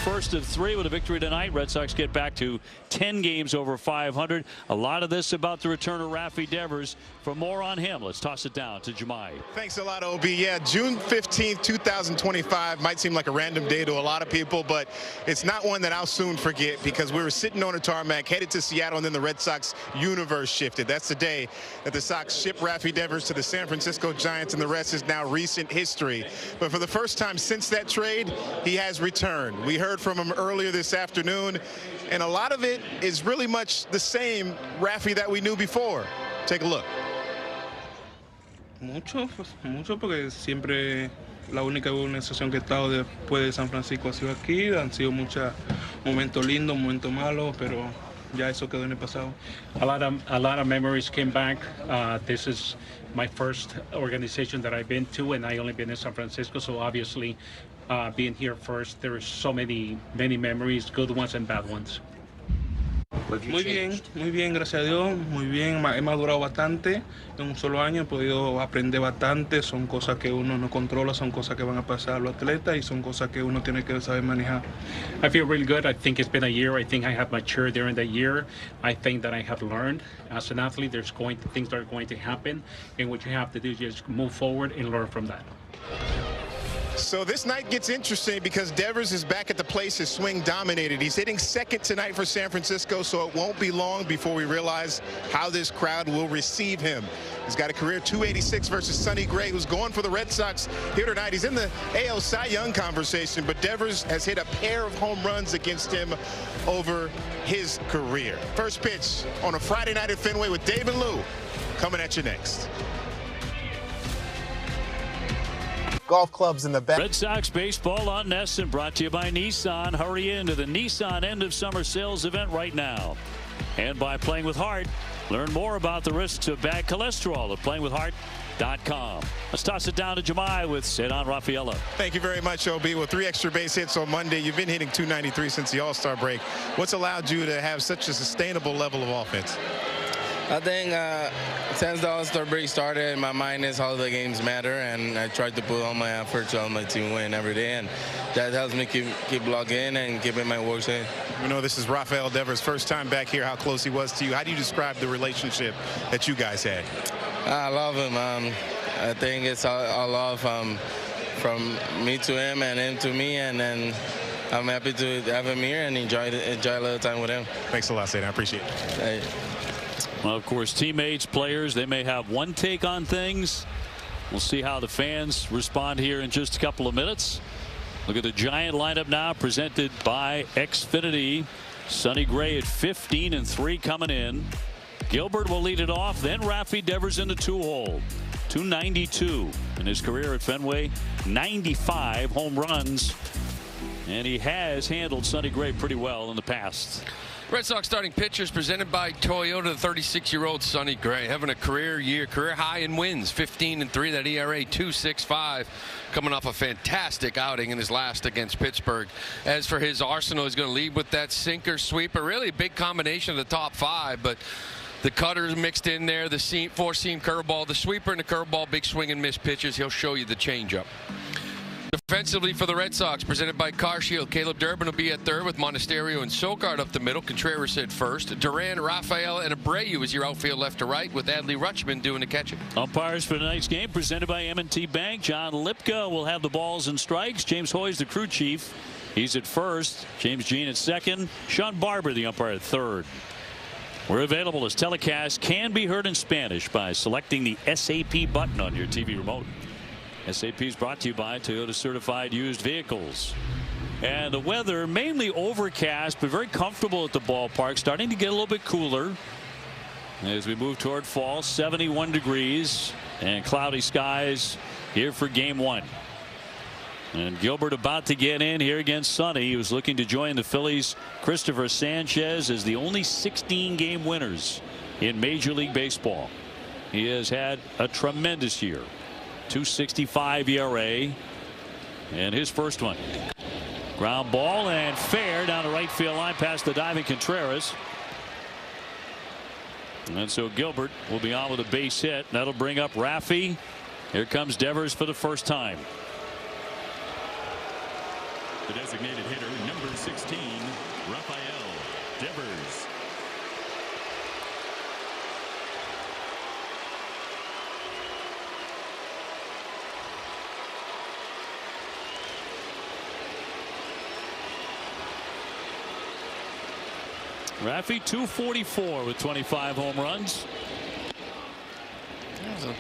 first of 3 with a victory tonight. Red Sox get back to 10 games over 500. A lot of this about the return of Rafi Devers. For more on him, let's toss it down to Jemai. Thanks a lot, OB. Yeah, June 15th, 2025 might seem like a random day to a lot of people, but it's not one that I'll soon forget, because we were sitting on a tarmac headed to Seattle, and then the Red Sox universe shifted. That's the day that the Sox shipped Rafi Devers to the San Francisco Giants, and the rest is now recent history. But for the first time since that trade, he has returned. We heard from him earlier this afternoon, and a lot of it is really much the same Rafi that we knew before. Take a look. Mucho, porque siempre la única organización que he estado después de San Francisco ha sido aquí. Han sido muchos momentos lindos, momentos malos, pero ya eso quedó en el pasado. A lot of memories came back. This is my first organization that I've been to, and I only been in San Francisco, so obviously being here first, there are so many memories, good ones and bad ones. Muy bien, gracias a Dios, muy bien, he madurado bastante, en un solo año he podido aprender bastante, son cosas que uno no controla, son cosas que van a pasar a los atletas y son cosas que uno tiene que saber manejar. I feel really good. I think it's been a year. I think I have matured during the year. I think that I have learned as an athlete. Things that are going to happen, and what you have to do is just move forward and learn from that. So this night gets interesting because Devers is back at the place his swing dominated. He's hitting second tonight for San Francisco, so it won't be long before we realize how this crowd will receive him. He's got a career .286 versus Sonny Gray, who's going for the Red Sox here tonight. He's in the AL Cy Young conversation, but Devers has hit a pair of home runs against him over his career. First pitch on a Friday night at Fenway with Dave and Lou coming at you next. Golf clubs in the back. Red Sox baseball on NESN, brought to you by Nissan. Hurry into the Nissan end of summer sales event right now. And by Playing with Heart, learn more about the risks of bad cholesterol at playingwithheart.com. Let's toss it down to Jemai with Cedon Rafaela. Thank you very much, OB. With 3 extra base hits on Monday, you've been hitting .293 since the All-Star break. What's allowed you to have such a sustainable level of offense? I think since the All-Star break started, my mind is how the games matter, and I try to put all my effort to help my team win every day, and that helps me keep logging in and keeping my work in. We know this is Rafael Devers' first time back here, how close he was to you. How do you describe the relationship that you guys had? I love him. I think it's a love from me to him and him to me, and then I'm happy to have him here and enjoy a little time with him. Thanks a lot, Cedon. I appreciate it. Hey. Well, of course, teammates, players, they may have one take on things. We'll see how the fans respond here in just a couple of minutes. Look at the Giant lineup now, presented by Xfinity. Sonny Gray at 15-3 coming in. Gilbert will lead it off. Then Rafi Devers in the 2-hole. .292 in his career at Fenway. 95 home runs. And he has handled Sonny Gray pretty well in the past. Red Sox starting pitchers presented by Toyota. The 36-year-old Sonny Gray having a career high in wins, 15-3. That ERA 2.65, coming off a fantastic outing in his last against Pittsburgh. As for his arsenal, he's going to lead with that sinker, sweeper, really a big combination of the top 5, but the cutters mixed in there, the four-seam curveball, the sweeper and the curveball, big swing and miss pitches. He'll show you the changeup. Defensively for the Red Sox, presented by Car Shield, Caleb Durbin will be at third with Monasterio and Sogard up the middle. Contreras at first. Duran, Rafael, and Abreu is your outfield left to right, with Adley Rutschman doing the catching. Umpires for tonight's game presented by M&T Bank. John Lipka will have the balls and strikes. James Hoy's the crew chief. He's at first. James Jean at second. Sean Barber, the umpire, at third. We're available as telecast can be heard in Spanish by selecting the SAP button on your TV remote. SAP is brought to you by Toyota Certified Used Vehicles. And the weather mainly overcast, but very comfortable at the ballpark. Starting to get a little bit cooler as we move toward fall. 71 degrees and cloudy skies here for game 1. And Gilbert about to get in here against Sonny. He was looking to join the Phillies' Christopher Sanchez as the only 16-game winners in Major League Baseball. He has had a tremendous year. 2.65 ERA, and his first one. Ground ball and fair down the right field line past the diving Contreras. And so Gilbert will be on with a base hit. That'll bring up Rafi. Here comes Devers for the first time. The designated hitter, number 16, Rafael Devers. Raffy 244 with 25 home runs. There's a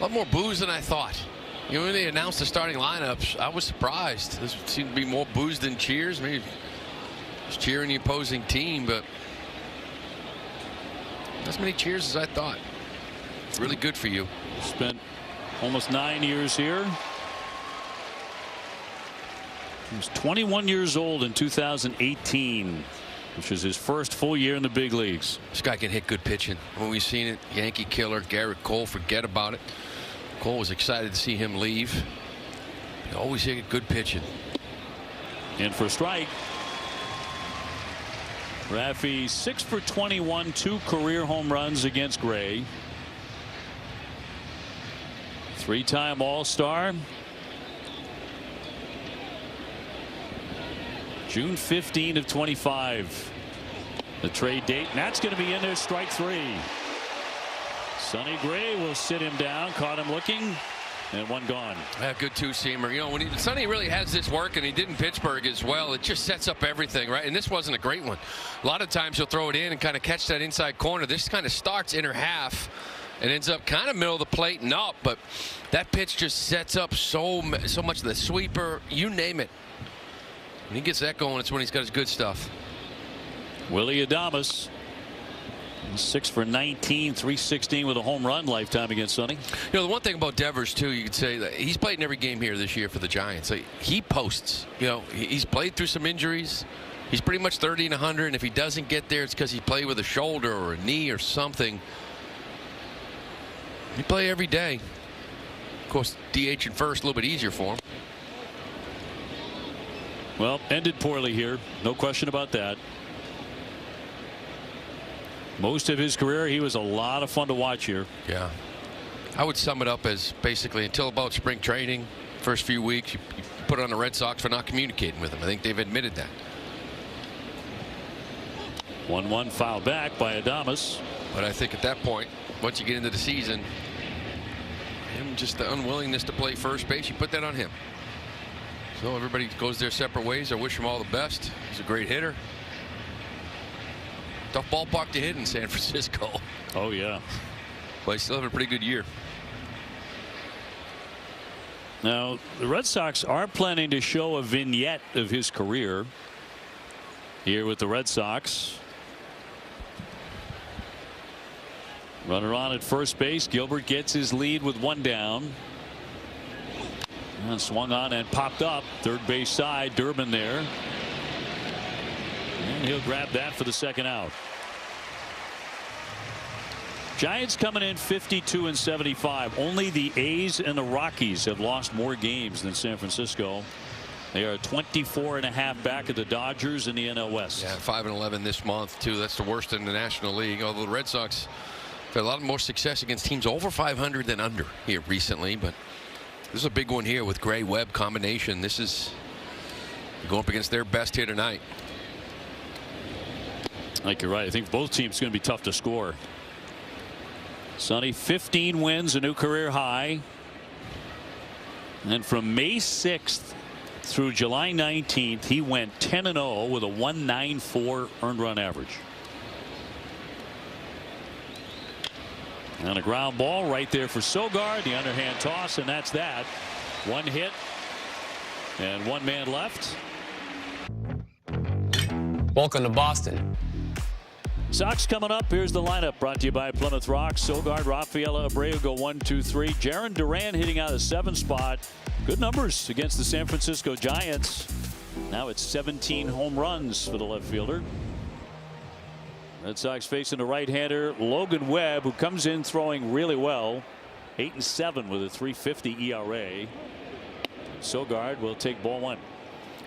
lot more boos than I thought. You know, when they announced the starting lineups, I was surprised. This seemed to be more boos than cheers. Maybe just cheering the opposing team, but not as many cheers as I thought. Really good for you. Spent almost 9 years here. He was 21 years old in 2018. Which was his first full year in the big leagues. This guy can hit good pitching. When we've seen it, Yankee killer, Garrett Cole, forget about it. Cole was excited to see him leave. He always hit good pitching. In for a strike. Raffy 6 for 21, 2 career home runs against Gray. 3-time All-Star. June 15 of 25. The trade date, and that's going to be in there. Strike 3. Sonny Gray will sit him down. Caught him looking, and one gone. Yeah, good two-seamer. You know, when Sonny really has this work, and he did in Pittsburgh as well, it just sets up everything, right? And this wasn't a great one. A lot of times he'll throw it in and kind of catch that inside corner. This kind of starts inner half and ends up kind of middle of the plate and up, but that pitch just sets up so much of the sweeper, you name it. When he gets that going, it's when he's got his good stuff. Willie Adames, 6 for 19, 316 with a home run lifetime against Sonny. You know, the one thing about Devers, too, you could say that he's played in every game here this year for the Giants. Like, he posts. You know, he's played through some injuries. He's pretty much 30 and 100, and if he doesn't get there, it's because he played with a shoulder or a knee or something. He play every day. Of course, DH and first, a little bit easier for him. Well, ended poorly here. No question about that. Most of his career, he was a lot of fun to watch here. Yeah. I would sum it up as basically until about spring training, first few weeks, you put it on the Red Sox for not communicating with him. I think they've admitted that. 1-1 foul back by Adames. But I think at that point, once you get into the season, him just the unwillingness to play first base, you put that on him. So everybody goes their separate ways. I wish him all the best. He's a great hitter. Tough ballpark to hit in San Francisco. Oh, yeah. But he's still having a pretty good year. Now, the Red Sox are planning to show a vignette of his career here with the Red Sox. Runner on at first base. Gilbert gets his lead with one down. And swung on and popped up. Third base side. Durbin there. And he'll grab that for the second out. Giants coming in 52 and 75. Only the A's and the Rockies have lost more games than San Francisco. They are 24.5 back of the Dodgers in the NL West. Yeah, 5-11 this month too. That's the worst in the National League. Although the Red Sox have had a lot more success against teams over 500 than under here recently. But this is a big one here with Gray Webb combination. This is going up against their best here tonight. I think you're right. I think both teams are going to be tough to score. Sonny 15 wins, a new career high. And from May 6th through July 19th, he went 10-0 with a 1.94 earned run average. And a ground ball right there for Sogard. The underhand toss, and that's that. One hit and one man left. Welcome to Boston. Sox coming up. Here's the lineup brought to you by Plymouth Rock. Sogard, Rafaela, Abreu go 1, 2, 3. Jarren Duran hitting out of the 7th spot. Good numbers against the San Francisco Giants. Now it's 17 home runs for the left fielder. Red Sox facing the right-hander Logan Webb, who comes in throwing really well. 8-7 with a 3.50 ERA. Sogard will take ball 1.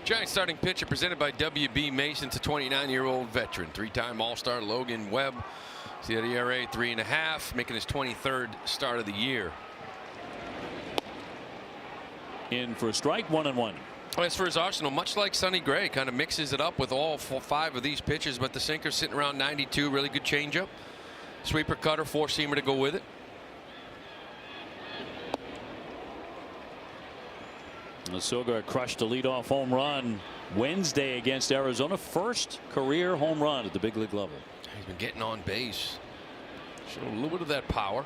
Giants starting pitcher presented by WB Mason to 29-year-old veteran, 3-time All-Star Logan Webb. See that ERA 3.5, making his 23rd start of the year. In for a strike, 1-1. As for his arsenal, much like Sonny Gray, kind of mixes it up with all 5 of these pitches, but the sinker sitting around 92, really good changeup. Sweeper, cutter, 4-seamer to go with it. Sogard crushed a leadoff home run Wednesday against Arizona. First career home run at the big league level. He's been getting on base. Showed a little bit of that power.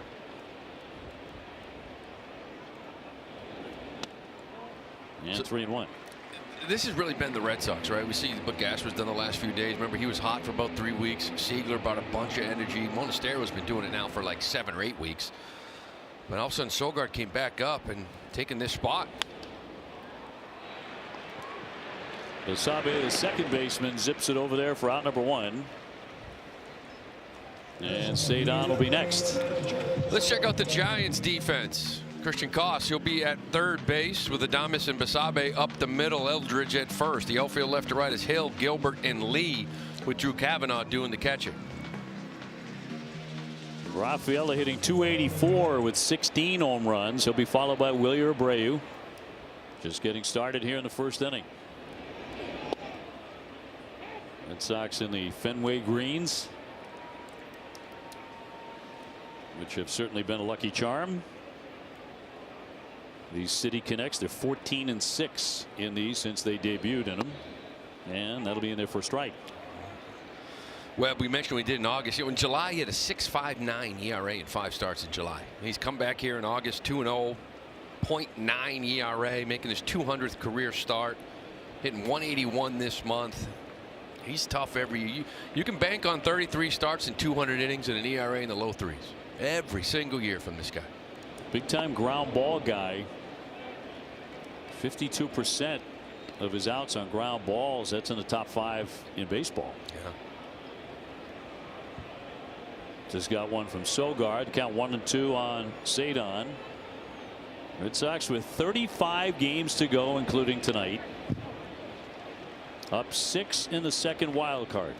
And 3-1. This has really been the Red Sox, right? We see what Gasper's done the last few days. Remember, he was hot for about 3 weeks. Siegler brought a bunch of energy. Monastero's been doing it now for like 7 or 8 weeks. But all of a sudden, Sogard came back up and taking this spot. Basabe, the second baseman, zips it over there for out number 1. And Cedon will be next. Let's check out the Giants defense. Christian Koss, he'll be at third base with Adames and Basabe up the middle. Eldridge at first. The outfield left to right is Hill, Gilbert, and Lee, with Drew Cavanaugh doing the catching. Rafaela hitting .284 with 16 home runs. He'll be followed by Wilyer Abreu. Just getting started here in the first inning. Red Sox in the Fenway greens, which have certainly been a lucky charm. These City Connects, they're 14-6 in these since they debuted in them, and that'll be in there for a strike. Well, we mentioned we did in August. In July, he had a 6.59 ERA in 5 starts in July. He's come back here in August, 2-0, .9 ERA, making his 200th career start, hitting 181 this month. He's tough every year. You can bank on 33 starts and 200 innings and an ERA in the low 3s every single year from this guy. Big time ground ball guy. 52% of his outs on ground balls. That's in the top 5 in baseball. Yeah. Just got one from Sogard. Count 1-2 on Cedon. Red Sox with 35 games to go, including tonight. Up 6 in the second wild card.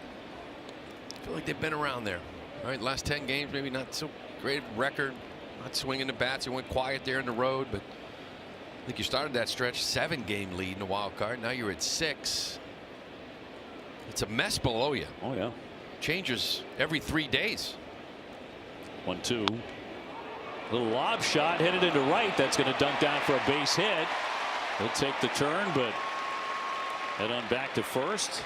I feel like they've been around there. All right, last 10 games, maybe not so great record. Not swinging the bats. It went quiet there in the road, but I think you started that stretch 7-game lead in the wild card. Now you're at 6. It's a mess below you. Oh yeah. Changes every 3 days. 1-2. Little lob shot headed into right. That's going to dunk down for a base hit. He'll take the turn, but head on back to first.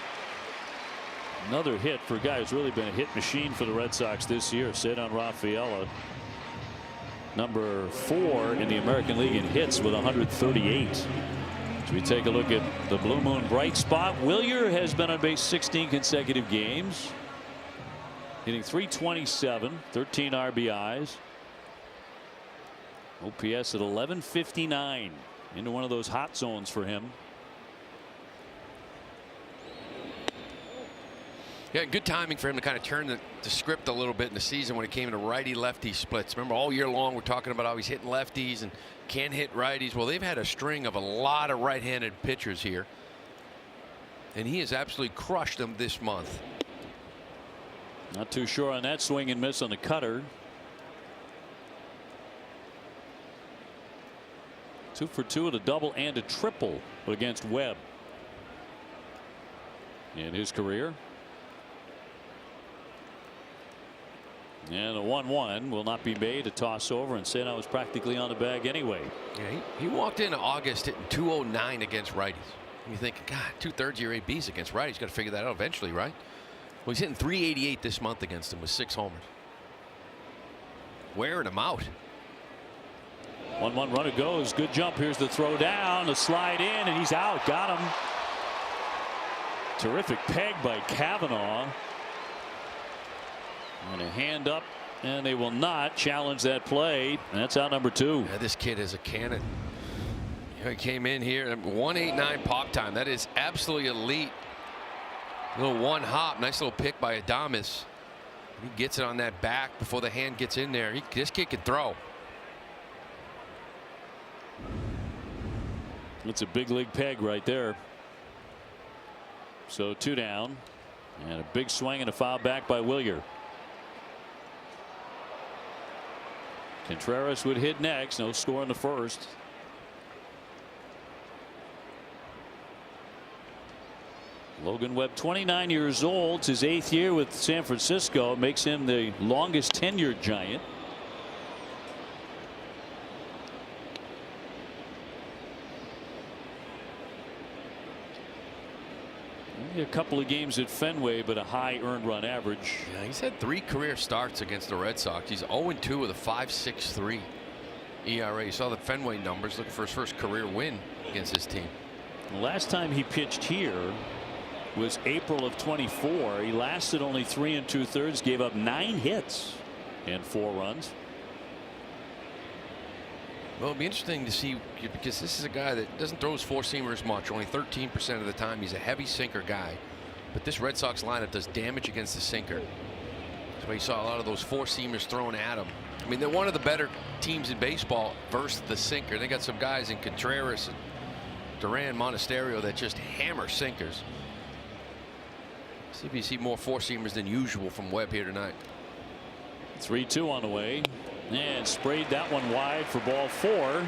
Another hit for a guy who's really been a hit machine for the Red Sox this year. Cedon Rafaela, number 4 in the American League in hits with 138. As we take a look at the Blue Moon bright spot, Wilyer has been on base 16 consecutive games, hitting .327, 13 RBIs. OPS at 1159, into one of those hot zones for him. Yeah, good timing for him to kind of turn the script a little bit in the season when it came to righty-lefty splits. Remember, all year long we're talking about how he's hitting lefties and can't hit righties. Well, they've had a string of a lot of right-handed pitchers here, and he has absolutely crushed them this month. Not too sure on that swing and miss on the cutter. 2 for 2 at a double and a triple against Webb in his career. And a 1-1 will not be made. A toss over, and Cedon was practically on the bag anyway. Yeah, he walked into August hitting .209 against righties. And you think, God, 2/3 your ABs against righties. Got to figure that out eventually, right? Well, he's hitting .388 this month against them with 6 homers. Wearing him out. 1-1 runner goes. Good jump. Here's the throw down, the slide in, and he's out. Got him. Terrific peg by Cavanaugh. And a hand up, and they will not challenge that play. And that's out number 2. Yeah, this kid is a cannon. He came in here 189 pop time. That is absolutely elite. Little one hop, nice little pick by Adames. He gets it on that back before the hand gets in there. This kid can throw. It's a big league peg right there. So 2 down, and a big swing and a foul back by Wilyer. Contreras would hit next. No score in the first. Logan Webb, 29 years old. It's his 8th year with San Francisco. Makes him the longest tenured Giant. Only a couple of games at Fenway, but a high earned run average. Yeah, he's had 3 career starts against the Red Sox. He's 0-2 with a 5.63 ERA. You saw the Fenway numbers, looking for his first career win against his team. The last time he pitched here was April of 24. He lasted only 3 2/3, gave up 9 hits and 4 runs. Well, it'll be interesting to see, because this is a guy that doesn't throw his 4-seamers much. Only 13% of the time. He's a heavy sinker guy. But this Red Sox lineup does damage against the sinker. That's why you saw a lot of those 4-seamers thrown at him. I mean, they're one of the better teams in baseball versus the sinker. They got some guys in Contreras and Duran, Monasterio that just hammer sinkers. See if you see more 4-seamers than usual from Webb here tonight. 3-2 on the way. And sprayed that one wide for ball 4.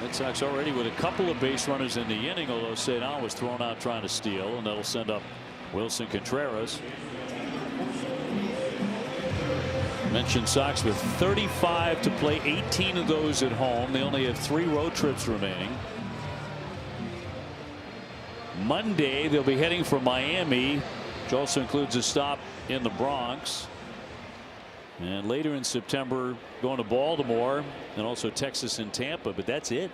Red Sox already with a couple of base runners in the inning, although Cedar was thrown out trying to steal, and that'll send up Wilson Contreras. Mentioned Sox with 35 to play, 18 of those at home. They only have 3 road trips remaining. Monday they'll be heading for Miami, which also includes a stop in the Bronx. And later in September going to Baltimore and also Texas and Tampa, but that's it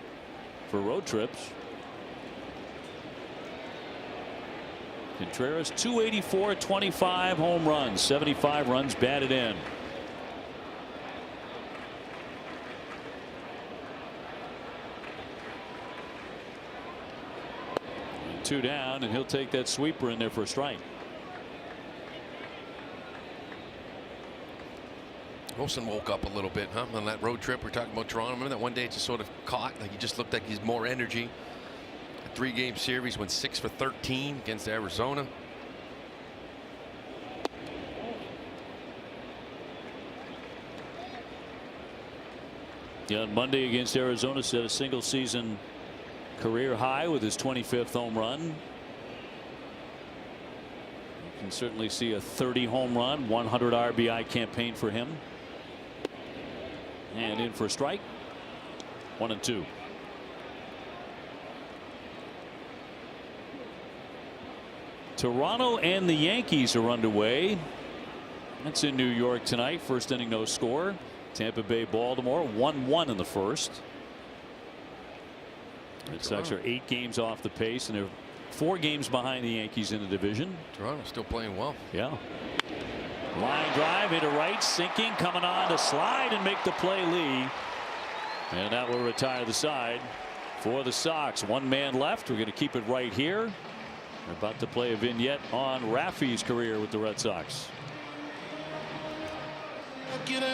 for road trips. Contreras 284, 25 home runs, 75 runs batted in. And 2 down, and he'll take that sweeper in there for a strike. Wilson woke up a little bit, huh? On that road trip we're talking about Toronto. Remember that one day it just sort of caught, like he just looked like he's more energy. A 3-game series, went 6 for 13 against Arizona. Yeah, on Monday against Arizona set a single season career high with his 25th home run. You can certainly see a 30 home run, 100 RBI campaign for him. And in for a strike. 1-2. Toronto and the Yankees are underway. That's in New York tonight. First inning, no score. Tampa Bay, Baltimore, 1-1 in the first. Red Sox are 8 games off the pace, and they're 4 games behind the Yankees in the division. Toronto's still playing well. Yeah. Line drive into right, sinking, coming on to slide and make the play, Lee. And that will retire the side for the Sox. 1 man left. We're going to keep it right here. We're about to play a vignette on Raffy's career with the Red Sox.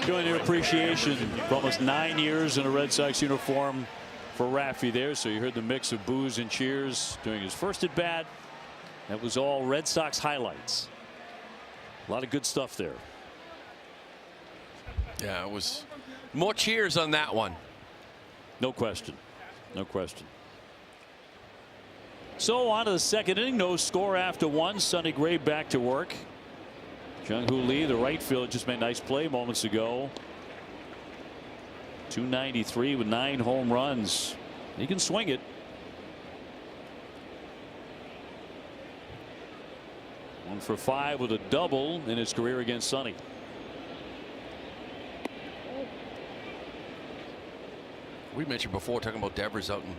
Showing your appreciation for almost 9 years in a Red Sox uniform for Raffy there. So you heard the mix of boos and cheers during his first at bat. That was all Red Sox highlights. A lot of good stuff there. Yeah, it was more cheers on that one. No question. No question. So on to the second inning. No score after 1. Sonny Gray back to work. Jung-Hoo Lee, the right fielder, just made a nice play moments ago. 293 with 9 home runs. He can swing it. 1 for 5 with a double in his career against Sonny. We mentioned before, talking about Devers out in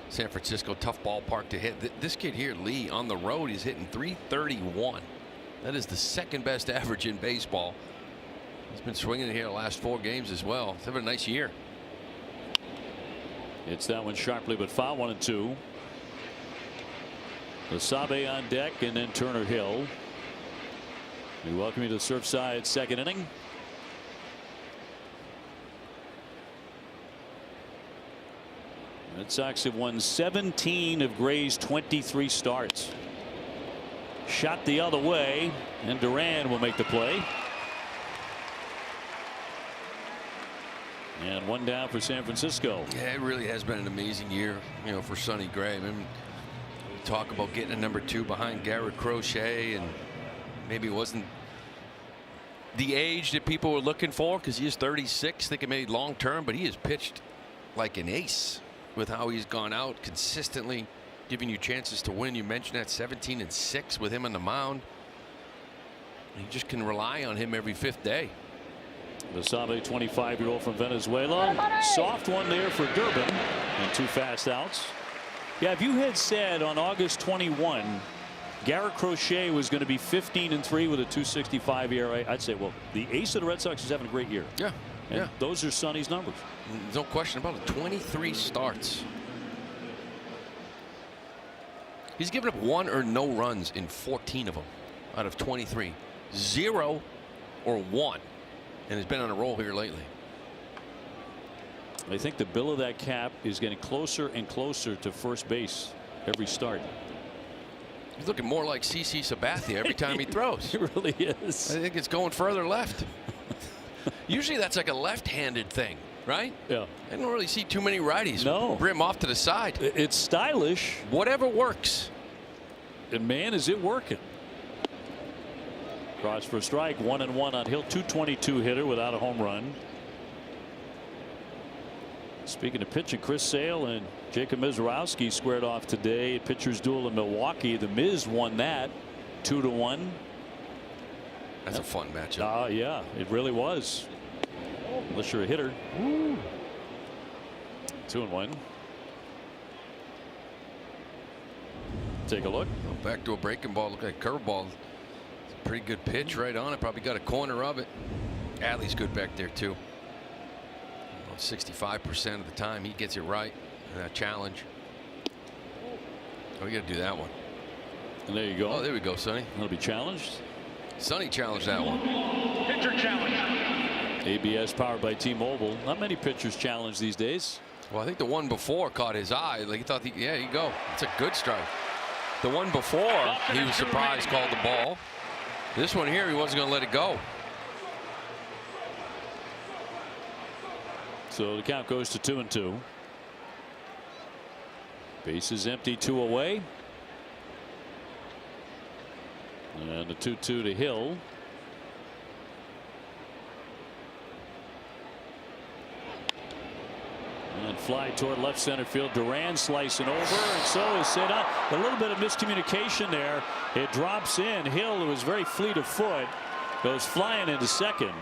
San Francisco, tough ballpark to hit. This kid here, Lee, on the road, he's hitting .331. That is the 2nd best average in baseball. He's been swinging it here the last 4 games as well. He's having a nice year. It's that one sharply, but foul. 1-2. Sabe on deck, and then Turner Hill. We welcome you to the Surfside second inning. Red Sox have won 17 of Gray's 23 starts. Shot the other way, and Duran will make the play. And 1 down for San Francisco. Yeah, it really has been an amazing year, you know, for Sonny Gray. I mean, talk about getting a number 2 behind Garrett Crochet, and maybe it wasn't the age that people were looking for because he is 36, thinking maybe long term, but he has pitched like an ace with how he's gone out consistently, giving you chances to win. You mentioned that 17-6 with him on the mound. You just can rely on him every 5th day. Basabe, 25-year-old from Venezuela. Soft one there for Durbin, and 2 fast outs. Yeah, if you had said on August 21 Garrett Crochet was going to be 15-3 with a 2.65 ERA, I'd say, well, the ace of the Red Sox is having a great year. Yeah, and those are Sonny's numbers. No question about it. 23 starts. He's given up 1 or no runs in 14 of them out of 23. 0 or 1, and has been on a roll here lately. I think the bill of that cap is getting closer and closer to first base every start. He's looking more like CC Sabathia every time he throws. It really is. I think it's going further left. Usually that's like a left-handed thing, right? Yeah. I don't really see too many righties. No. Brim off to the side. It's stylish. Whatever works. And man, is it working. Cross for a strike, 1-1 on Hill. 222 hitter without a home run. Speaking of pitching, Chris Sale and Jacob Mizorowski squared off today. Pitchers duel in Milwaukee. The Miz won that 2-1. That's a fun matchup. Yeah, it really was. Unless you're a hitter. 2-1. Take a look. Back to a breaking ball. Look at a curveball. It's a pretty good pitch right on it. Probably got a corner of it. Alley's good back there too. 65% of the time he gets it right. That challenge. Oh, we got to do that one. And there you go. Oh, there we go, Sonny. That'll be challenged. Sonny challenged that one. Pitcher challenge. ABS powered by T-Mobile. Not many pitchers challenge these days. Well, I think the one before caught his eye. Like he thought, yeah, you go. It's a good strike. The one before, he was surprised, called the ball. This one here, he wasn't going to let it go. So the count goes to 2-2. Bases empty, 2 away. And the 2-2 to Hill. And fly toward left center field. Duran slicing over, and so is Cena. A little bit of miscommunication there. It drops in. Hill, who was very fleet of foot, goes flying into second.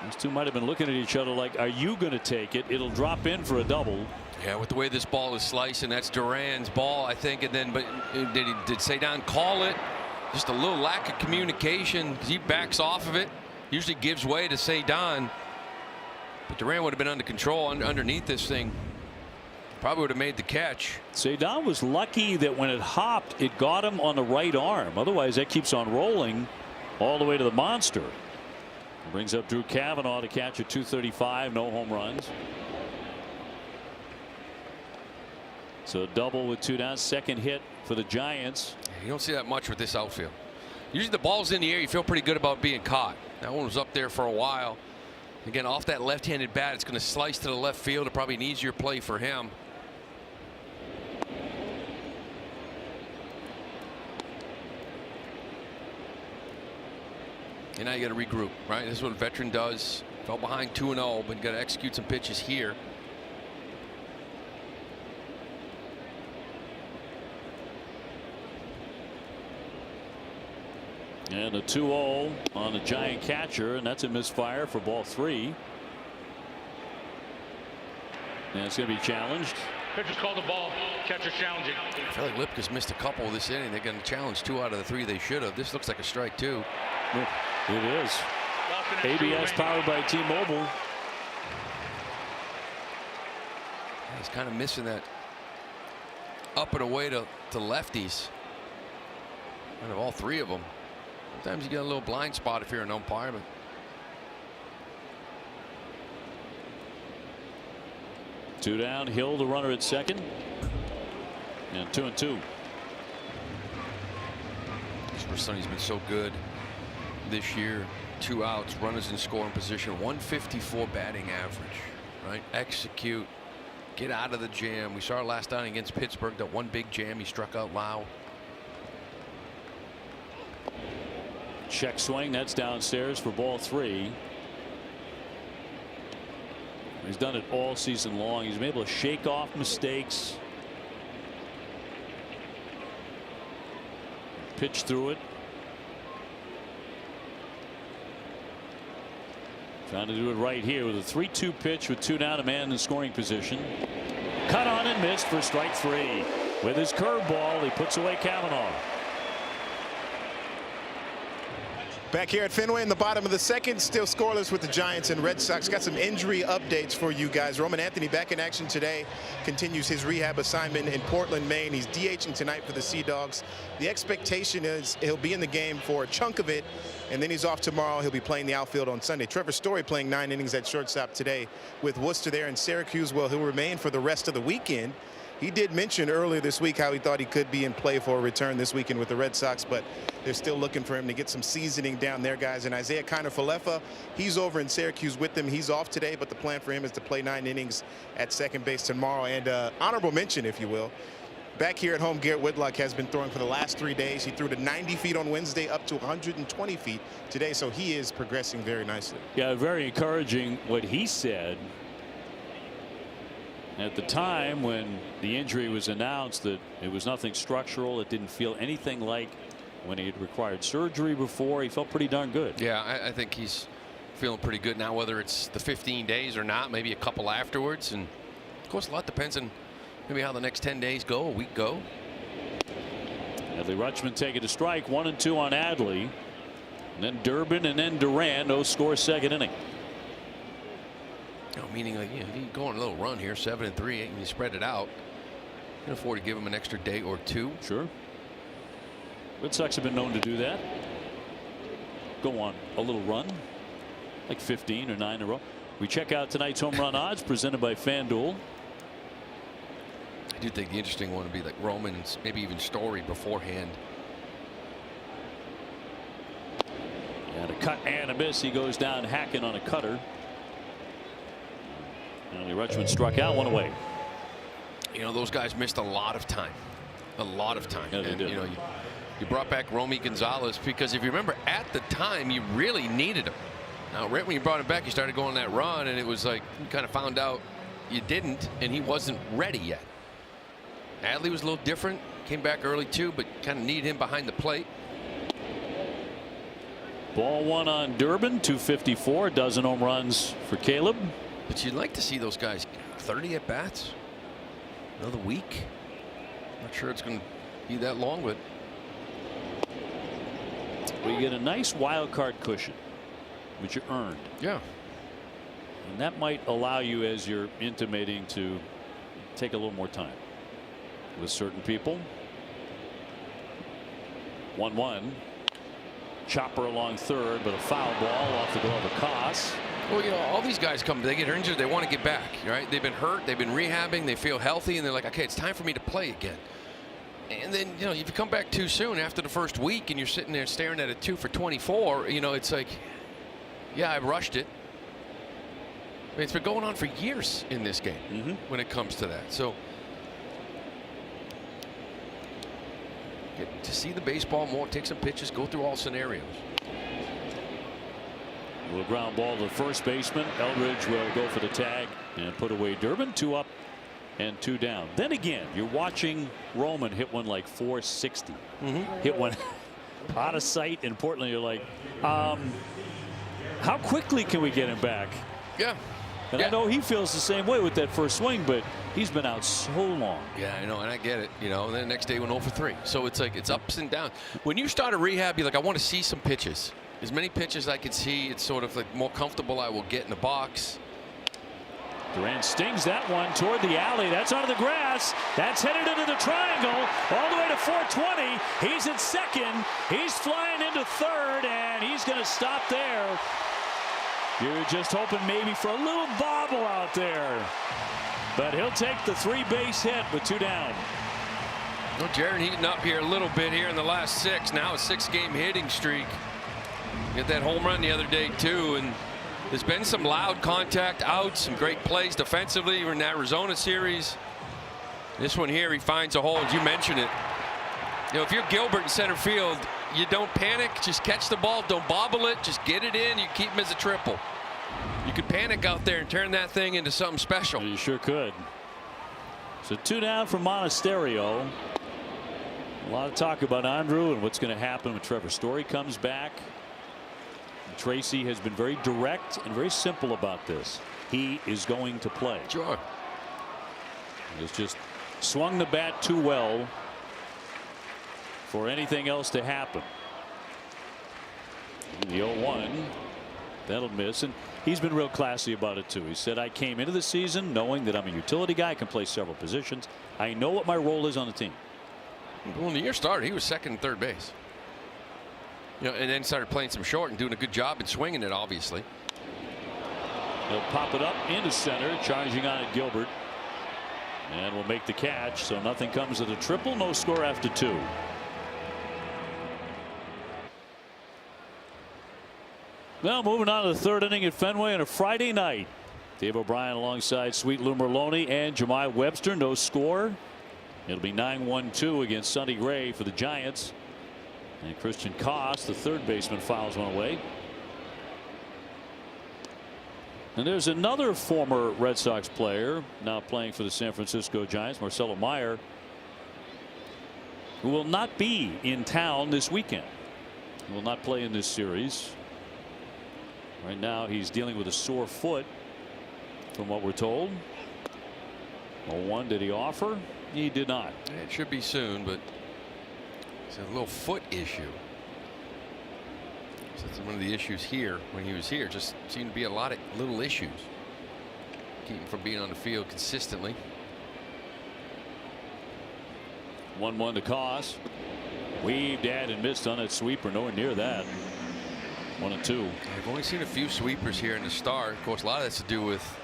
These two might have been looking at each other like, are you going to take it? It'll drop in for a double. Yeah, with the way this ball is slicing, that's Duran's ball, I think. And then, but did Cedon call it? Just a little lack of communication because he backs off of it. Usually gives way to Cedon. But Duran would have been under control underneath this thing. Probably would have made the catch. Cedon was lucky that when it hopped, it got him on the right arm. Otherwise, that keeps on rolling all the way to the monster. Brings up Drew Cavanaugh to catch at 235. No home runs. So double with 2 down. Second hit for the Giants. You don't see that much with this outfield. Usually the ball's in the air. You feel pretty good about being caught. That one was up there for a while. Again, off that left-handed bat, it's going to slice to the left field. It's probably an easier play for him. And now you got to regroup, right? This is what a veteran does. Fell behind 2-0, but you got to execute some pitches here. And a 2-0 on the Giant catcher, and that's a misfire for ball 3. And it's going to be challenged. Pitcher's called the ball. Catcher challenging. I feel like Lipka's missed a couple this inning. They're going to challenge 2 out of the 3 they should have. This looks like a strike, too. It is. ABS powered by T-Mobile. He's kind of missing that up and away to lefties. Out of all 3 of them. Sometimes you get a little blind spot if you're an umpire, but Two down. Hill, the runner at second. And 2-2. Sonny's been so good this year. 2 outs, runners in scoring position, 154 batting average. Right, execute, get out of the jam. We saw it last night against Pittsburgh, that one big jam he struck out Lau. Check swing, that's downstairs for ball 3. He's done it all season long. He's been able to shake off mistakes, pitch through it. Trying to do it right here with a 3-2 pitch with 2 down, a man in scoring position. Cut on and missed for strike 3. With his curveball, he puts away Kavanaugh. Back here at Fenway in the bottom of the second, still scoreless with the Giants and Red Sox. Got some injury updates for you guys. Roman Anthony back in action today, continues his rehab assignment in Portland, Maine. He's DHing tonight for the Sea Dogs. The expectation is he'll be in the game for a chunk of it, and then he's off tomorrow. He'll be playing the outfield on Sunday. Trevor Story playing 9 innings at shortstop today with Worcester there in Syracuse. Well, he'll remain for the rest of the weekend. He did mention earlier this week how he thought he could be in play for a return this weekend with the Red Sox, but they're still looking for him to get some seasoning down there, guys. And Isaiah Kiner-Falefa, he's over in Syracuse with them. He's off today, but the plan for him is to play 9 innings at second base tomorrow. And honorable mention, if you will, back here at home, Garrett Whitlock has been throwing for the last 3 days. He threw to 90 feet on Wednesday, up to 120 feet today, so he is progressing very nicely. Yeah, very encouraging what he said at the time when the injury was announced, that it was nothing structural. It didn't feel anything like when he had required surgery before. He felt pretty darn good. Yeah, I think he's feeling pretty good now, whether it's the 15 days or not, maybe a couple afterwards. And of course, a lot depends on maybe how the next 10 days go, a week go. Adley Rutschman taking a strike, 1-2 on Adley. And then Durbin and then Duran. No score, second inning. Meaning, like, you go on a little run here, 7-3, and you spread it out. You can afford to give him an extra day or 2. Sure. Red Sox have been known to do that. Go on a little run, like 15 or 9 in a row. We check out tonight's home run odds presented by FanDuel. I do think the interesting one would be like Roman's, maybe even Story beforehand. And a cut and a miss. He goes down hacking on a cutter. Adley Rutschman struck out, 1 away. You know, those guys missed a lot of time. A lot of time. Yeah, they and did. you know, you brought back Romy Gonzalez because if you remember at the time you really needed him. Now right when you brought him back, you started going that run, and it was like you kind of found out you didn't, and he wasn't ready yet. Adley was a little different, came back early too, but kind of need him behind the plate. Ball 1 on Durbin, 254, dozen home runs for Caleb. But you'd like to see those guys 30 at bats, another week. Not sure it's going to be that long, but we get a nice wild card cushion, which you earned. Yeah. And that might allow you, as you're intimating, to take a little more time with certain people. 1-1. Chopper along third, but a foul ball off the glove of Koss. Well, you know, all these guys come, they get injured, they want to get back, right? They've been hurt, they've been rehabbing, they feel healthy, and they're like, okay, it's time for me to play again. And then, you know, if you come back too soon after the first week and you're sitting there staring at a 2 for 24, you know, it's like, yeah, I rushed it. I mean, it's been going on for years in this game when it comes to that. So get to see the baseball more, take some pitches, go through all scenarios. Will ground ball to the first baseman. Eldridge will go for the tag and put away Durbin. 2 up and 2 down. Then again, you're watching Roman hit one like 460. Hit one out of sight in Portland. You're like, how quickly can we get him back? Yeah. And I know he feels the same way with that first swing, but he's been out so long. Yeah, I know, and I get it. You know, and then the next day went 0 for 3. So it's like it's ups and downs. When you start a rehab, you're like, I want to see some pitches. As many pitches I can see, it's sort of like more comfortable I will get in the box. Duran stings that one toward the alley. That's onto the grass. That's headed into the triangle all the way to 420. He's at second. He's flying into third, and he's going to stop there. You're just hoping maybe for a little bobble out there. But he'll take the 3-base hit with 2 down. Well, Jared heating up here a little bit here in the last 6. Now a 6-game hitting streak. Get that home run the other day too, and There's been some loud contact outs, some great plays defensively in that Arizona series. This one here, he finds a hole. You mentioned it. You know, if you're Gilbert in center field, you don't panic. Just catch the ball. Don't bobble it. Just get it in. You keep him as a triple. You could panic out there and turn that thing into something special. You sure could. So 2 down for Monasterio. A lot of talk about Andrew and what's going to happen when Trevor Story comes back. Tracy has been very direct and very simple about this. He is going to play. Sure. He's just swung the bat too well for anything else to happen. The 0-1. That'll miss. And he's been real classy about it, too. He said, I came into the season knowing that I'm a utility guy. I can play several positions. I know what my role is on the team. When the year started, he was second and third base. You know, and then started playing some short and doing a good job and swinging it, obviously. He'll pop it up into center, charging on it Gilbert. And will make the catch. So nothing comes of the triple. No score after 2. Well, moving on to the 3rd inning at Fenway on a Friday night. Dave O'Brien alongside Sweet Lou Merlone and Jemai Webster. No score. It'll be 9-1-2 against Sonny Gray for the Giants. And Christian Koss, the third baseman, fouls one away. And there's another former Red Sox player now playing for the San Francisco Giants, Marcelo Meyer, who will not be in town this weekend. He will not play in this series. Right now he's dealing with a sore foot from what we're told. 0-1, did he offer? He did not. It should be soon, but it's a little foot issue. So that's one of the issues here when he was here. Just seemed to be a lot of little issues. Keep him from being on the field consistently. 1-1 to Koss. Weaved at and missed on that sweeper. Nowhere near that. 1-2. I've only seen a few sweepers here in the start. Of course, a lot of that's to do with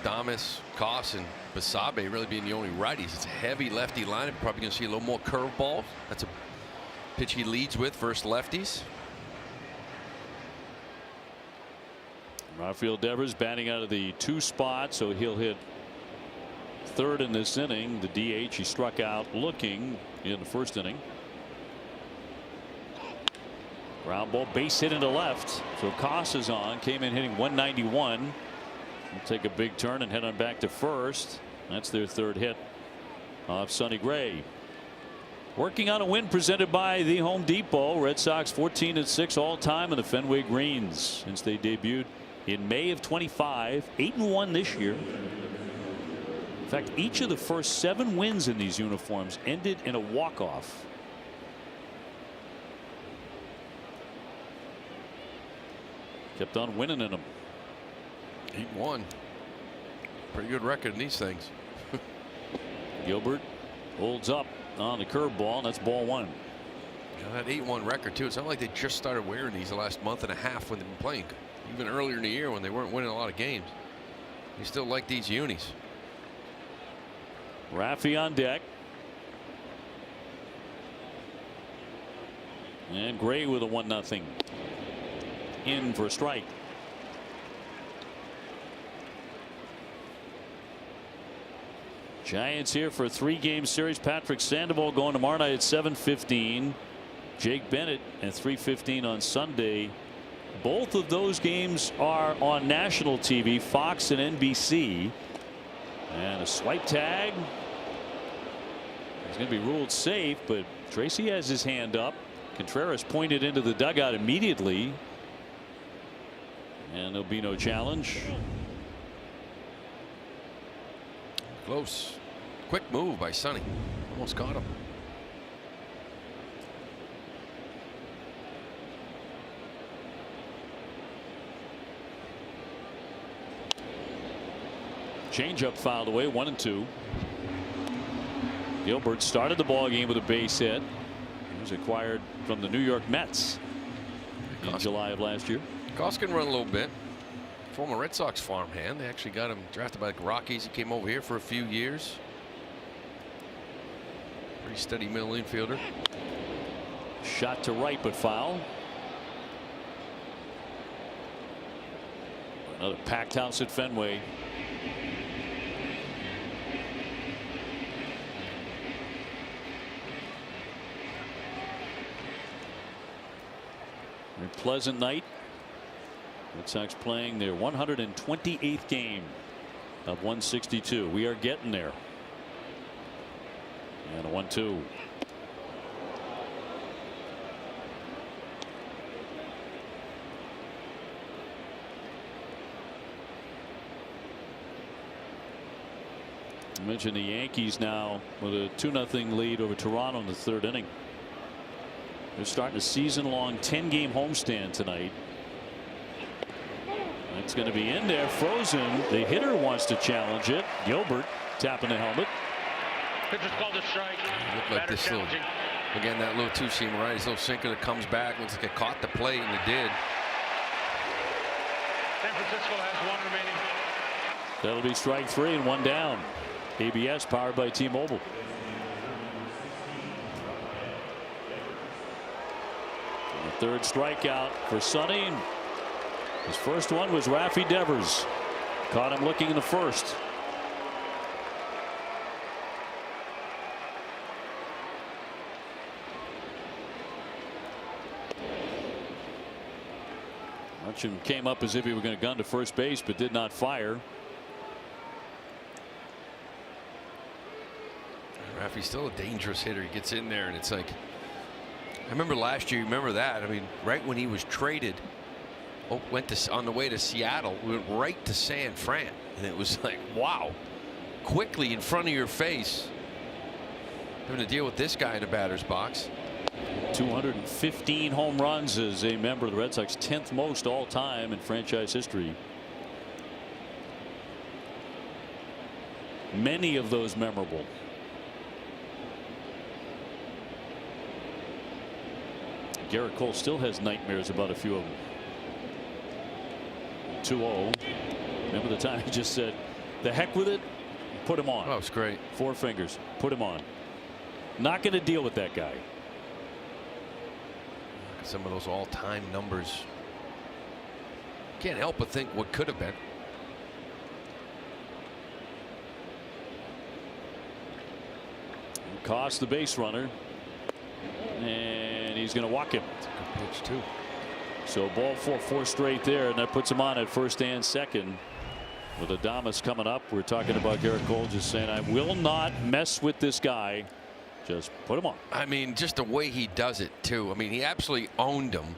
Adames, Koss, and Basabe really being the only righties. It's a heavy lefty lineup. Probably going to see a little more curveball. That's a pitch he leads with versus lefties. Rafael Devers batting out of the 2 spot, so he'll hit 3rd in this inning. The DH he struck out looking in the 1st inning. Ground ball, base hit into left. So Koss is on. Came in hitting 191. Will take a big turn and head on back to 1st. That's their 3rd hit of Sonny Gray. Working on a win presented by the Home Depot. Red Sox 14-6 all time in the Fenway Greens since they debuted in May of 25. 8-1 this year. In fact, each of the first 7 wins in these uniforms ended in a walk-off. Kept on winning in them. 8-1. Pretty good record in these things. Gilbert holds up on the curveball, and that's ball 1. You know, that 8-1 record too. It's not like they just started wearing these the last month and a half when they've been playing. Even earlier in the year when they weren't winning a lot of games. They still like these unis. Raffy on deck. And Gray with a 1-0. In for a strike. Giants here for a 3-game series. Patrick Sandoval going tomorrow night at 7:15. Jake Bennett at 3:15 on Sunday. Both of those games are on national TV, Fox and NBC. And a swipe tag. It's going to be ruled safe, but Tracy has his hand up. Contreras pointed into the dugout immediately. And there'll be no challenge. Close. Quick move by Sonny. Almost caught him. Changeup fouled away. 1-2. Gilbert started the ball game with a base hit. He was acquired from the New York Mets in July of last year. Koss can run a little bit. Former Red Sox farmhand. They actually got him drafted by the Rockies. He came over here for a few years. Pretty steady middle infielder. Shot to right, but foul. Another packed house at Fenway. Very pleasant night. Red Sox playing their 128th game of 162. We are getting there. And a 1-2. I mentioned the Yankees now with a 2-0 lead over Toronto in the 3rd inning. They're starting a season-long 10-game homestand tonight. That's going to be in there, frozen. The hitter wants to challenge it. Gilbert tapping the helmet. Pitcher's called a strike. Looked like this little, again, that little two-seam right, his little sinker that comes back. Looks like it caught the plate, and it did. San Francisco has 1 remaining. That'll be strike 3 and 1 down. ABS powered by T-Mobile. The 3rd strikeout for Sonny. His first one was Rafi Devers. Caught him looking in the 1st. Archim came up as if he were going to gun to first base, but did not fire. Rafi's still a dangerous hitter. He gets in there, and it's like, I remember last year. Remember that? I mean, right when he was traded, went to on the way to Seattle, we went right to San Fran, and it was like, wow, quickly in front of your face, having to deal with this guy in the batter's box. 215 home runs as a member of the Red Sox, 10th most all time in franchise history. Many of those memorable. Garrett Cole still has nightmares about a few of them. 2-0. Remember the time he just said, the heck with it, put him on. Oh, it's great. 4 fingers, put him on. Not going to deal with that guy. Some of those all-time numbers. Can't help but think what could have been. Cost the base runner. And he's going to walk him. That's a good pitch, too. So ball 4 straight there, and that puts him on at 1st and 2nd. With Adames coming up, we're talking about Garrett Cole just saying, I will not mess with this guy. Just put him on. I mean, just the way he does it, too. I mean, he absolutely owned him.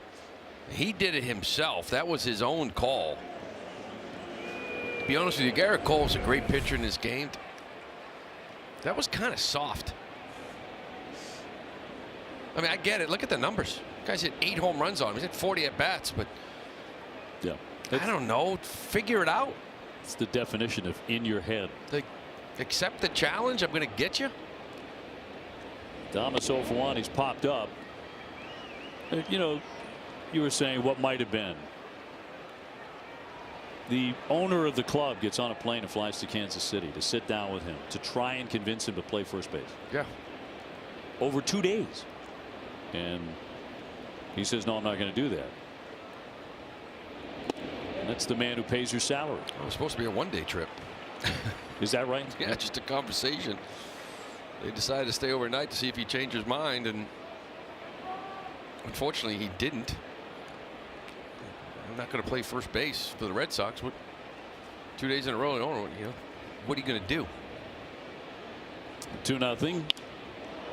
He did it himself. That was his own call. To be honest with you, Garrett Cole's a great pitcher in this game. That was kind of soft. I mean, I get it. Look at the numbers. The guy's hit 8 home runs on him. He's hit 40 at bats, but yeah, I don't know. Figure it out. It's the definition of in your head. Like, accept the challenge. I'm going to get you. Adames 0 for 1. He's popped up. You know, you were saying what might have been. The owner of the club gets on a plane and flies to Kansas City to sit down with him to try and convince him to play first base. Yeah. Over 2 days. And he says, no, I'm not going to do that. And that's the man who pays your salary. It was supposed to be a one-day trip. Is that right? Yeah, just a conversation. They decided to stay overnight to see if he changed his mind, and unfortunately he didn't. I'm not going to play first base for the Red Sox. What, 2 days in a row, you know, what are you going to do? 2-0.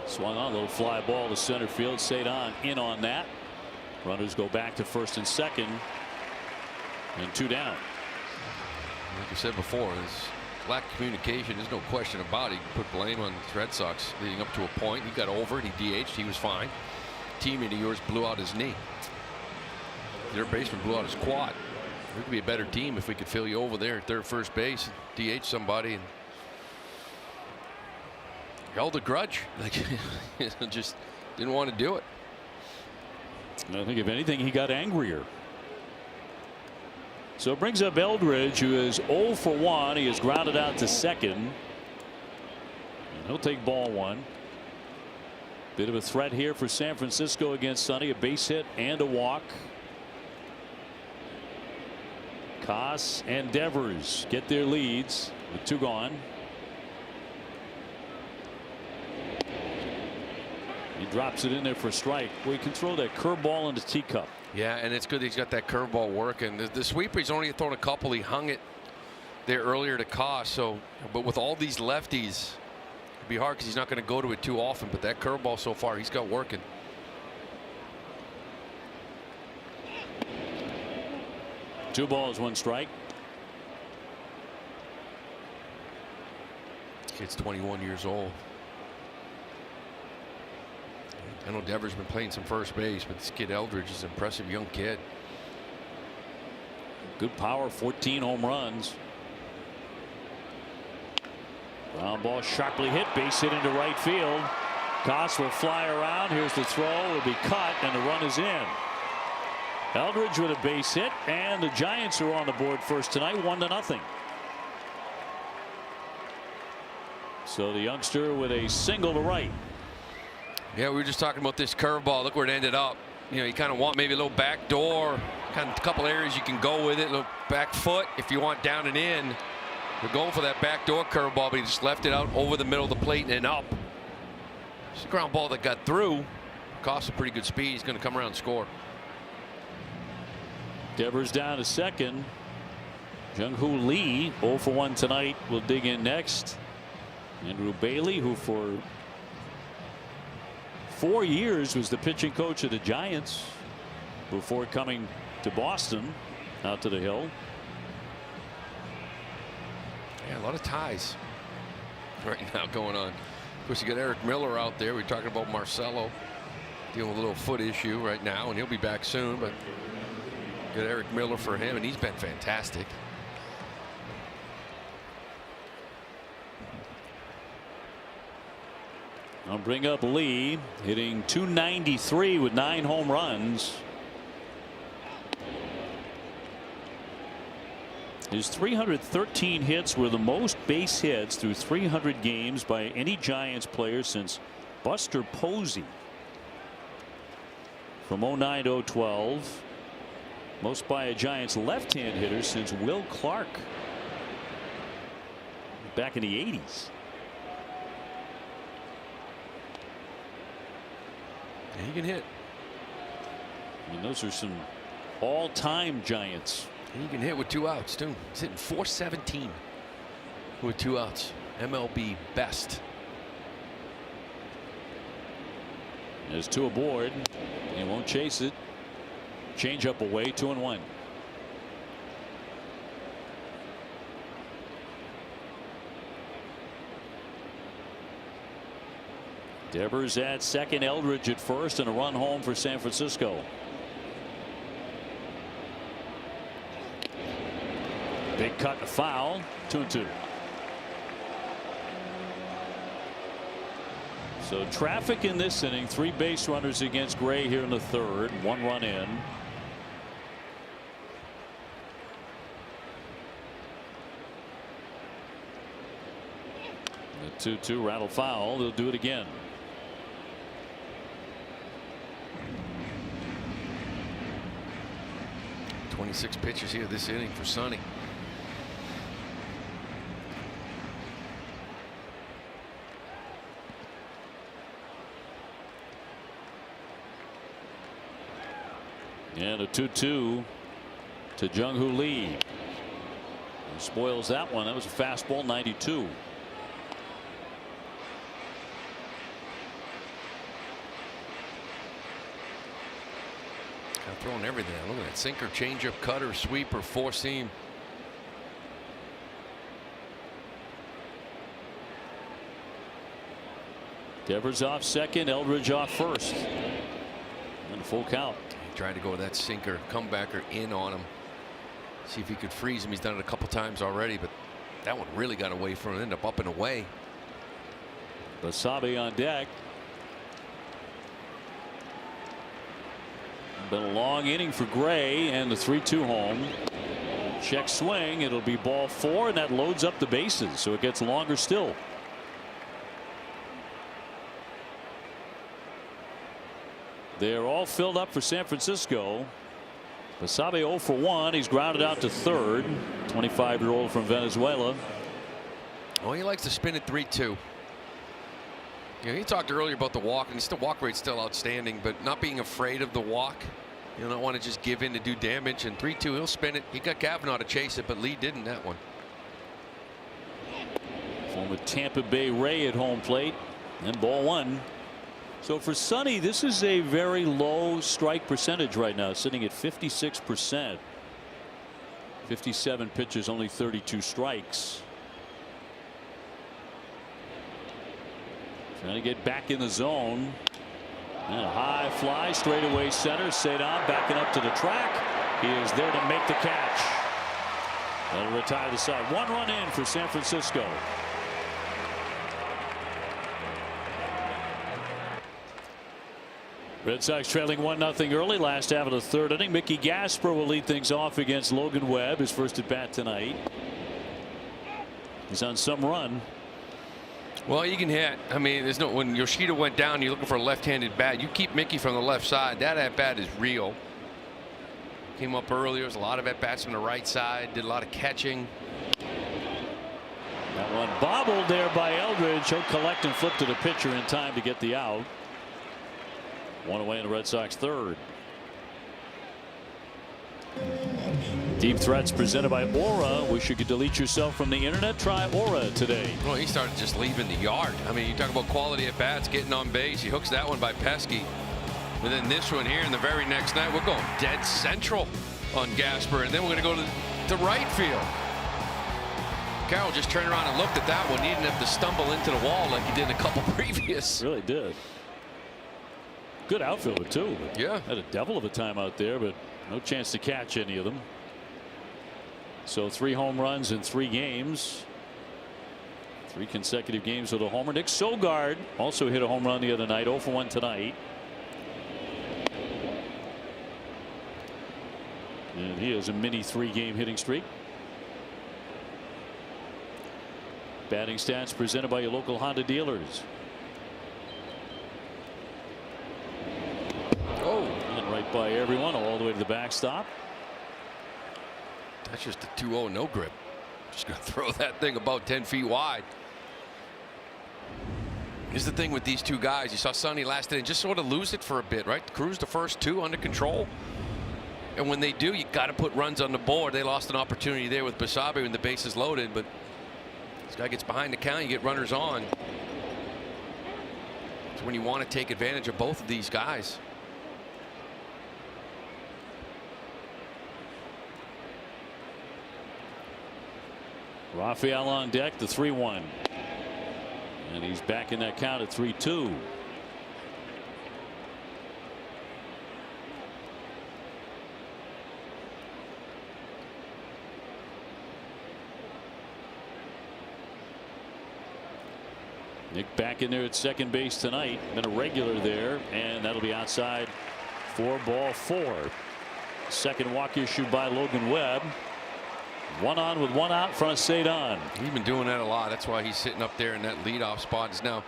Swung on, a little fly ball to center field. Cedon in on that. Runners go back to 1st and 2nd. And 2 down. Like I said before, there's lack of communication. There's no question about it. You can put blame on the Red Sox leading up to a point. He got over it. He DH'd. He was fine. Teammate of yours blew out his knee. Their baseman blew out his quad. We could be a better team if we could fill you over there at 3rd, 1st base, DH somebody, and held a grudge. Like, just didn't want to do it. I think if anything, he got angrier. So it brings up Eldridge, who is 0 for 1. He is grounded out to 2nd. And he'll take ball 1. Bit of a threat here for San Francisco against Sonny. A base hit and a walk. Koss and Devers get their leads with 2 gone. He drops it in there for a strike. Well, he can throw that curveball into teacup. Yeah, and it's good he's got that curveball working. The sweeper, he's only thrown a couple. He hung it there earlier to Koss. So, but with all these lefties, it'd be hard because he's not going to go to it too often. But that curveball so far, he's got working. Two balls, 1 strike. Kid's 21 years old. I know Devers been playing some first base, but this kid Eldridge is an impressive young kid. Good power, 14 home runs. Ground ball sharply hit, base hit into right field. Koss will fly around. Here's the throw. Will be cut, and the run is in. Eldridge with a base hit, and the Giants are on the board first tonight, 1-0. So the youngster with a single to right. Yeah, we were just talking about this curveball. Look where it ended up. You know, you kind of want maybe a little back door, kind of a couple areas you can go with it. A little back foot if you want down and in. We're going for that back door curveball, but he just left it out over the middle of the plate and up. It's a ground ball that got through. Cost a pretty good speed. He's going to come around and score. Devers down to second. Jung-Hoo Lee, 0 for 1 tonight, will dig in next. Andrew Bailey, who for 4 years was the pitching coach of the Giants before coming to Boston, out to the Hill. Yeah, a lot of ties right now going on. Of course, you got Eric Miller out there. We're talking about Marcelo dealing with a little foot issue right now, and he'll be back soon. But good Eric Miller for him, and he's been fantastic. I'll bring up Lee, hitting .293 with 9 home runs. His 313 hits were the most base hits through 300 games by any Giants player since Buster Posey from 09 to 012. Most by a Giants left-hand hitter since Will Clark back in the 80s. He can hit. I mean, those are some all-time Giants. He can hit with 2 outs too. He's hitting .417 with 2 outs. MLB best. There's 2 aboard. He won't chase it. Change up away, 2-1. Devers at second, Eldridge at first, and a run home for San Francisco. Big cut and foul, 2-2. So traffic in this inning, 3 base runners against Gray here in the 3rd, 1 run in. The 2-2 rattle foul. They'll do it again. .26 pitches here this inning for Sonny. And a 2-2 to Jung-Hoo Lee. He spoils that one. That was a fastball, 92. Throwing everything. Look at that sinker, changeup, cutter, sweeper, 4-seam. Devers off second, Eldridge off first. And a full count. He tried to go with that sinker, comebacker in on him. See if he could freeze him. He's done it a couple times already, but that one really got away from him. Ended up and away. Basabe on deck. Been a long inning for Gray, and the 3-2 home. Check swing. It'll be ball 4, and that loads up the bases, so it gets longer still. They're all filled up for San Francisco. Basabe 0 for 1. He's grounded out to third. 25-year-old from Venezuela. Oh, he likes to spin at 3-2. Yeah, he talked earlier about the walk, and the walk rate's still outstanding, but not being afraid of the walk. You don't want to just give in to do damage. And 3-2, he'll spin it. He got Kavanaugh to chase it, but Lee didn't that one. Former Tampa Bay Ray at home plate, and ball one. So for Sonny, this is a very low strike percentage right now, sitting at 56%. 57 pitches, only 32 strikes. Trying to get back in the zone. And a high fly straight away center. Cedon backing up to the track. He is there to make the catch. That'll retire the side. 1 run in for San Francisco. Red Sox trailing 1-0 early, last half of the third inning. Mickey Gasper will lead things off against Logan Webb, his first at bat tonight. He's on some run. Well, you can hit. I mean, there's no, when Yoshida went down, you're looking for a left-handed bat. You keep Mickey from the left side. That at bat is real. Came up earlier. There's a lot of at bats from the right side. Did a lot of catching. That one bobbled there by Eldridge. He'll collect and flip to the pitcher in time to get the out. One away in the Red Sox third. Deep Threats presented by Aura. Wish you could delete yourself from the internet? Try Aura today. Well, he started just leaving the yard. I mean, you talk about quality at bats, getting on base. He hooks that one by Pesky. And then this one here, and the very next night, we're going dead central on Gasper. And then we're going to go to right field. Carroll just turned around and looked at that one. He didn't have to stumble into the wall like he did in a couple previous. Really did. Good outfielder, too. Yeah. Had a devil of a time out there, but no chance to catch any of them. So 3 home runs in 3 games. 3 consecutive games with a homer. Nick Sogard also hit a home run the other night. 0 for 1 tonight. And he has a mini 3-game hitting streak. Batting stats presented by your local Honda dealers. Oh, and right by everyone all the way to the backstop. That's just a 2-0 no grip. Just going to throw that thing about 10 feet wide. Here's the thing with these two guys. You saw Sonny last inning just sort of lose it for a bit, right? Cruise the first 2 under control. And when they do, you got to put runs on the board. They lost an opportunity there with Basabe when the bases loaded, but this guy gets behind the count, you get runners on. It's when you want to take advantage of both of these guys. Rafael on deck, the 3-1. And he's back in that count at 3-2. Nick back in there at second base tonight. Been a regular there, and that'll be outside for ball 4. Second walk issued by Logan Webb. 1 on with 1 out in front of Cedon. He's been doing that a lot. That's why he's sitting up there in that leadoff spot. Is now,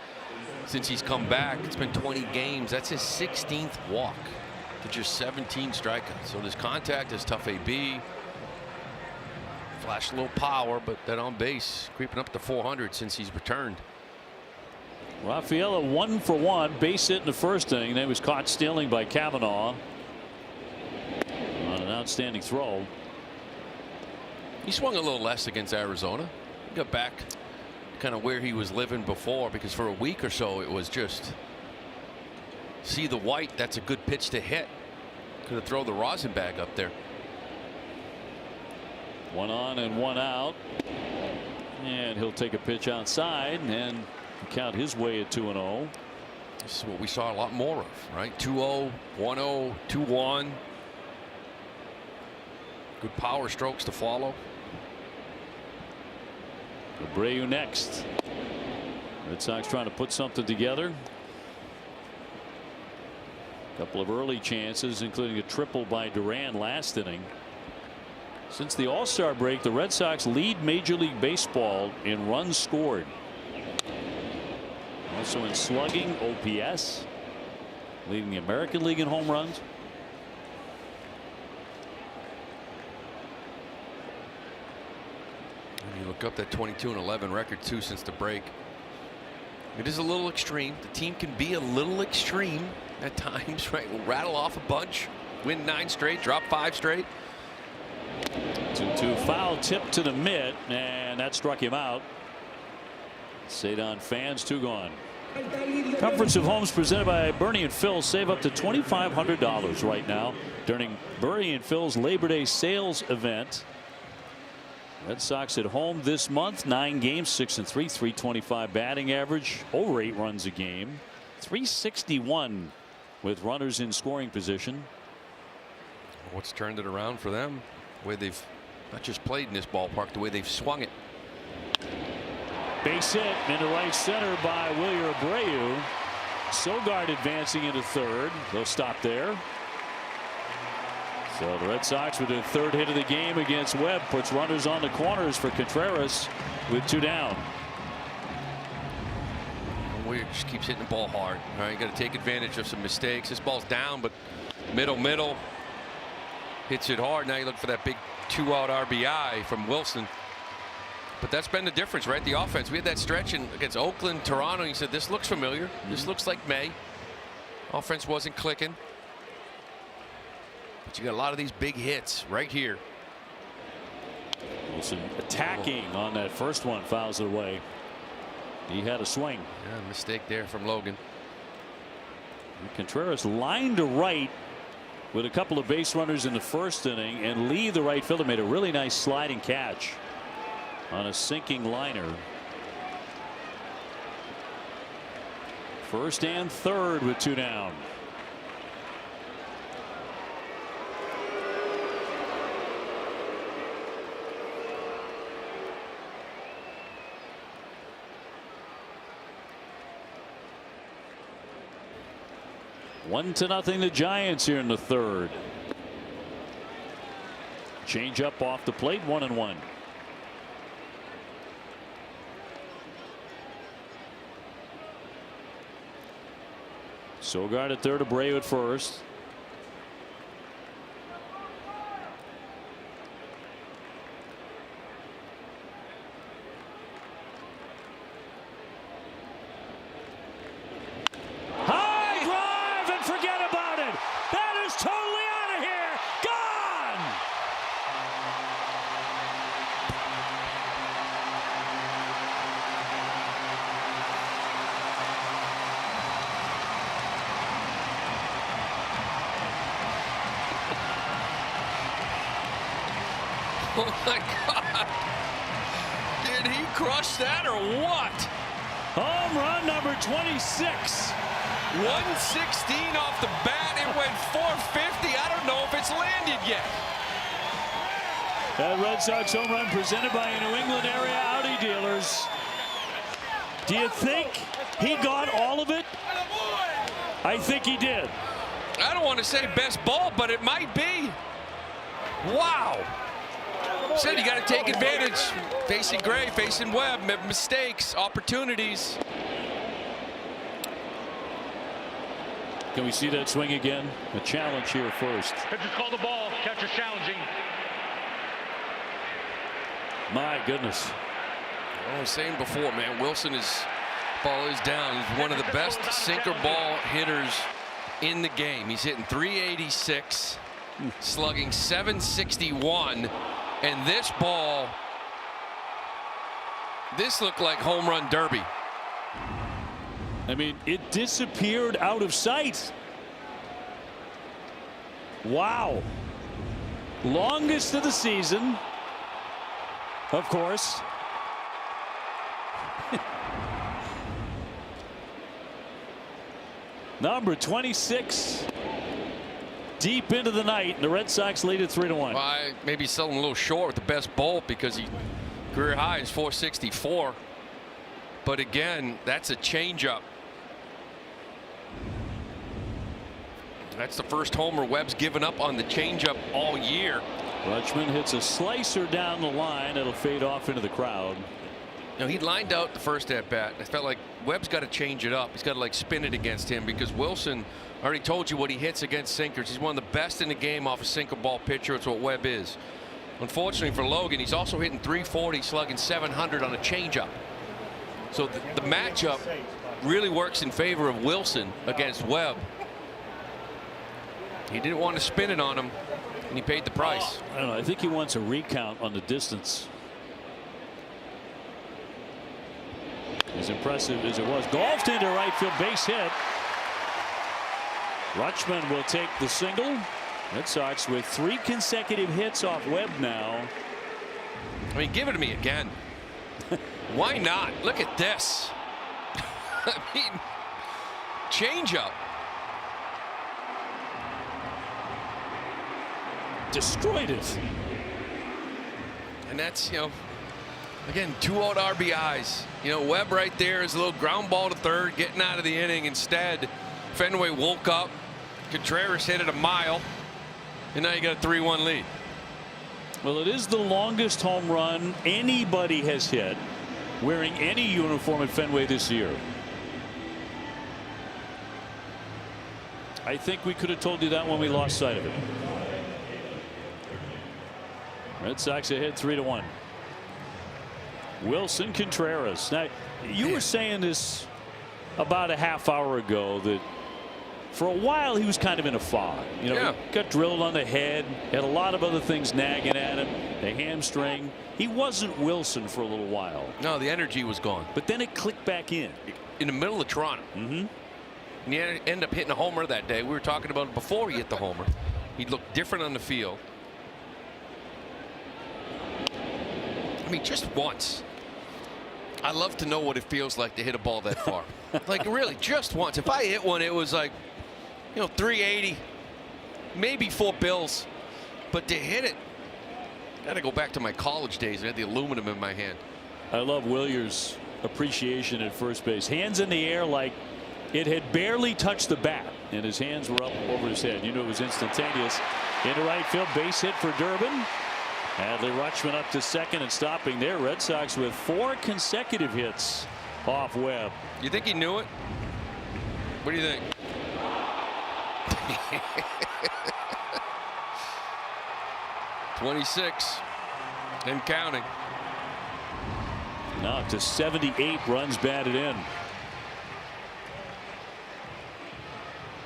since he's come back, it's been 20 games. That's his 16th walk to just 17 strikeouts. So there's contact, there's tough AB. Flash a little power, but that on base creeping up to 400 since he's returned. Rafaela 1 for 1, base hit in the first inning. Then he was caught stealing by Kavanaugh on an outstanding throw. He swung a little less against Arizona. He got back kind of where he was living before, because for a week or so it was just see the white. That's a good pitch to hit. Could have thrown the rosin bag up there. 1 on and 1 out. And he'll take a pitch outside and count his way at 2-0. This is what we saw a lot more of, right? 2-0, 1-0, 2-1. Good power strokes to follow. Abreu next. Red Sox trying to put something together. A couple of early chances, including a triple by Duran last inning. Since the All-Star break, the Red Sox lead Major League Baseball in runs scored. Also in slugging, OPS, leading the American League in home runs. Pick up that 22-11 record too since the break. It is a little extreme. The team can be a little extreme at times, right? We'll rattle off a bunch, win 9 straight, drop 5 straight. 2-2 foul tip to the mitt, and that struck him out. Sadon fans, 2 gone. Conference of Homes presented by Bernie and Phil. Save up to $2,500 right now during Bernie and Phil's Labor Day sales event. Red Sox at home this month, 9 games, 6-3, 325 batting average, over 8 runs a game, 361 with runners in scoring position. What's turned it around for them? The way they've not just played in this ballpark, the way they've swung it. Base hit into right center by Wilyer Abreu. Sogard advancing into third. They'll stop there. So the Red Sox with their 3rd hit of the game against Webb puts runners on the corners for Contreras with 2 down. Wilyer just keeps hitting the ball hard. All right, you got to take advantage of some mistakes. This ball's down, but middle. Hits it hard. Now you look for that big 2-out RBI from Wilson. But that's been the difference, right? The offense. We had that stretch against Oakland, Toronto. He said, this looks familiar. This looks like May. Offense wasn't clicking. But you got a lot of these big hits right here. Wilson attacking on that first one, fouls it away. He had a swing. Yeah, mistake there from Logan. And Contreras lined to right with a couple of base runners in the first inning, and Lee, the right fielder, made a really nice sliding catch on a sinking liner. First and third with 2 down. One to nothing the Giants here in the 3rd. Change up off the plate, 1-1. Sogard at third, Abreu at first. Oh my God. Did he crush that or what? Home run number 26. 116 off the bat. It went 450. I don't know if it's landed yet. That Red Sox home run presented by New England area Audi dealers. Do you think he got all of it? I think he did. I don't want to say best ball, but it might be. Wow. Said you got to take advantage. Facing Gray, facing Webb, mistakes, opportunities. Can we see that swing again? A challenge here first. Pitcher's called the ball. Catcher's challenging. My goodness. I was saying before, man, ball is down. He's one of the best sinker ball hitters in the game. He's hitting 386, slugging 761. And this ball, this looked like home run derby. I mean, it disappeared out of sight. Wow. Longest of the season, of course. Number 26. Deep into the night, and the Red Sox lead it 3-1. Well, maybe selling a little short with the best bolt because he career high is 464. But again, that's a changeup. That's the first homer Webb's given up on the changeup all year. Rutschman hits a slicer down the line. It'll fade off into the crowd. You know, he lined out the first at bat. I felt like Webb's got to change it up. He's got to like spin it against him because Wilson already told you what he hits against sinkers. He's one of the best in the game off a sinker ball pitcher. It's what Webb is. Unfortunately for Logan, he's also hitting .340, slugging .700 on a changeup. So the matchup really works in favor of Wilson against Webb. He didn't want to spin it on him, and he paid the price. I don't know. I think he wants a recount on the distance. As impressive as it was, golfed into right field, base hit. Rutschman will take the single. Red Sox with 3 consecutive hits off Webb now. I mean, give it to me again. Why not? Look at this. I mean, changeup. Destroyed it. And that's, again, 2 out RBIs. Webb right there is a little ground ball to third, getting out of the inning. Instead, Fenway woke up. Contreras hit it a mile. And now you got a 3-1 lead. Well, it is the longest home run anybody has hit wearing any uniform at Fenway this year. I think we could have told you that when we lost sight of it. Red Sox ahead 3-1. Wilson Contreras. Now, you were saying this about a half hour ago that for a while he was kind of in a fog. He got drilled on the head, had a lot of other things nagging at him, the hamstring. He wasn't Wilson for a little while. No, the energy was gone. But then it clicked back in the middle of Toronto. And he ended up hitting a homer that day. We were talking about it before he hit the homer. He looked different on the field. I mean, just once. I love to know what it feels like to hit a ball that far. Like, really, just once. If I hit one, it was like, 380, maybe 4 bills. But to hit it, got to go back to my college days. I had the aluminum in my hand. I love Williers' appreciation at first base. Hands in the air like it had barely touched the bat, and his hands were up over his head. It was instantaneous. Into right field, base hit for Durbin. Adley Rutschman up to second and stopping there. Red Sox with 4 consecutive hits off Webb. You think he knew it? What do you think? 26 and counting. Now up to 78 runs batted in.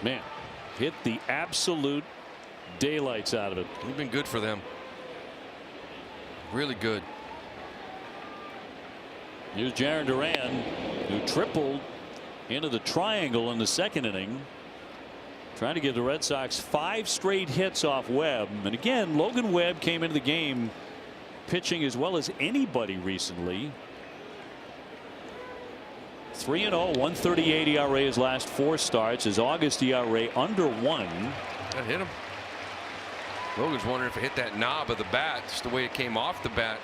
Man, hit the absolute daylights out of it. He's been good for them. Really good. Here's Jarren Duran, who tripled into the triangle in the second inning, trying to give the Red Sox 5 straight hits off Webb. And again, Logan Webb came into the game pitching as well as anybody recently. 3-0, 138 ERA his last 4 starts. His August ERA under 1. That hit him. Logan's wondering if it hit that knob of the bat, just the way it came off the bat.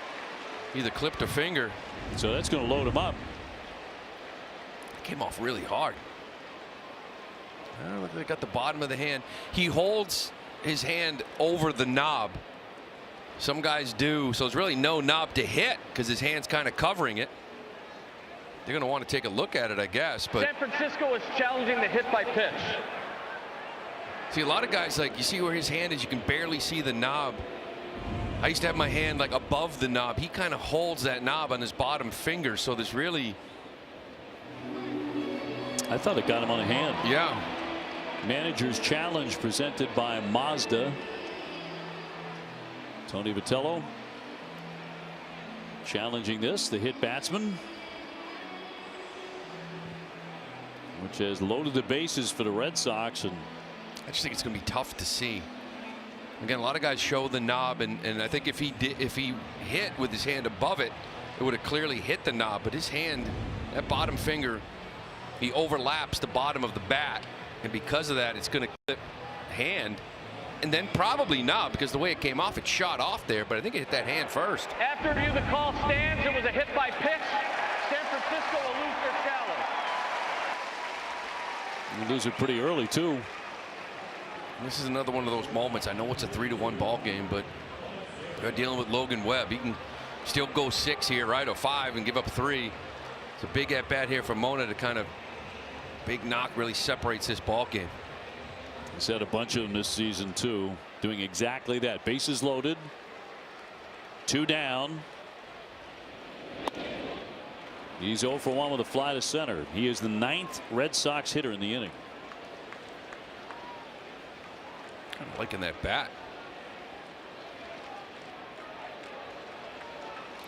Either clipped a finger. So that's going to load him up. It came off really hard. Look, they got the bottom of the hand. He holds his hand over the knob. Some guys do, so there's really no knob to hit because his hand's kind of covering it. They're going to want to take a look at it, I guess. But San Francisco is challenging the hit by pitch. See, a lot of guys, like, you see where his hand is, you can barely see the knob. I used to have my hand like above the knob. He kind of holds that knob on his bottom finger, so there's really. I thought it got him on the hand. Yeah. Manager's challenge presented by Mazda. Tony Vitello challenging this, the hit batsman, which has loaded the bases for the Red Sox. And I just think it's going to be tough to see. Again, a lot of guys show the knob, and I think if he hit with his hand above it, it would have clearly hit the knob. But his hand, that bottom finger, he overlaps the bottom of the bat, and because of that, it's going to clip hand, and then probably knob, because the way it came off, it shot off there. But I think it hit that hand first. After review, the call stands. It was a hit by pitch. San Francisco will lose their challenge. You lose it pretty early too. This is another one of those moments. I know it's a 3-1 ball game, but they're dealing with Logan Webb. He can still go 6 here, right, or 5, and give up 3. It's a big at bat here for Mona to kind of big knock really separates this ball game. He's had a bunch of them this season too, doing exactly that. Bases loaded, 2 down. He's 0 for 1 with a fly to center. He is the 9th Red Sox hitter in the inning. I'm liking that bat.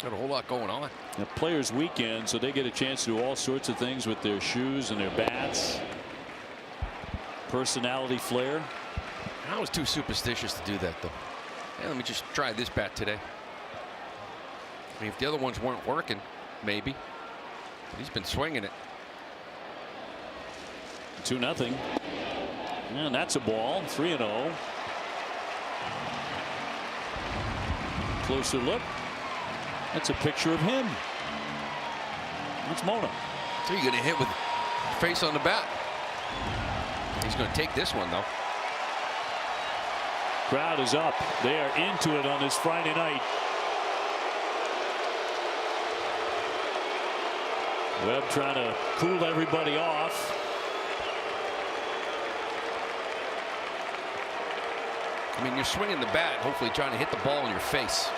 Got a whole lot going on. A players weekend, so they get a chance to do all sorts of things with their shoes and their bats. Personality flair. I was too superstitious to do that, though. Yeah, let me just try this bat today. I mean, if the other ones weren't working, maybe. But he's been swinging it. 2-0. And that's a ball. 3-0. Closer look. That's a picture of him. That's Mona. So you're going to hit with face on the bat. He's going to take this one, though. Crowd is up. They are into it on this Friday night. Webb trying to cool everybody off. I mean, you're swinging the bat, hopefully trying to hit the ball in your face.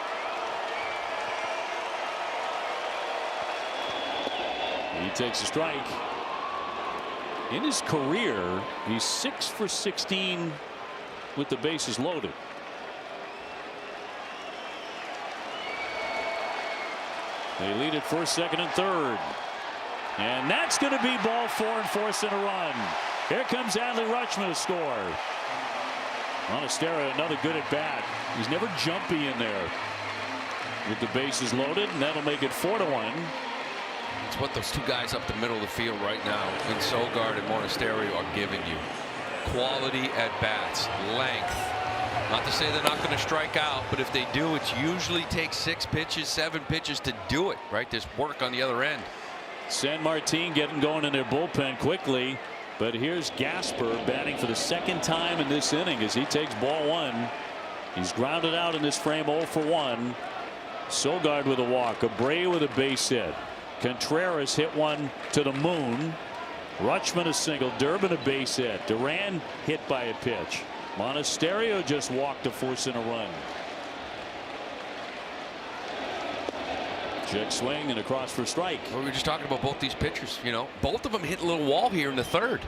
He takes a strike. In his career, he's 6 for 16 with the bases loaded. They lead at first, second, and third. And that's going to be ball 4 and forcing a run. Here comes Adley Rutschman to score. Monasterio, another good at bat. He's never jumpy in there. With the bases loaded, and that'll make it 4-1. It's what those two guys up the middle of the field right now in Sogard and Monasterio are giving you. Quality at bats, length. Not to say they're not going to strike out, but if they do, it usually takes 6 pitches, 7 pitches to do it, right? There's work on the other end. San Martin getting going in their bullpen quickly, but here's Gasper batting for the 2nd time in this inning as he takes ball 1. He's grounded out in this frame 0 for 1. Sogard with a walk, Abreu with a base hit. Contreras hit one to the moon. Rutschman a single, Durbin a base hit. Duran hit by a pitch. Monasterio just walked to force in a run. Check swing and across for strike. Well, we were just talking about both these pitchers. You know, both of them hit a little wall here in the 3rd.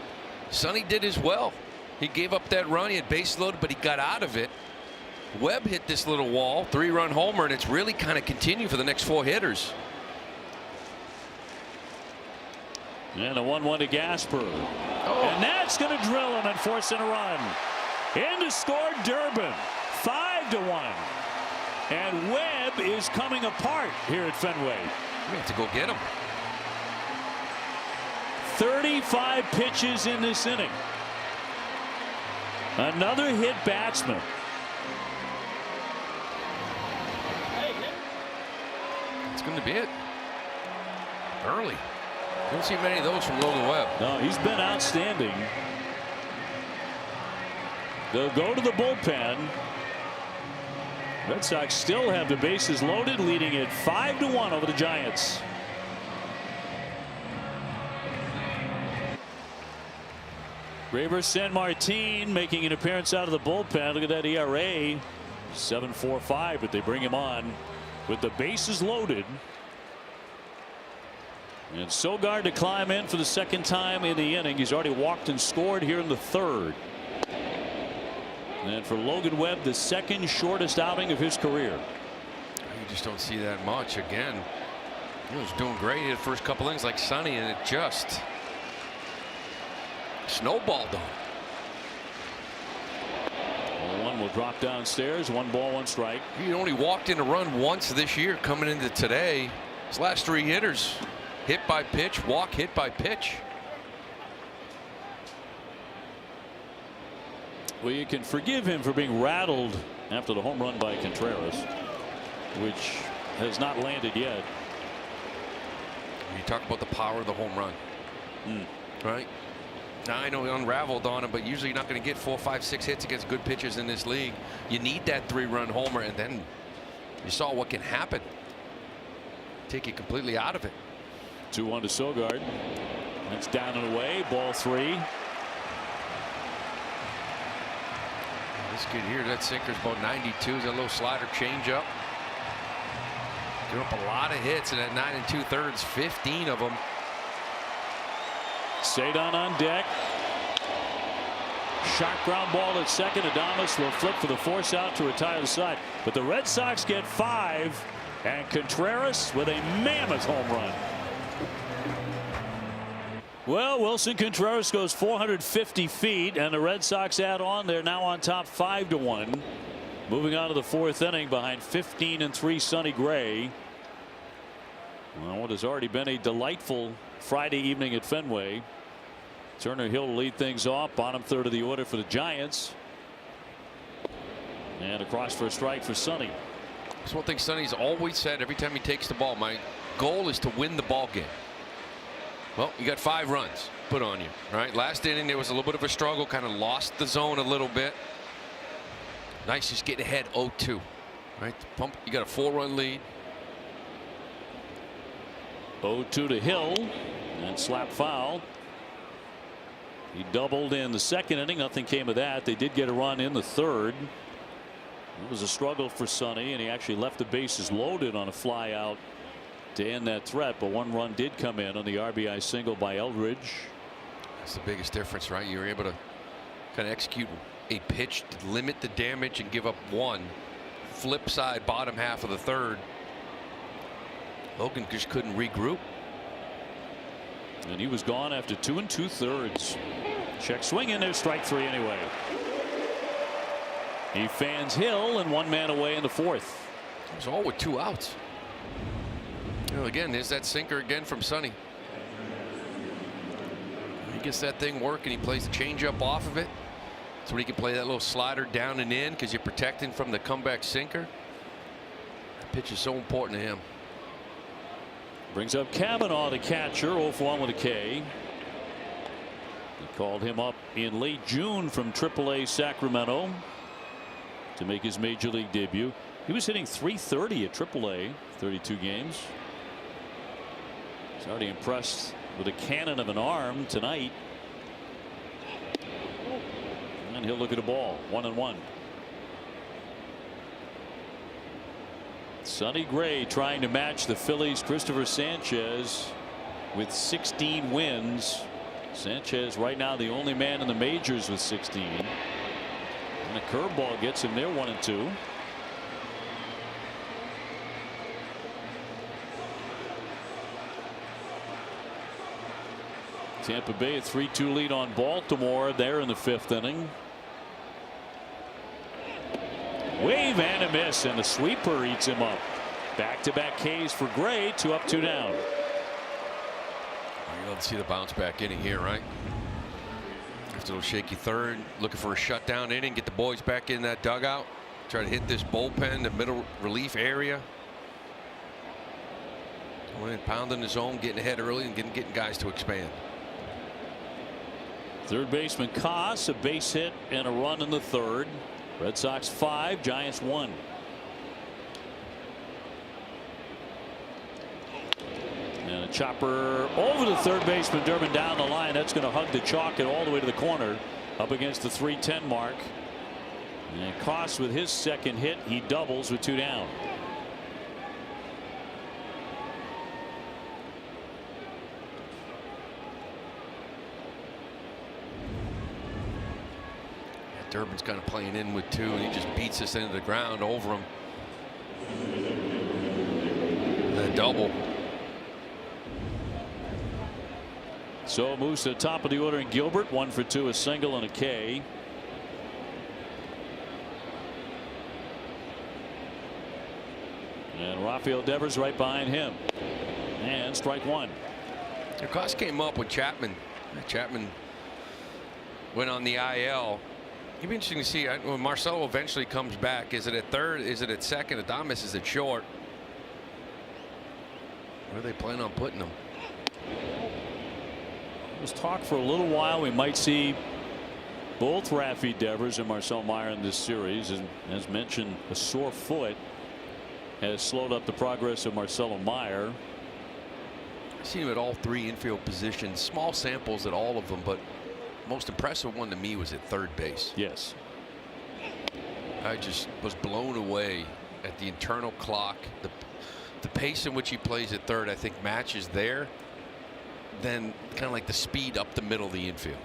Sonny did as well. He gave up that run. He had base loaded, but he got out of it. Webb hit this little wall, 3-run homer, and it's really kind of continued for the next 4 hitters. And a 1-1 to Gasper. And that's going to drill him and force in a run. In to score Durbin. 5-1. And Webb is coming apart here at Fenway. We have to go get him. 35 pitches in this inning. Another hit batsman. It's going to be it. Early. Don't see many of those from Logan Webb. No, he's been outstanding. They'll go to the bullpen. Red Sox still have the bases loaded, leading it 5-1 over the Giants. Graver San Martin making an appearance out of the bullpen. Look at that ERA. 7.45, but they bring him on with the bases loaded. And Sogard to climb in for the 2nd time in the inning. He's already walked and scored here in the 3rd. And for Logan Webb, the 2nd shortest outing of his career. You just don't see that much. Again, he was doing great in the first couple innings like Sonny, and it just snowballed on him. 1 will drop downstairs. 1 ball, 1 strike. He only walked in a run once this year coming into today. His last 3 hitters, hit by pitch, walk, hit by pitch. Well, you can forgive him for being rattled after the home run by Contreras, which has not landed yet. You talk about the power of the home run. Right now, I know he unraveled on him, but usually you're not going to get 4, 5, 6 hits against good pitchers in this league. You need that 3-run homer, and then you saw what can happen. Take you completely out of it. 2-1 to Sogard. That's down and away. Ball 3. This kid here, that sinker's about 92. That little slider change up. Giving up a lot of hits in that 9 2/3, 15 of them. Cedon on deck. Sharp ground ball at second. Adames will flip for the force out to retire the side. But the Red Sox get 5, and Contreras with a mammoth home run. Well, Wilson Contreras goes 450 feet, and the Red Sox add on. They're now on top 5-1. Moving on to the 4th inning behind 15-3 Sonny Gray. Well, what has already been a delightful Friday evening at Fenway. Turner Hill will lead things off. Bottom third of the order for the Giants. And across for a strike for Sonny. That's one thing Sonny's always said every time he takes the ball. My goal is to win the ball game. Well, you got 5 runs put on you. Right. Last inning there was a little bit of a struggle. Kind of lost the zone a little bit. Nice just getting ahead 0-2. Right. Pump. You got a 4-run lead. 0-2 to Hill. And slap foul. He doubled in the 2nd inning. Nothing came of that. They did get a run in the 3rd. It was a struggle for Sonny, and he actually left the bases loaded on a fly out to end that threat. But 1 run did come in on the RBI single by Eldridge. That's the biggest difference, right? You were able to kind of execute a pitch to limit the damage and give up 1. Flip side, bottom half of the 3rd. Logan just couldn't regroup. And he was gone after 2 2/3. Check swing in there, strike 3 anyway. He fans Hill and 1 man away in the 4th. It was all with 2 outs. You know, again, there's that sinker again from Sonny. He gets that thing working. He plays the changeup off of it. So when he can play that little slider down and in because you're protecting from the comeback sinker. That pitch is so important to him. Brings up Cavanaugh, the catcher, 0 for 1 with a K. They called him up in late June from AAA Sacramento to make his major league debut. He was hitting .330 at AAA, 32 games. He's already impressed with a cannon of an arm tonight. And he'll look at the ball. 1-1. Sonny Gray trying to match the Phillies' Christopher Sanchez with 16 wins. Sanchez right now the only man in the majors with 16. And a curveball gets him there, 1-2. Tampa Bay a 3-2 lead on Baltimore there in the 5th inning. Wave and a miss, and the sweeper eats him up. Back-to-back Ks for Gray. 2 up, 2 down. You love to see the bounce back inning here, right? After a little shaky 3rd, looking for a shutdown inning, get the boys back in that dugout, try to hit this bullpen, the middle relief area. Going in, pounding the zone, getting ahead early, and getting guys to expand. Third baseman Koss, a base hit and a run in the 3rd. Red Sox 5, Giants 1. And a chopper over the third baseman Durbin down the line. That's going to hug the chalk it all the way to the corner up against the 310 mark. And Koss with his 2nd hit, he doubles with 2 down. Durbin's kind of playing in with 2, and he just beats this into the ground over him. That double. So moves to the top of the order in Gilbert. 1 for 2, a single and a K. And Rafael Devers right behind him. And strike 1. Koss came up with Chapman. Chapman went on the IL. It'd be interesting to see when Marcelo eventually comes back. Is it at 3rd? Is it at 2nd? Adames is at short. Where are they planning on putting him? There was talk for a little while we might see both Rafi Devers and Marcel Meyer in this series. And as mentioned, a sore foot has slowed up the progress of Marcelo Meyer. I've seen him at all 3 infield positions. Small samples at all of them, but most impressive one to me was at 3rd base. Yes. I just was blown away at the internal clock, the the pace in which he plays at third, I think, matches there, then kind of like the speed up the middle of the infield.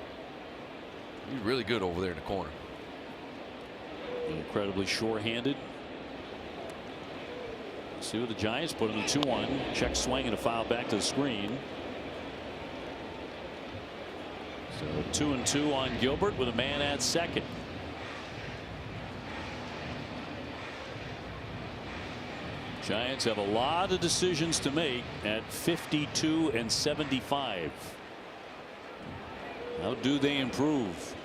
He's really good over there in the corner. Incredibly sure-handed. See what the Giants put in the 2-1. Check swing and a foul back to the screen. So 2-2 on Gilbert with a man at second. Giants have a lot of decisions to make at 52 and 75. How do they improve?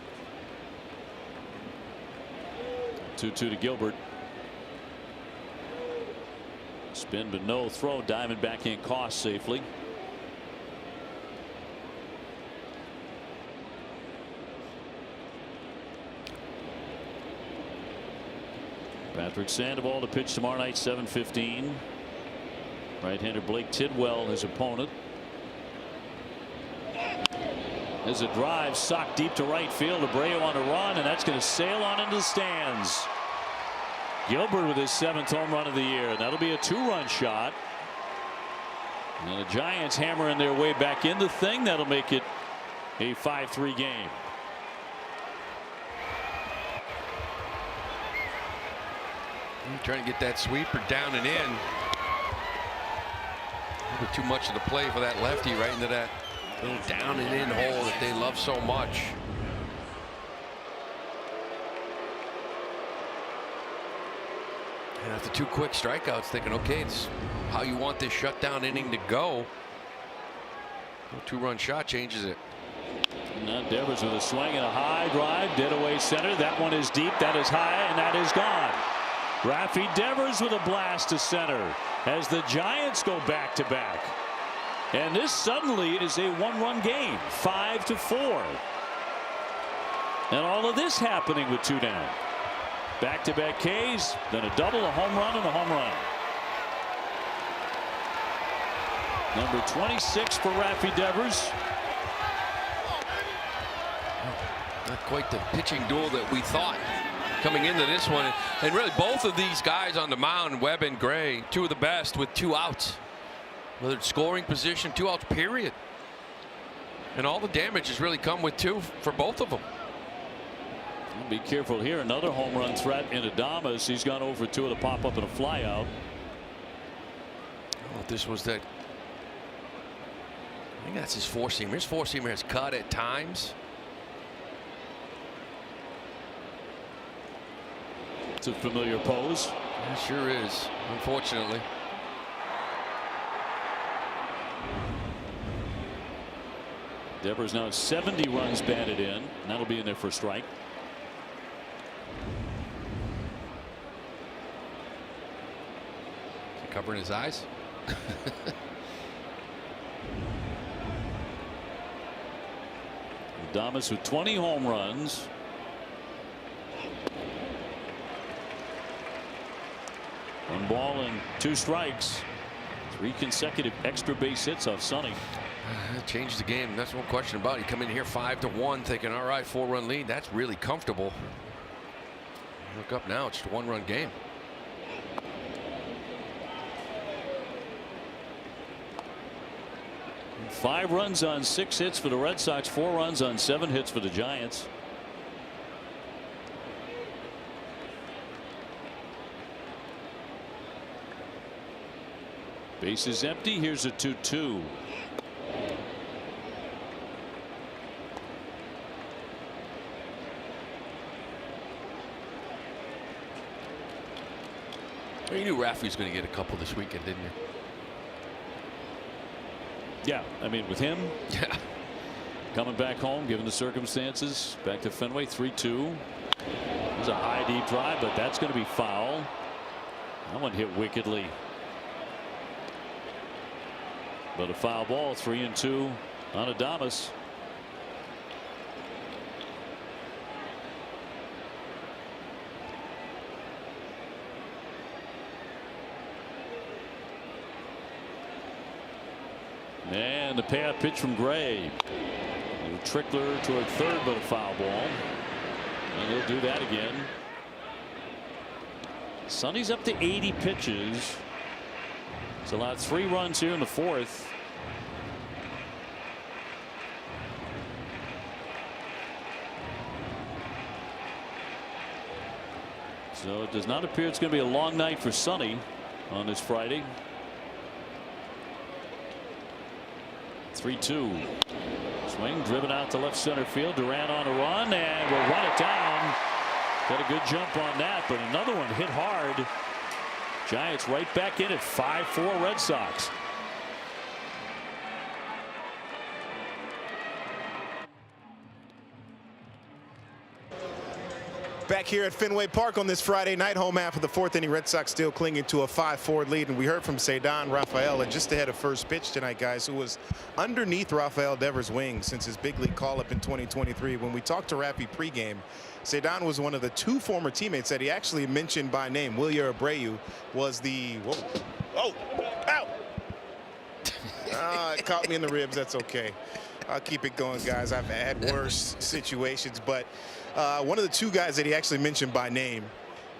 2-2 to Gilbert. Spin but no throw. Diamondback in cost safely. Patrick Sandoval to pitch tomorrow night, 7:15. Right-hander Blake Tidwell, his opponent. There's a drive socked deep to right field. Abreu on a run, and that's going to sail on into the stands. Gilbert with his 7th home run of the year. That'll be a 2-run shot. And the Giants hammering their way back in the thing. That'll make it a 5-3 game. Trying to get that sweeper down and in. A little too much of the play for that lefty, right into that little down and in hole that they love so much. And after 2 quick strikeouts, thinking, okay, it's how you want this shutdown inning to go. A 2-run shot changes it. Now Devers with a swing and a high drive, dead away center. That one is deep, that is high, and that is gone. Rafi Devers with a blast to center as the Giants go back-to-back. And this suddenly is a 1-run game, 5-4. And all of this happening with 2 down. Back-to-back Ks, then a double, a home run, and a home run. Number 26 for Rafi Devers. Not quite the pitching duel that we thought coming into this one. And really both of these guys on the mound, Webb and Gray, 2 of the best with 2 outs. Whether it's scoring position, 2 outs, period. And all the damage has really come with 2 for both of them. Be careful here. Another home run threat in Adames. He's gone over 2 of the pop up and a fly out. Oh, this was that. I think that's his 4-seamer. His 4-seamer has cut at times. It's a familiar pose. It sure is, unfortunately. Devers now 70 runs batted in. And that'll be in there for a strike. Covering his eyes. Adames with 20 home runs. One ball and 2 strikes. 3 consecutive extra base hits off Sonny. Changed the game. That's no question about it. You come in here 5-1 thinking, all right, 4-run lead. That's really comfortable. Look up now. It's a 1-run game. Five runs on 6 hits for the Red Sox. 4 runs on 7 hits for the Giants. Base is empty. Here's a 2-2. You knew Rafi was going to get a couple this weekend, didn't you? Yeah, I mean, with him coming back home, given the circumstances, back to Fenway, 3-2. There's a high deep drive, but that's going to be foul. That one hit wickedly. But a foul ball, 3-2 on Adames. And the payout pitch from Gray. A little trickler toward third, but a foul ball. And he'll do that again. Sonny's up to 80 pitches. It's allowed 3 runs here in the 4th. So it does not appear it's going to be a long night for Sonny on this Friday. 3-2. Swing driven out to left center field. Duran on a run and will run it down. Got a good jump on that, but another one hit hard. Giants right back in at 5-4 Red Sox. Back here at Fenway Park on this Friday night, home half of the 4th inning. Red Sox still clinging to a 5-4 lead, and we heard from Ceddanne Rafaela just ahead of first pitch tonight, guys, who was underneath Rafael Devers' wing since his big league call-up in 2023. When we talked to Rafi pregame, Ceddanne was one of the 2 former teammates that he actually mentioned by name. Wilyer Abreu was the ow! It caught me in the ribs. That's okay. I'll keep it going, guys. I've had worse situations, but one of the 2 guys that he actually mentioned by name,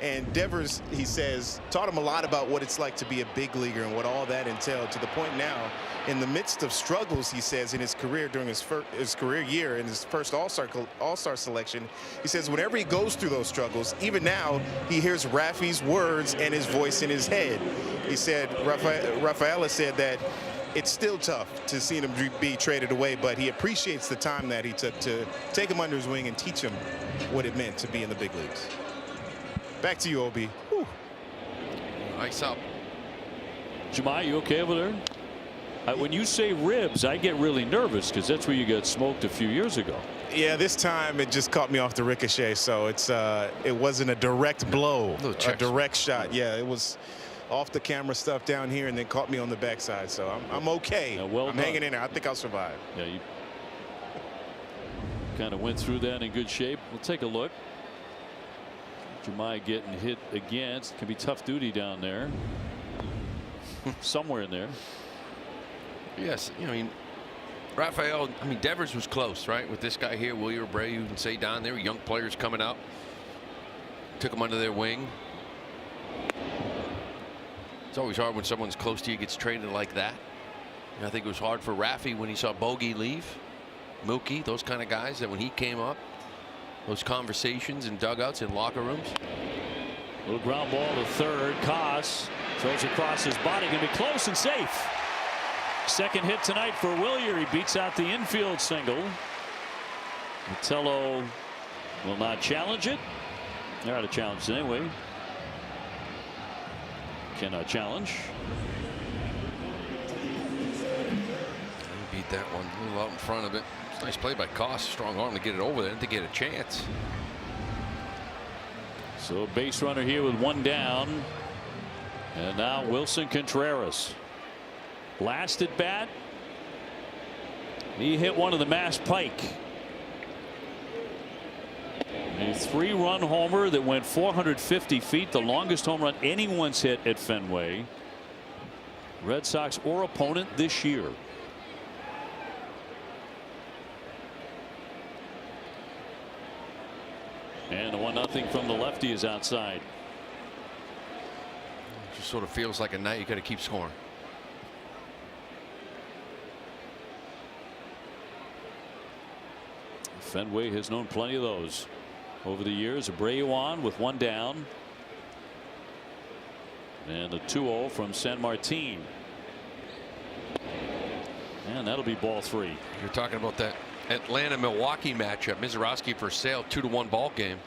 and Devers, he says, taught him a lot about what it's like to be a big leaguer and what all that entailed, to the point now, in the midst of struggles, he says, in his career during his career year in his first All-Star selection, he says whenever he goes through those struggles, even now, he hears Rafi's words and his voice in his head. He said, Rafaela said that it's still tough to see him be traded away, but he appreciates the time that he took to take him under his wing and teach him what it meant to be in the big leagues. Back to you, Obi. Whew. Nice up. Jemai, you okay over there? When you say ribs, I get really nervous because that's where you got smoked a few years ago. Yeah, this time it just caught me off the ricochet, so it wasn't a direct blow, a direct shot. Yeah, it was off the camera stuff down here and then caught me on the backside, so I'm okay. I'm hanging in there. I think I'll survive. Yeah, you kind of went through that in good shape. We'll take a look. Jemai getting hit against. Can be tough duty down there. Somewhere in there. Yes, I mean, Rafael, Devers was close, right? With this guy here, Wilyer Abreu and Ceddanne, they were young players coming up. Took them under their wing. It's always hard when someone's close to you gets traded like that. And I think it was hard for Rafi when he saw Bogey leave. Mookie, those kind of guys, that when he came up, those conversations in dugouts and locker rooms. Little ground ball to third. Koss throws across his body. Going to be close and safe. Second hit tonight for Wilyer. He beats out the infield single. Vitello will not challenge it. They're out of challenge anyway. Cannot challenge. He beat that one a little out in front of it. It's a nice play by Koss. Strong arm to get it over there. Didn't get a chance. So a base runner here with 1 down. And now Wilson Contreras. Blasted bat. He hit one of the Mass Pike. A 3-run homer that went 450 feet, the longest home run anyone's hit at Fenway. Red Sox or opponent this year. And the 1-0 from the lefty is outside. Just sort of feels like a night you got to keep scoring. Fenway has known plenty of those over the years. Abreu on with 1 down. And a 2-0 from San Martin. And that'll be ball 3. You're talking about that Atlanta-Milwaukee matchup. Mizorowski for sale, 2-1 ball game.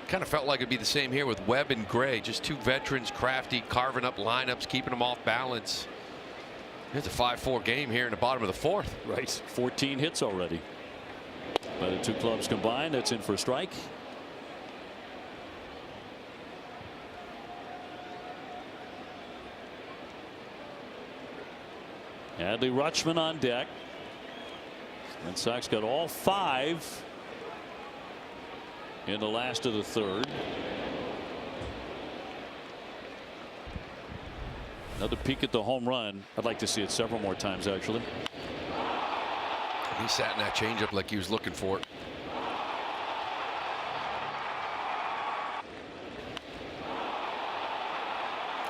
Kind of felt like it'd be the same here with Webb and Gray. Just 2 veterans, crafty, carving up lineups, keeping them off balance. It's a 5-4 game here in the bottom of the 4th. Right. 14 hits already by the 2 clubs combined. That's in for a strike. Adley Rutschman on deck. Red Sox got all 5 in the last of the 3rd. Another peek at the home run. I'd like to see it several more times, actually. He sat in that changeup like he was looking for it.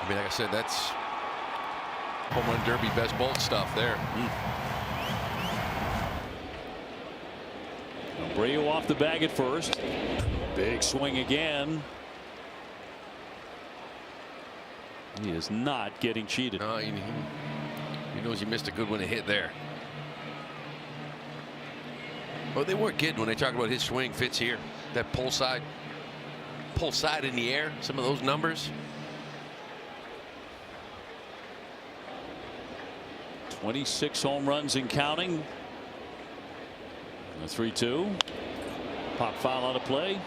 I mean, like I said, that's Home run derby best ball stuff there. Abreu off the bag at first. Big swing again. He is not getting cheated. No, he knows he missed a good one to hit there. Well, they weren't kidding when they talk about his swing fits here. That pull side in the air. Some of those numbers. 26 home runs and counting. A 3-2. Pop foul out of play.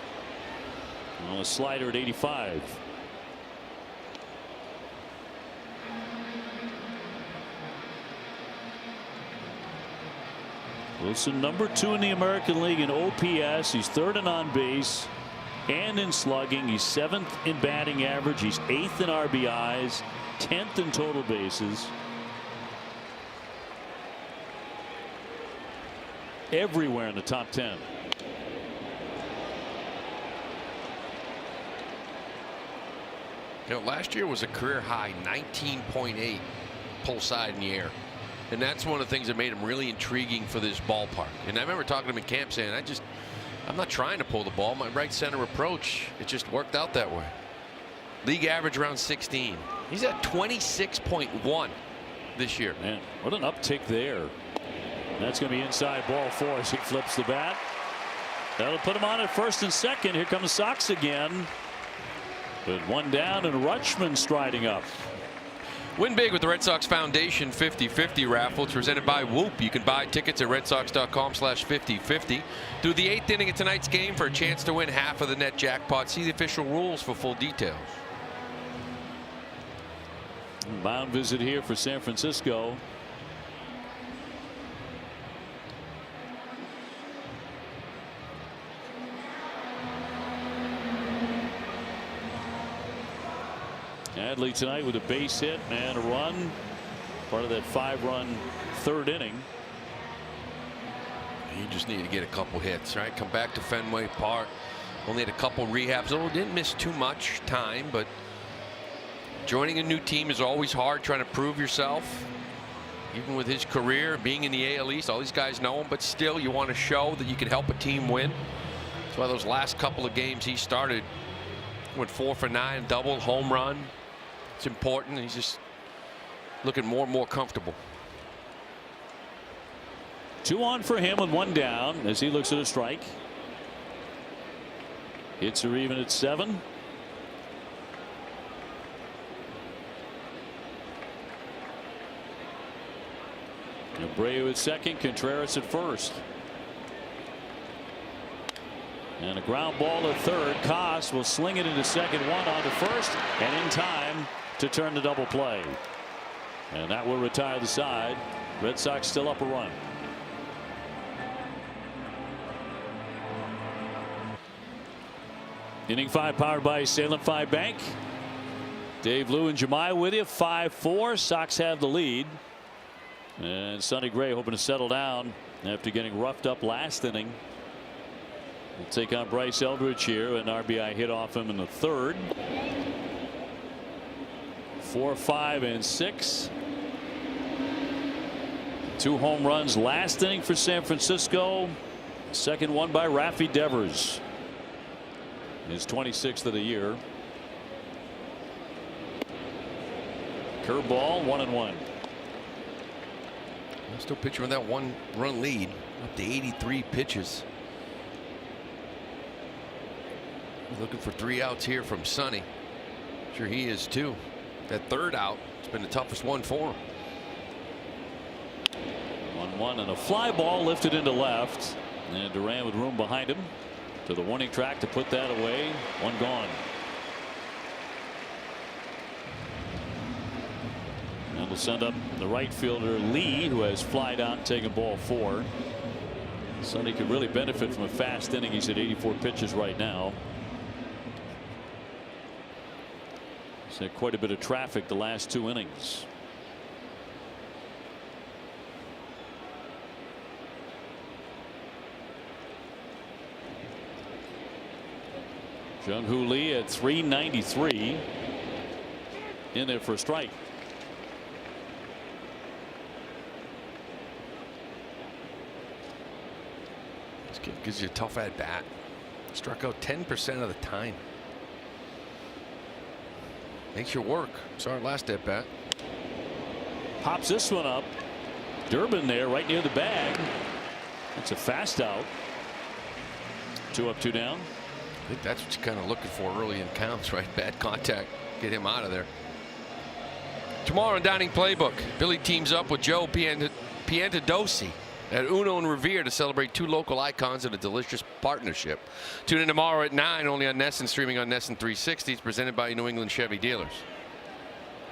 On a slider at 85. Wilson, number 2 in the American League in OPS. He's 3rd in on base and in slugging. He's 7th in batting average. He's 8th in RBIs, 10th in total bases. Everywhere in the top 10. You know, last year was a career high 19.8 pull side in the air. And that's one of the things that made him really intriguing for this ballpark. And I remember talking to him in camp saying, I'm not trying to pull the ball. My right center approach, it just worked out that way. League average around 16. He's at 26.1 this year. Man, what an uptick there. That's going to be inside ball 4 as he flips the bat. That'll put him on at 1st and 2nd. Here comes Sox again. But 1 down and Rutschman striding up. Win big with the Red Sox Foundation 50-50 raffle. It's presented by Whoop. You can buy tickets at redsox.com/50-50. Through the 8th inning of tonight's game for a chance to win half of the net jackpot. See the official rules for full details. Mound visit here for San Francisco. Adley tonight with a base hit and a run. Part of that 5-run 3rd inning. He just needed to get a couple hits, right? Come back to Fenway Park. Only had a couple rehabs. Oh, didn't miss too much time, but joining a new team is always hard, trying to prove yourself. Even with his career, being in the AL East, all these guys know him, but still you want to show that you can help a team win. That's why those last couple of games he started went 4 for 9, double, home run. It's important. He's just looking more and more comfortable. 2 on for him with 1 down as he looks at a strike. Hits are even at 7. Abreu at 2nd, Contreras at 1st. And a ground ball at 3rd. Koss will sling it into 2nd, 1 on to 1st, and in time to turn the double play. And that will retire the side. Red Sox still up a run. Inning 5 powered by Salem 5 Bank. Dave, Lou, and Jemai with you. 5-4. Sox have the lead. And Sonny Gray hoping to settle down after getting roughed up last inning. We'll take on Bryce Eldridge here. An RBI hit off him in the 3rd. 4, 5, and 6. 2 home runs last inning for San Francisco. Second one by Rafi Devers. His 26th of the year. Curveball, 1-1. Still pitching with that 1-run lead, up to 83 pitches. Looking for 3 outs here from Sonny. Sure he is too. That 3rd out, it's been the toughest one for him. 1-1 and a fly ball lifted into left, and Duran with room behind him to the warning track to put that away. 1 gone. And we'll send up the right fielder Lee, who has flied out and taken ball 4. Sonny could really benefit from a fast inning. He's at 84 pitches right now. He's had quite a bit of traffic the last 2 innings. Jung-Hoo Lee at 393 in there for a strike. Gives you a tough at bat. Struck out 10% of the time. Makes your work. Sorry, last at bat. Pops this one up. Durbin there right near the bag. It's a fast out. 2 up, 2 down. I think that's what you're kind of looking for early in counts, right? Bad contact. Get him out of there. Tomorrow in Dining Playbook, Billy teams up with Joe Piantadosi at Uno and Revere to celebrate 2 local icons in a delicious partnership. Tune in tomorrow at 9 only on NESN, streaming on NESN 360. It's presented by New England Chevy dealers.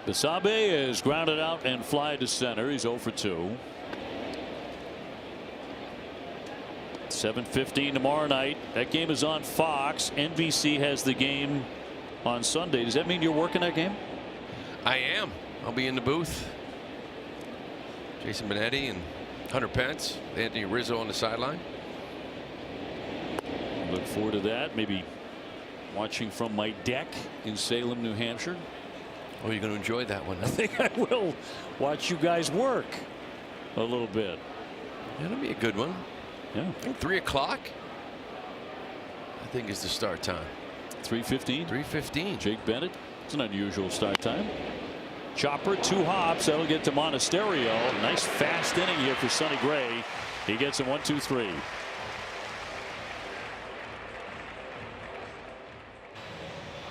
Basabe is grounded out and fly to center. He's 0 for 2. 7:15 tomorrow night. That game is on Fox. NBC has the game on Sunday. Does that mean you're working that game? I am. I'll be in the booth. Jason Benetti and Hunter Pence, Anthony Rizzo on the sideline. Look forward to that. Maybe watching from my deck in Salem, New Hampshire. Oh, you're going to enjoy that one. Huh? I think I will watch you guys work a little bit. That'll be a good one. Yeah. 3 o'clock, I think, is the start time. 3:15. 3:15. Jake Bennett. It's an unusual start time. Chopper, 2 hops. That'll get to Monasterio. Nice fast inning here for Sonny Gray. He gets him 1, 2, 3.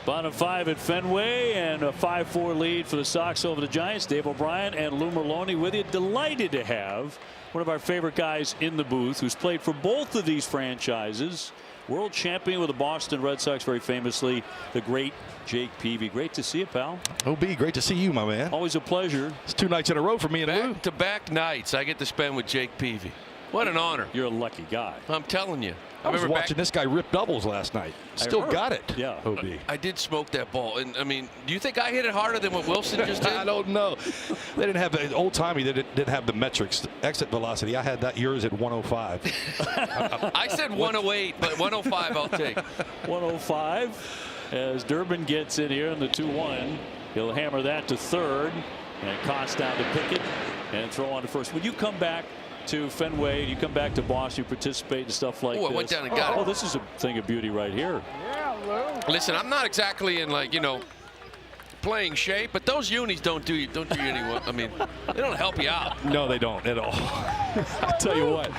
Bottom 5 at Fenway, and a 5-4 lead for the Sox over the Giants. Dave O'Brien and Lou Merloni with you. Delighted to have one of our favorite guys in the booth who's played for both of these franchises. World champion with the Boston Red Sox, very famously, the great Jake Peavy. Great to see you, pal. OB, great to see you, my man. Always a pleasure. It's 2 nights in a row for me and Lou. Back-to-back nights I get to spend with Jake Peavy. What an honor. You're a lucky guy. I'm telling you. I was watching this guy rip doubles last night. Still got it. Yeah. OB. I did smoke that ball, and I mean, do you think I hit it harder than what Wilson just did? I don't know. They didn't have the old timey. They didn't have the metrics. Exit velocity. I had that. Yours at 105. I said 108, but 105 I'll take. 105 as Durbin gets in here in the 2-1. He'll hammer that to third, and Cost down to Pickett and throw on to first. When you come back to Fenway, you come back to Boston, you participate in stuff like this. I went down and got it. Oh, this is a thing of beauty right here. Listen, I'm not exactly in, like, you know, playing shape, but those unis don't do you any. I mean, they don't help you out. No, they don't at all. I tell you what,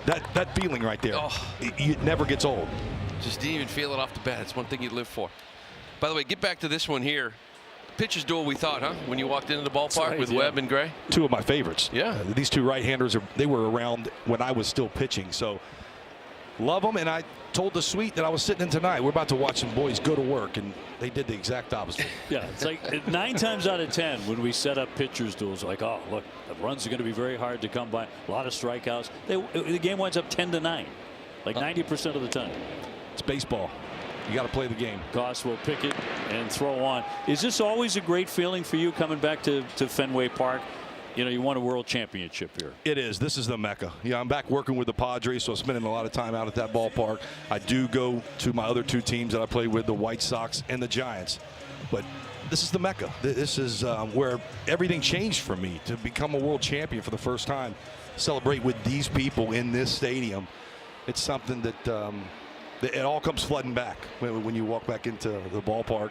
that feeling right there, it never gets old. Just didn't even feel it off the bat. It's one thing you live for. By the way, get back to this one here. Pitchers do what we thought, huh? When you walked into the ballpark with Webb and Gray. 2 of my favorites. Yeah. These 2 right-handers, they were around when I was still pitching. So love them. And I told the suite that I was sitting in tonight, we're about to watch some boys go to work. And they did the exact opposite. Yeah, it's like 9 times out of 10 when we set up pitchers duels, like, oh, look, the runs are going to be very hard to come by. A lot of strikeouts. The game winds up 10-9, like 90% of the time. It's baseball. You got to play the game. Goss will pick it and throw on. Is this always a great feeling for you coming back to Fenway Park? You know, you won a world championship here. It is. This is the Mecca. Yeah, I'm back working with the Padres, so I'm spending a lot of time out at that ballpark. I do go to my other 2 teams that I play with, the White Sox and the Giants. But this is the Mecca. This is where everything changed for me to become a world champion for the first time. Celebrate with these people in this stadium. It's something that it all comes flooding back when you walk back into the ballpark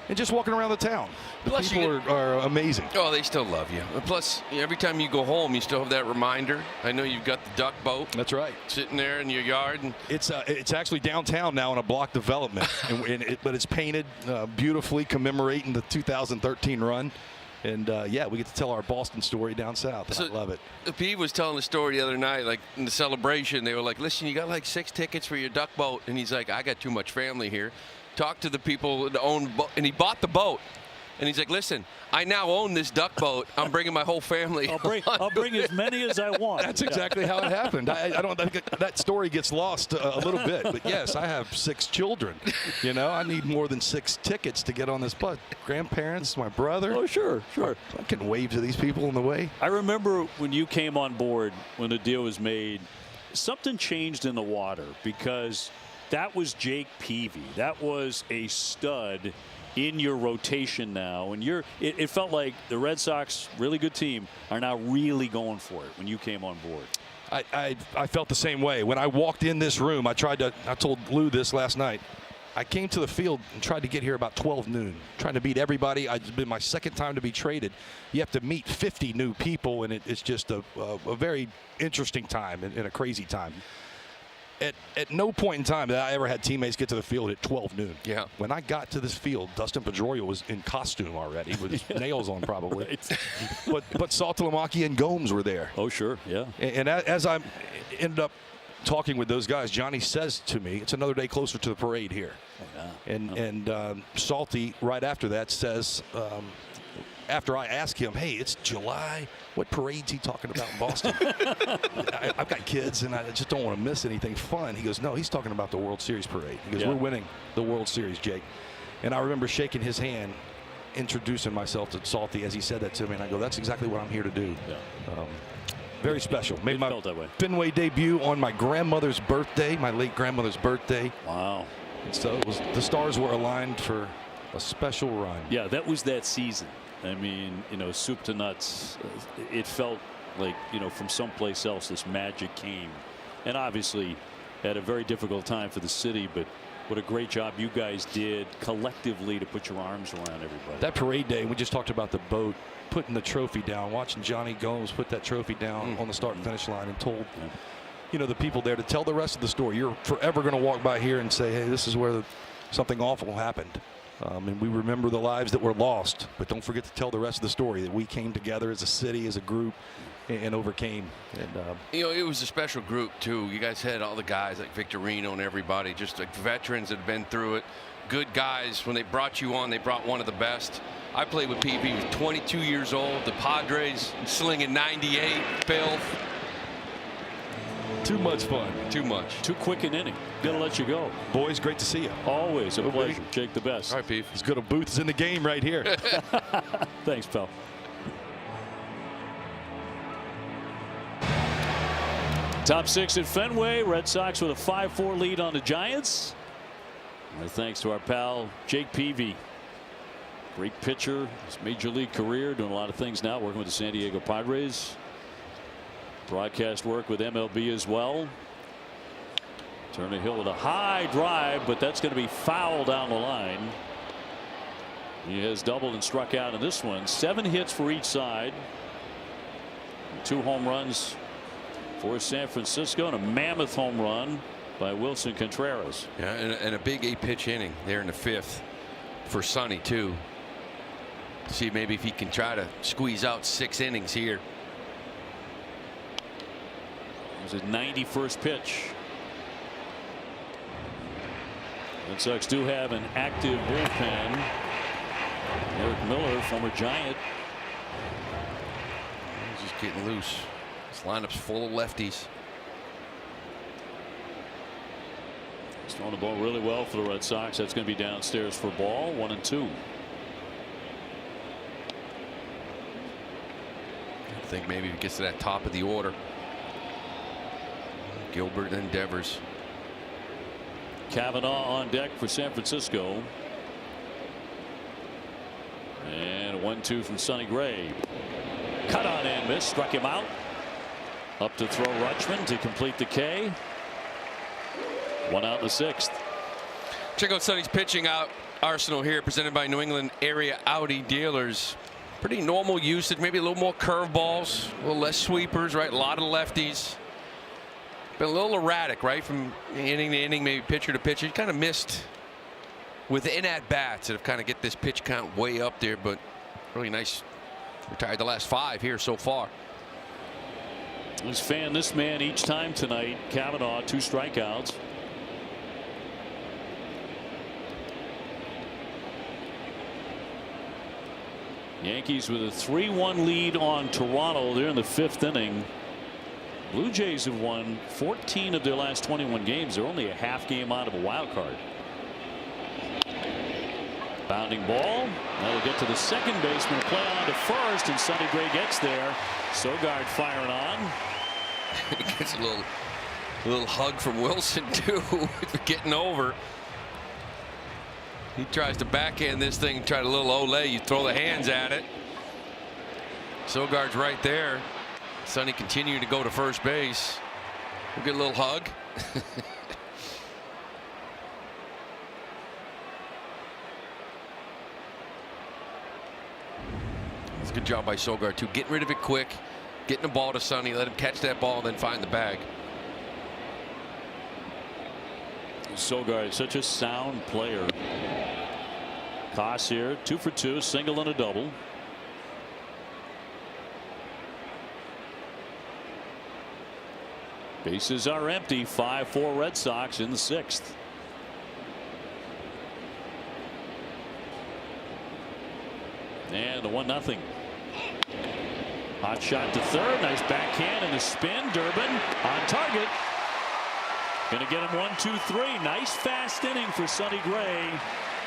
and just walking around the town. Plus people are amazing. Oh, they still love you. Plus, every time you go home, you still have that reminder. I know you've got the duck boat. That's right. Sitting there in your yard. And it's actually downtown now in a block development, but it's painted beautifully, commemorating the 2013 run. And yeah, we get to tell our Boston story down south. So I love it. Pete was telling a story the other night, like in the celebration. They were like, listen, you got like 6 tickets for your duck boat. And he's like, I got too much family here. Talk to the people that own boat. And he bought the boat. And he's like, listen, I now own this duck boat. I'm bringing my whole family. I'll bring as many as I want. That's exactly how it happened. I don't think that story gets lost a little bit. But yes, I have 6 children. You know, I need more than 6 tickets to get on this boat. Grandparents, my brother. Oh, sure. I can wave to these people on the way. I remember when you came on board, when the deal was made, something changed in the water because that was Jake Peavy. That was a stud in your rotation now, and it felt like the Red Sox, really good team, are now really going for it when you came on board. I felt the same way. When I walked in this room, I told Lou this last night. I came to the field and tried to get here about 12 noon, trying to beat everybody. It's been my second time to be traded. You have to meet 50 new people, and it's just a very interesting time and a crazy time. At no point in time that I ever had teammates get to the field at 12 noon. Yeah. When I got to this field, Dustin Pedroia was in costume already with his nails on probably. Right. But Saltalamacchia and Gomes were there. Oh, sure, yeah. And as I ended up talking with those guys, Johnny says to me, it's another day closer to the parade here. Yeah. And Salty right after that says, after I ask him, hey, it's July, what parade's he talking about in Boston? I've got kids and I just don't want to miss anything fun. He goes, no, he's talking about the World Series parade. He goes, we're winning the World Series, Jake. And I remember shaking his hand, introducing myself to Salty as he said that to me, and I go, that's exactly what I'm here to do. Yeah. Very special. Made my felt that way. Fenway debut on my grandmother's birthday, my late grandmother's birthday. Wow. And so the stars were aligned for a special run. Yeah, that was that season. I mean, you know, soup to nuts. It felt like, you know, from someplace else this magic came. And obviously at a very difficult time for the city, but what a great job you guys did collectively to put your arms around everybody. That parade day, we just talked about the boat, putting the trophy down, watching Johnny Gomes put that trophy down on the start and finish line, and told you know, the people there to tell the rest of the story. You're forever going to walk by here and say, hey, this is where something awful happened. And we remember the lives that were lost, but don't forget to tell the rest of the story, that we came together as a city, as a group, and overcame. And you know, it was a special group too. You guys had all the guys like Victorino and everybody, just like veterans that had been through it. Good guys. When they brought you on, they brought one of the best. I played with PV. He was 22 years old. The Padres slinging 98 filth. too much fun. Too much. Too quick an inning. Gonna let you go. Boys, great to see you. Always a pleasure. Jake, the best. All right, Pete. As good a booth as in the game right here. Thanks, pal. Top six at Fenway. Red Sox with a 5-4 lead on the Giants. And thanks to our pal Jake Peavy. Great pitcher. His major league career, doing a lot of things now, working with the San Diego Padres. Broadcast work with MLB as well. Turner Hill with a high drive, but that's going to be foul down the line. He has doubled and struck out in this one. 7 hits for each side. 2 home runs for San Francisco, and a mammoth home run by Wilson Contreras. Yeah, and a big 8-pitch inning there in the 5th for Sonny too. See maybe if he can try to squeeze out 6 innings here. It was his 91st pitch. Red Sox do have an active bullpen. Eric Miller, former Giant. He's just getting loose. This lineup's full of lefties. He's throwing the ball really well for the Red Sox. That's going to be downstairs for ball. 1-2. I think maybe if he gets to that top of the order. Gilbert and Devers. Cavanaugh on deck for San Francisco. And 1-2 from Sonny Gray. Cut on and miss. Struck him out. Up to throw Rutschman to complete the K. 1 out in the 6th. Check out Sonny's pitching out arsenal here, presented by New England Area Audi Dealers. Pretty normal usage, maybe a little more curveballs, a little less sweepers, right? A lot of lefties. Been a little erratic, right? From inning to inning, maybe pitcher to pitcher. He kind of missed within at bats that have kind of get this pitch count way up there, but really nice. Retired the last 5 here so far. He's fanned this man each time tonight. Cavanaugh, 2 strikeouts. Yankees with a 3-1 lead on Toronto. They're in the 5th inning. Blue Jays have won 14 of their last 21 games. They're only a half game out of a wild card. Bounding ball. That'll get to the second baseman. Play on to first, and Sonny Gray gets there. Sogard firing on. He gets a little hug from Wilson too for getting over. He tries to backhand this thing, try a little ole. You throw the hands at it. Sogard's right there. Sonny continuing to go to first base. We'll get a little hug. It's a good job by Sogard too, getting rid of it quick, getting the ball to Sonny, let him catch that ball, then find the bag. Sogard, such a sound player. Toss here, 2 for 2, single and a double. Bases are empty. 5-4 Red Sox in the 6th. And a 1-0. Hot shot to third. Nice backhand and a spin. Durbin on target. Going to get him 1, 2, 3. Nice fast inning for Sonny Gray.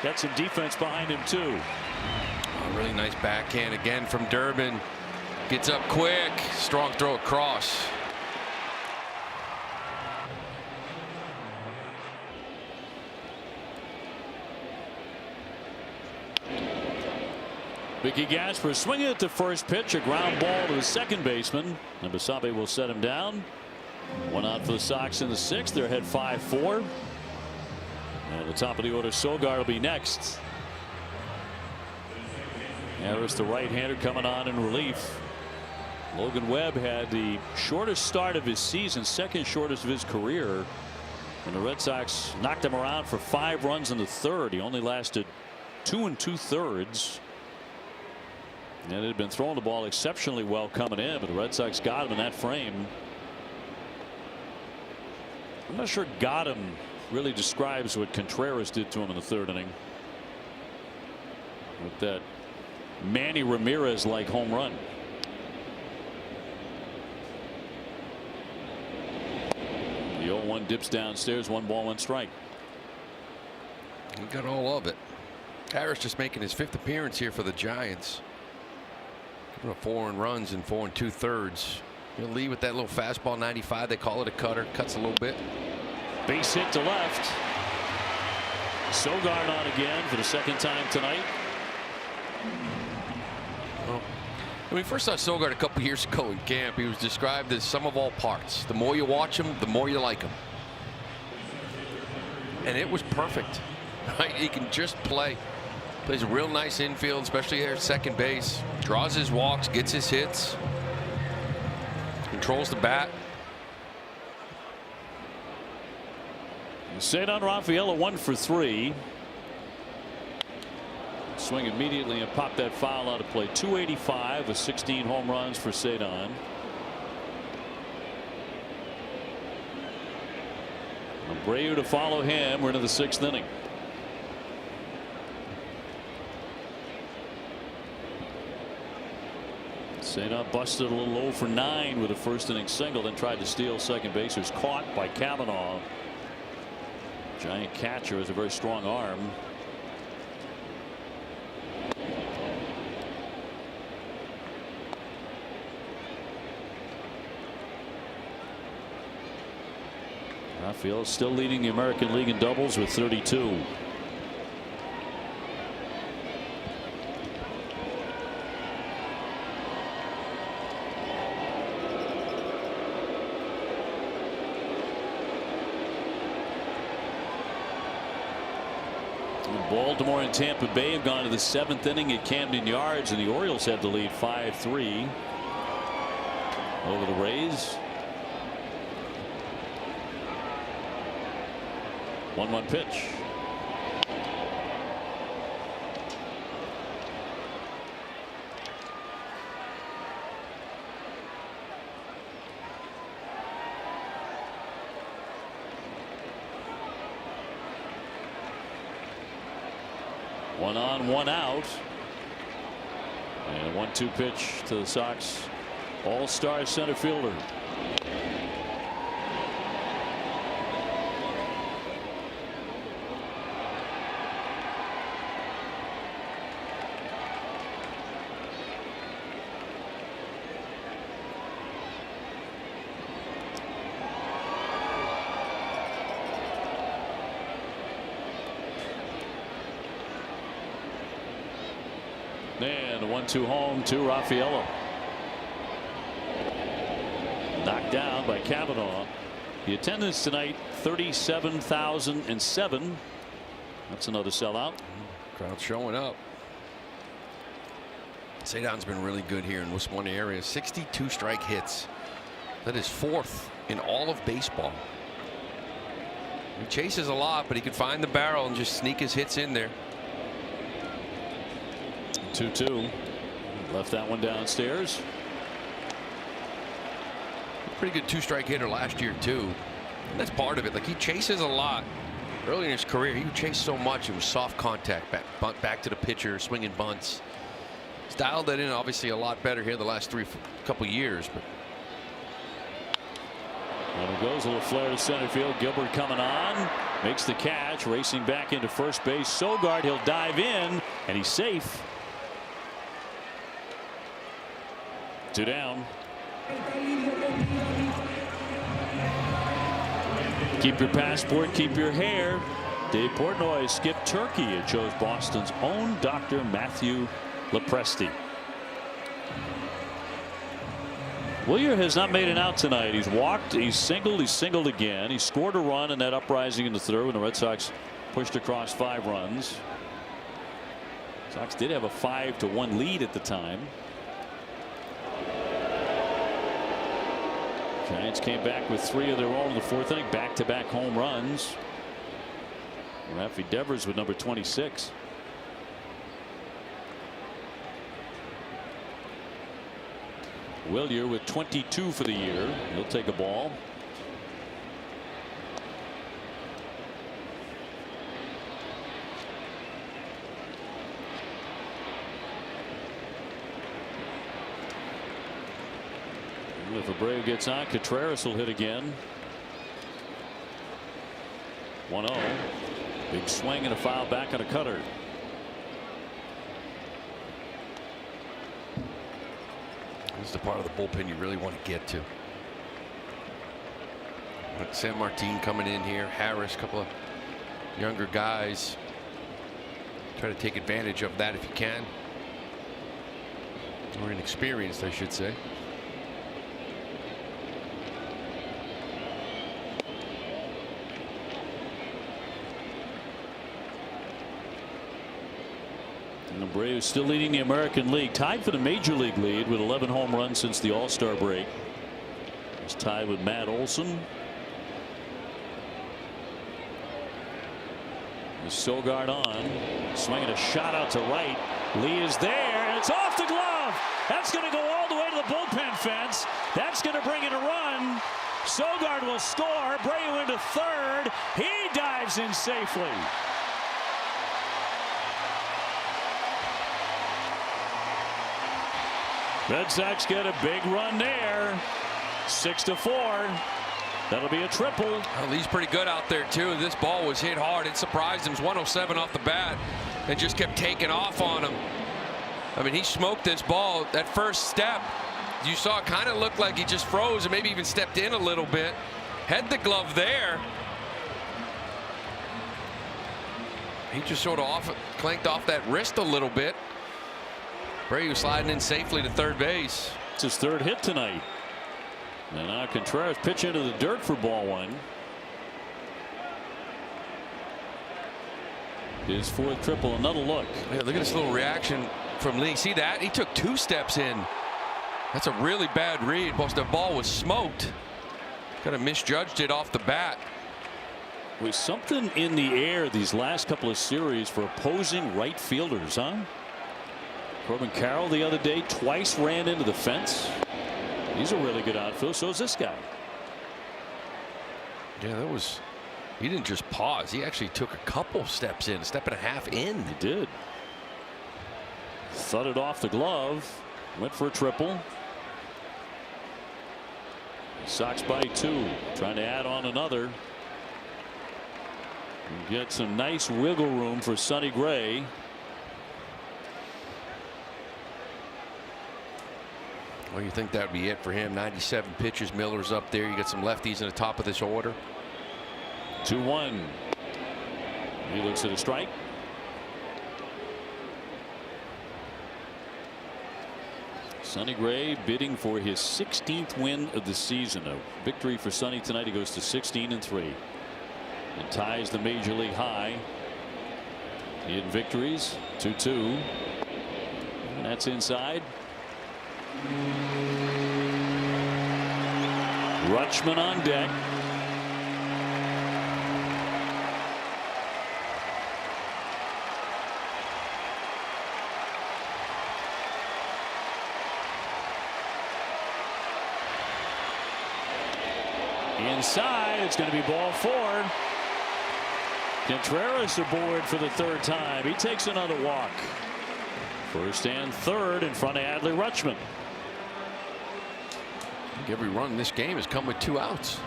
Got some defense behind him too. Oh, really nice backhand again from Durbin. Gets up quick. Strong throw across. Mickey Gasper swinging at the first pitch. A ground ball to the second baseman. And Basabe will set him down. 1 out for the Sox in the 6th. They're ahead 5-4. At the top of the order, Sogard will be next. Harris, the right-hander, coming on in relief. Logan Webb had the shortest start of his season, second shortest of his career. And the Red Sox knocked him around for 5 runs in the 3rd. He only lasted 2 2/3. And it had been throwing the ball exceptionally well coming in, but the Red Sox got him in that frame. I'm not sure got him really describes what Contreras did to him in the 3rd inning. With that Manny Ramirez like home run. The 0-1 dips downstairs. 1 ball, 1 strike. He got all of it. Harris just making his 5th appearance here for the Giants. Giving up 4 runs in 4 2/3. He'll lead with that little fastball 95. They call it a cutter. Cuts a little bit. Base hit to left. Sogard on again for the 2nd time tonight. Well, when we first saw Sogard a couple years ago in camp, he was described as sum of all parts. The more you watch him, the more you like him. And it was perfect. Right? He can just play. Plays a real nice infield, especially here at second base. Draws his walks, gets his hits. Controls the bat. Cedar Rafaela 1 for 3. Swing immediately and pop that foul out of play. 285 with 16 home runs for Cedar. Abreu to follow him. We're into the 6th inning. Cedar busted a little 0 for 9 with a 1st inning single, then tried to steal second base. Was caught by Kavanaugh. Giant catcher has a very strong arm. Rafael still leading the American League in doubles with 32. Baltimore and Tampa Bay have gone to the 7th inning at Camden Yards, and the Orioles had the lead 5-3 over the Rays. 1-1 pitch. One on, one out. And a 1-2 pitch to the Sox all-star center fielder. And a 1-2 home to Rafaela. Knocked down by Kavanaugh. The attendance tonight 37,007. That's another sellout. Crowd showing up. Cedon's been really good here in West Point area. 62 strike hits. That is 4th in all of baseball. He chases a lot, but he can find the barrel and just sneak his hits in there. 2-2. Left that one downstairs. Pretty good 2-strike hitter last year too. And that's part of it. Like, he chases a lot. Early in his career, he would chase so much. It was soft contact, back to the pitcher, swinging bunts. He's dialed that in obviously a lot better here the last couple years. But and it goes a little flare to center field. Gilbert coming on, makes the catch, racing back into first base. Sogard, he'll dive in, and he's safe. 2 down. Keep your passport, keep your hair. Dave Portnoy skipped Turkey and chose Boston's own Dr. Matthew Lepresti. Willier has not made an out tonight. He's walked, he's singled again. He scored a run in that uprising in the third when the Red Sox pushed across 5 runs. Sox did have a 5-1 lead at the time. Giants came back with 3 of their own in the 4th inning. Back-to-back home runs. Rafi Devers with number 26. Willier with 22 for the year. He'll take a ball. If Abreu gets on, Contreras will hit again. 1-0. Big swing and a foul back on a cutter. This is the part of the bullpen you really want to get to. San Martin coming in here. Harris, a couple of younger guys. Try to take advantage of that if you can. Or inexperienced, I should say. Abreu still leading the American League, tied for the Major League lead with 11 home runs since the All-Star break. He's tied with Matt Olson. Sogard on, swinging a shot out to right. Lee is there, and it's off the glove. That's going to go all the way to the bullpen fence. That's going to bring in a run. Sogard will score. Abreu into third. He dives in safely. Red Sox get a big run there. 6-4. That'll be a triple. Well, Lee's pretty good out there too. This ball was hit hard. It surprised him. It was 107 off the bat and just kept taking off on him. I mean, he smoked this ball. That first step, you saw it kind of looked like he just froze and maybe even stepped in a little bit. Had the glove there. He just sort of clanked off that wrist a little bit. Abreu sliding in safely to third base. It's his 3rd hit tonight. And now Contreras pitch into the dirt for ball 1. His 4th triple. Another look. Yeah, look at this little reaction from Lee. See that? He took 2 steps in. That's a really bad read. Because the ball was smoked. Kind of misjudged it off the bat. Was something in the air these last couple of series for opposing right fielders, huh? Corbin Carroll the other day twice ran into the fence. He's a really good outfielder. So is this guy. Yeah, that was. He didn't just pause. He actually took a couple steps in, a step and a half in. He did. Thudded off the glove. Went for a triple. Sox by 2. Trying to add on another. And get some nice wiggle room for Sonny Gray. Well, you think that would be it for him. 97 pitches. Miller's up there. You got some lefties in the top of this order. 2-1. He looks at a strike. Sonny Gray bidding for his 16th win of the season. A victory for Sonny tonight. He goes to 16-3 and ties the major league high in victories. 2-2. And that's inside. Rutschman on deck. Inside, it's going to be ball 4. Contreras aboard for the 3rd time. He takes another walk. First and 3rd in front of Adley Rutschman. I think every run in this game has come with 2 outs.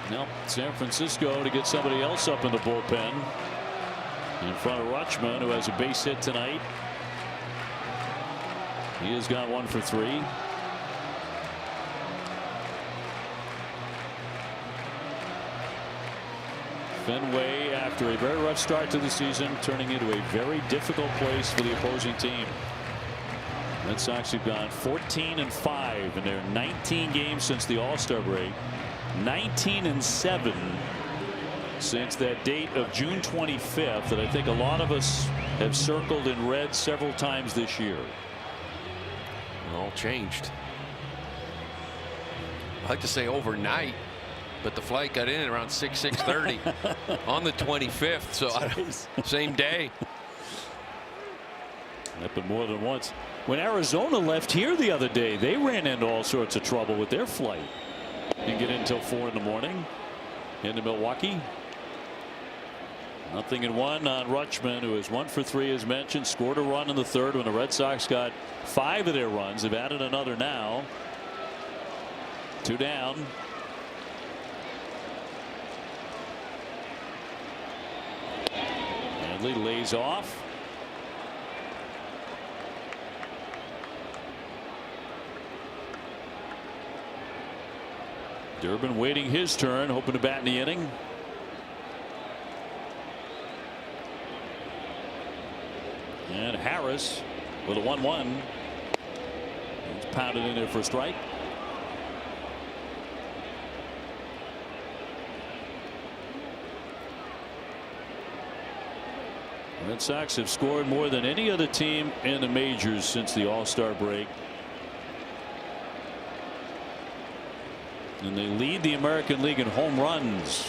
Now San Francisco to get somebody else up in the bullpen in front of Rutschman, who has a base hit tonight. He has got 1 for 3. Fenway, after a very rough start to the season, turning into a very difficult place for the opposing team. Red Sox have gone 14-5 in their 19 games since the All-Star break. 19-7 since that date of June 25th that I think a lot of us have circled in red several times this year. It all changed. I like to say overnight, but the flight got in around 6:30 on the 25th. So same day. Happened more than once. When Arizona left here the other day, they ran into all sorts of trouble with their flight. Didn't get in until 4 in the morning. Into Milwaukee. 0-1 on Rutschman, who is 1 for 3 as mentioned. Scored a run in the 3rd when the Red Sox got 5 of their runs. They've added another now. 2 down. Adley lays off. Durbin waiting his turn, hoping to bat in the inning. And Harris with a 1-1. He's pounded in there for a strike. Red Sox have scored more than any other team in the majors since the All-Star break. And they lead the American League in home runs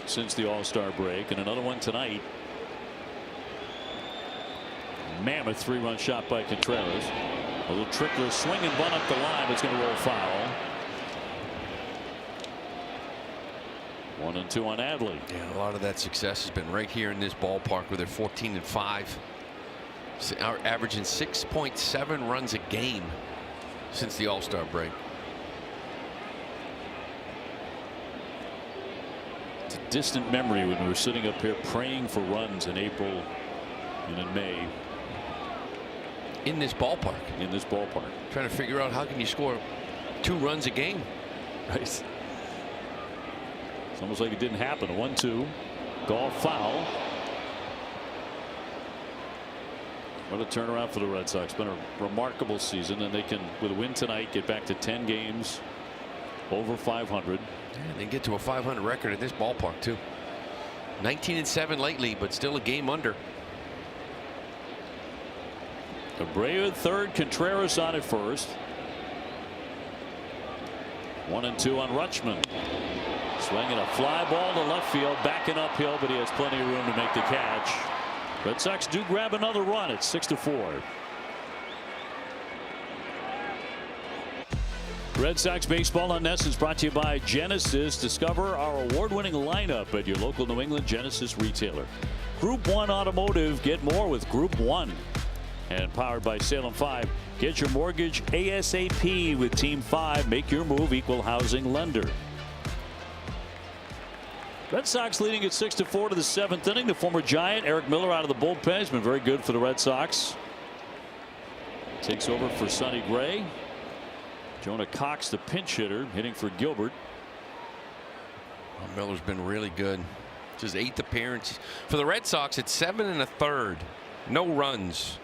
since the All-Star break, and another one tonight. Mammoth 3-run shot by Contreras. A little trickler swing and bunt up the line, but it's going to roll foul. 1-2 on Adley. Yeah, a lot of that success has been right here in this ballpark where they're 14-5. Averaging 6.7 runs a game since the All-Star break. It's a distant memory when we were sitting up here praying for runs in April and in May. In this ballpark. In this ballpark. Trying to figure out how can you score 2 runs a game. Right. It's almost like it didn't happen. 1-2. Golf foul. What a turnaround for the Red Sox. Been a remarkable season, and they can, with a win tonight, get back to 10 games over 500. And they get to a 500 record in this ballpark too. 19-7 lately, but still a game under. Abreu at 3rd, Contreras on at 1st. 1-2 on Rutschman. Swinging a fly ball to left field, backing uphill, but he has plenty of room to make the catch. Red Sox do grab another run at 6-4. Red Sox baseball on Ness is brought to you by Genesis. Discover our award-winning lineup at your local New England Genesis retailer. Group 1 Automotive. Get more with Group 1. And powered by Salem 5. Get your mortgage ASAP with Team 5. Make your move, equal housing lender. Red Sox leading at 6-4 to the 7th inning. The former Giant Eric Miller out of the bullpen has been very good for the Red Sox. Takes over for Sonny Gray. Jonah Cox, the pinch hitter, hitting for Gilbert. Well, Miller's been really good. It's his 8th appearance. For the Red Sox, it's 7 1/3. No runs.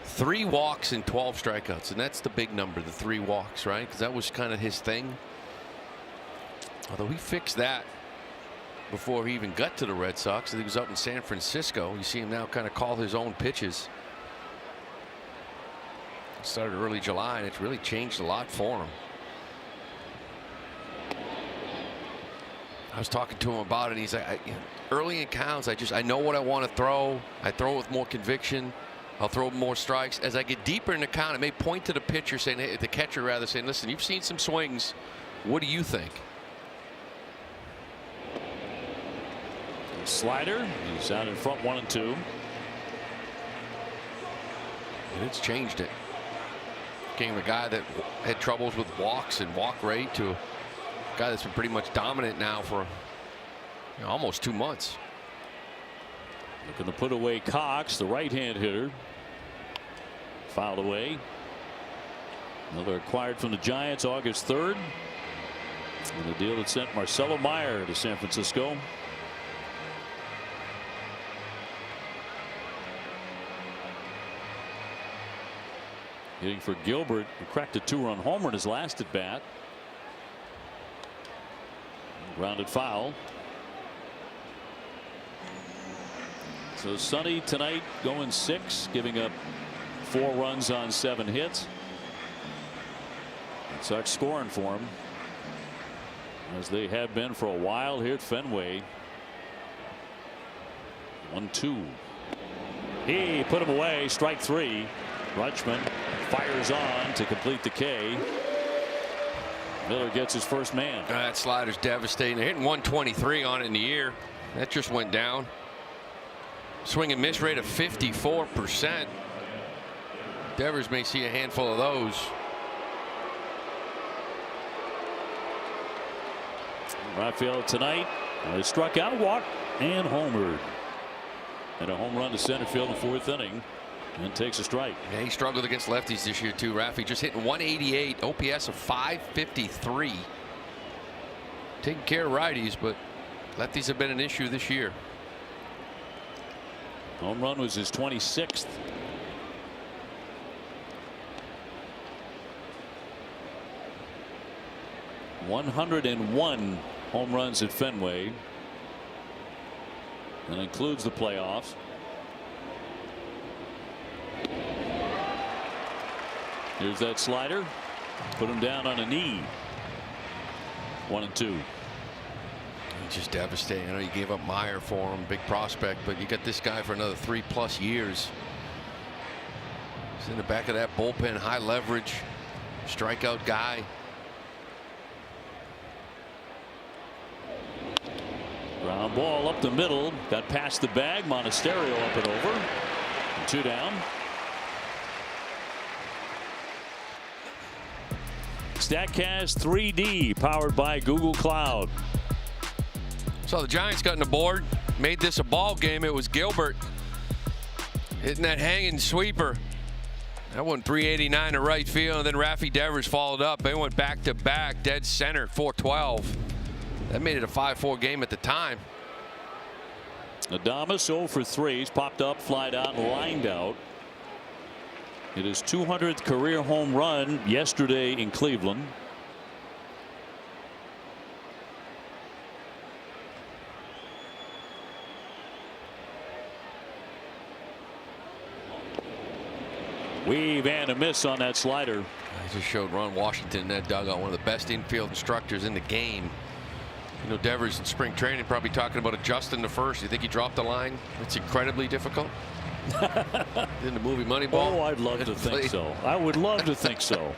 3 walks and 12 strikeouts. And that's the big number, the 3 walks, right? Because that was kind of his thing. Although he fixed that before he even got to the Red Sox. He was up in San Francisco. You see him now kind of call his own pitches. Started early July, and it's really changed a lot for him. I was talking to him about it, and he's like, early in counts, I know what I want to throw. I throw with more conviction. I'll throw more strikes. As I get deeper in the count, I may point to the pitcher saying, hey, the catcher rather, saying, listen, you've seen some swings. What do you think? Slider. He's out in front 1-2. And it's changed it. Came a guy that had troubles with walks and walk rate to a guy that's been pretty much dominant now for almost 2 months. Looking to put away Cox, the right-hand hitter. Fouled away. Another acquired from the Giants August 3rd. And the deal that sent Marcelo Meyer to San Francisco. Hitting for Gilbert, who cracked a 2-run homer in his last at bat. Grounded foul. So Sonny tonight going 6, giving up 4 runs on 7 hits. Red Sox scoring for him, as they have been for a while here at Fenway. 1-2. He put him away. Strike 3. Rutschman fires on to complete the K. Miller gets his first man. That slider's devastating. They're hitting 123 on it in the year. That just went down. Swing and miss rate of 54%. Devers may see a handful of those. Right field tonight. They struck out, walked, and homered. And a home run to center field in the 4th inning. And takes a strike. Yeah, he struggled against lefties this year too. Rafi just hitting 188, OPS of 553. Taking care of righties, but lefties have been an issue this year. Home run was his 26th. #101 home runs at Fenway. That includes the playoffs. Here's that slider. Put him down on a knee. 1-2. Just devastating. I know you gave up Meyer for him, big prospect, but you got this guy for another 3+ years. He's in the back of that bullpen, high leverage, strikeout guy. Ground ball up the middle. Got past the bag. Monasterio up and over. 2 down. StatCast 3D powered by Google Cloud. So the Giants got on the board, made this a ball game. It was Gilbert hitting that hanging sweeper. That went 389 to right field, and then Rafi Devers followed up. They went back to back, dead center, 412. That made it a 5-4 game at the time. Adames 0 for 3. He's popped up, flied out, and lined out. It is 200th career home run yesterday in Cleveland. Weave and a miss on that slider. I just showed Ron Washington in that dugout, one of the best infield instructors in the game. You know, Devers in spring training probably talking about adjusting the first. You think he dropped the line? It's incredibly difficult. In the movie Moneyball. Oh, I'd love to think so. I would love to think so.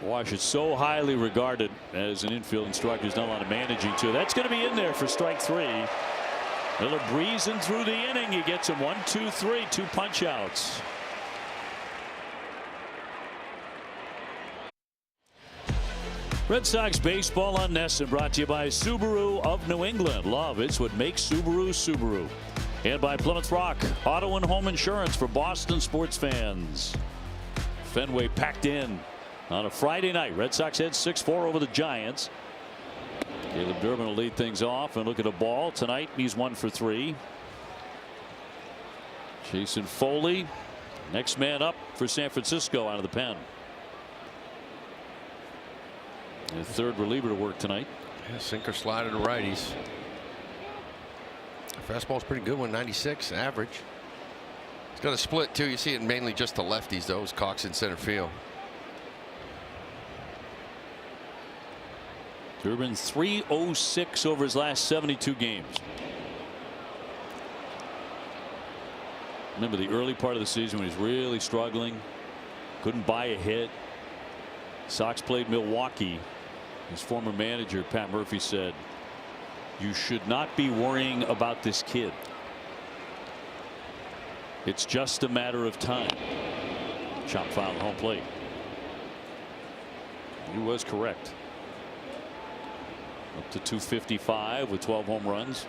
Wash is so highly regarded as an infield instructor. He's done a lot of managing too. That's going to be in there for strike 3. Miller breezing through the inning. He gets him 1, 2, 3, 2 punch outs. Red Sox baseball on NESN brought to you by Subaru of New England. Love, it's what makes Subaru Subaru. And by Plymouth Rock, auto and home insurance for Boston sports fans. Fenway packed in on a Friday night. Red Sox head 6-4 over the Giants. Caleb Durbin will lead things off, and look at a ball tonight. He's 1 for 3. Jason Foley, next man up for San Francisco out of the pen. The third reliever to work tonight. Yeah, sinker slider to righties. Fastball's pretty good, 196 average. It's got a split too. You see it mainly just to lefties, though. Cox in center field. Durbin 306 over his last 72 games. Remember the early part of the season when he was really struggling, couldn't buy a hit. Sox played Milwaukee. His former manager Pat Murphy said, "You should not be worrying about this kid. It's just a matter of time." Chop foul at home plate. He was correct. Up to 255 with 12 home runs.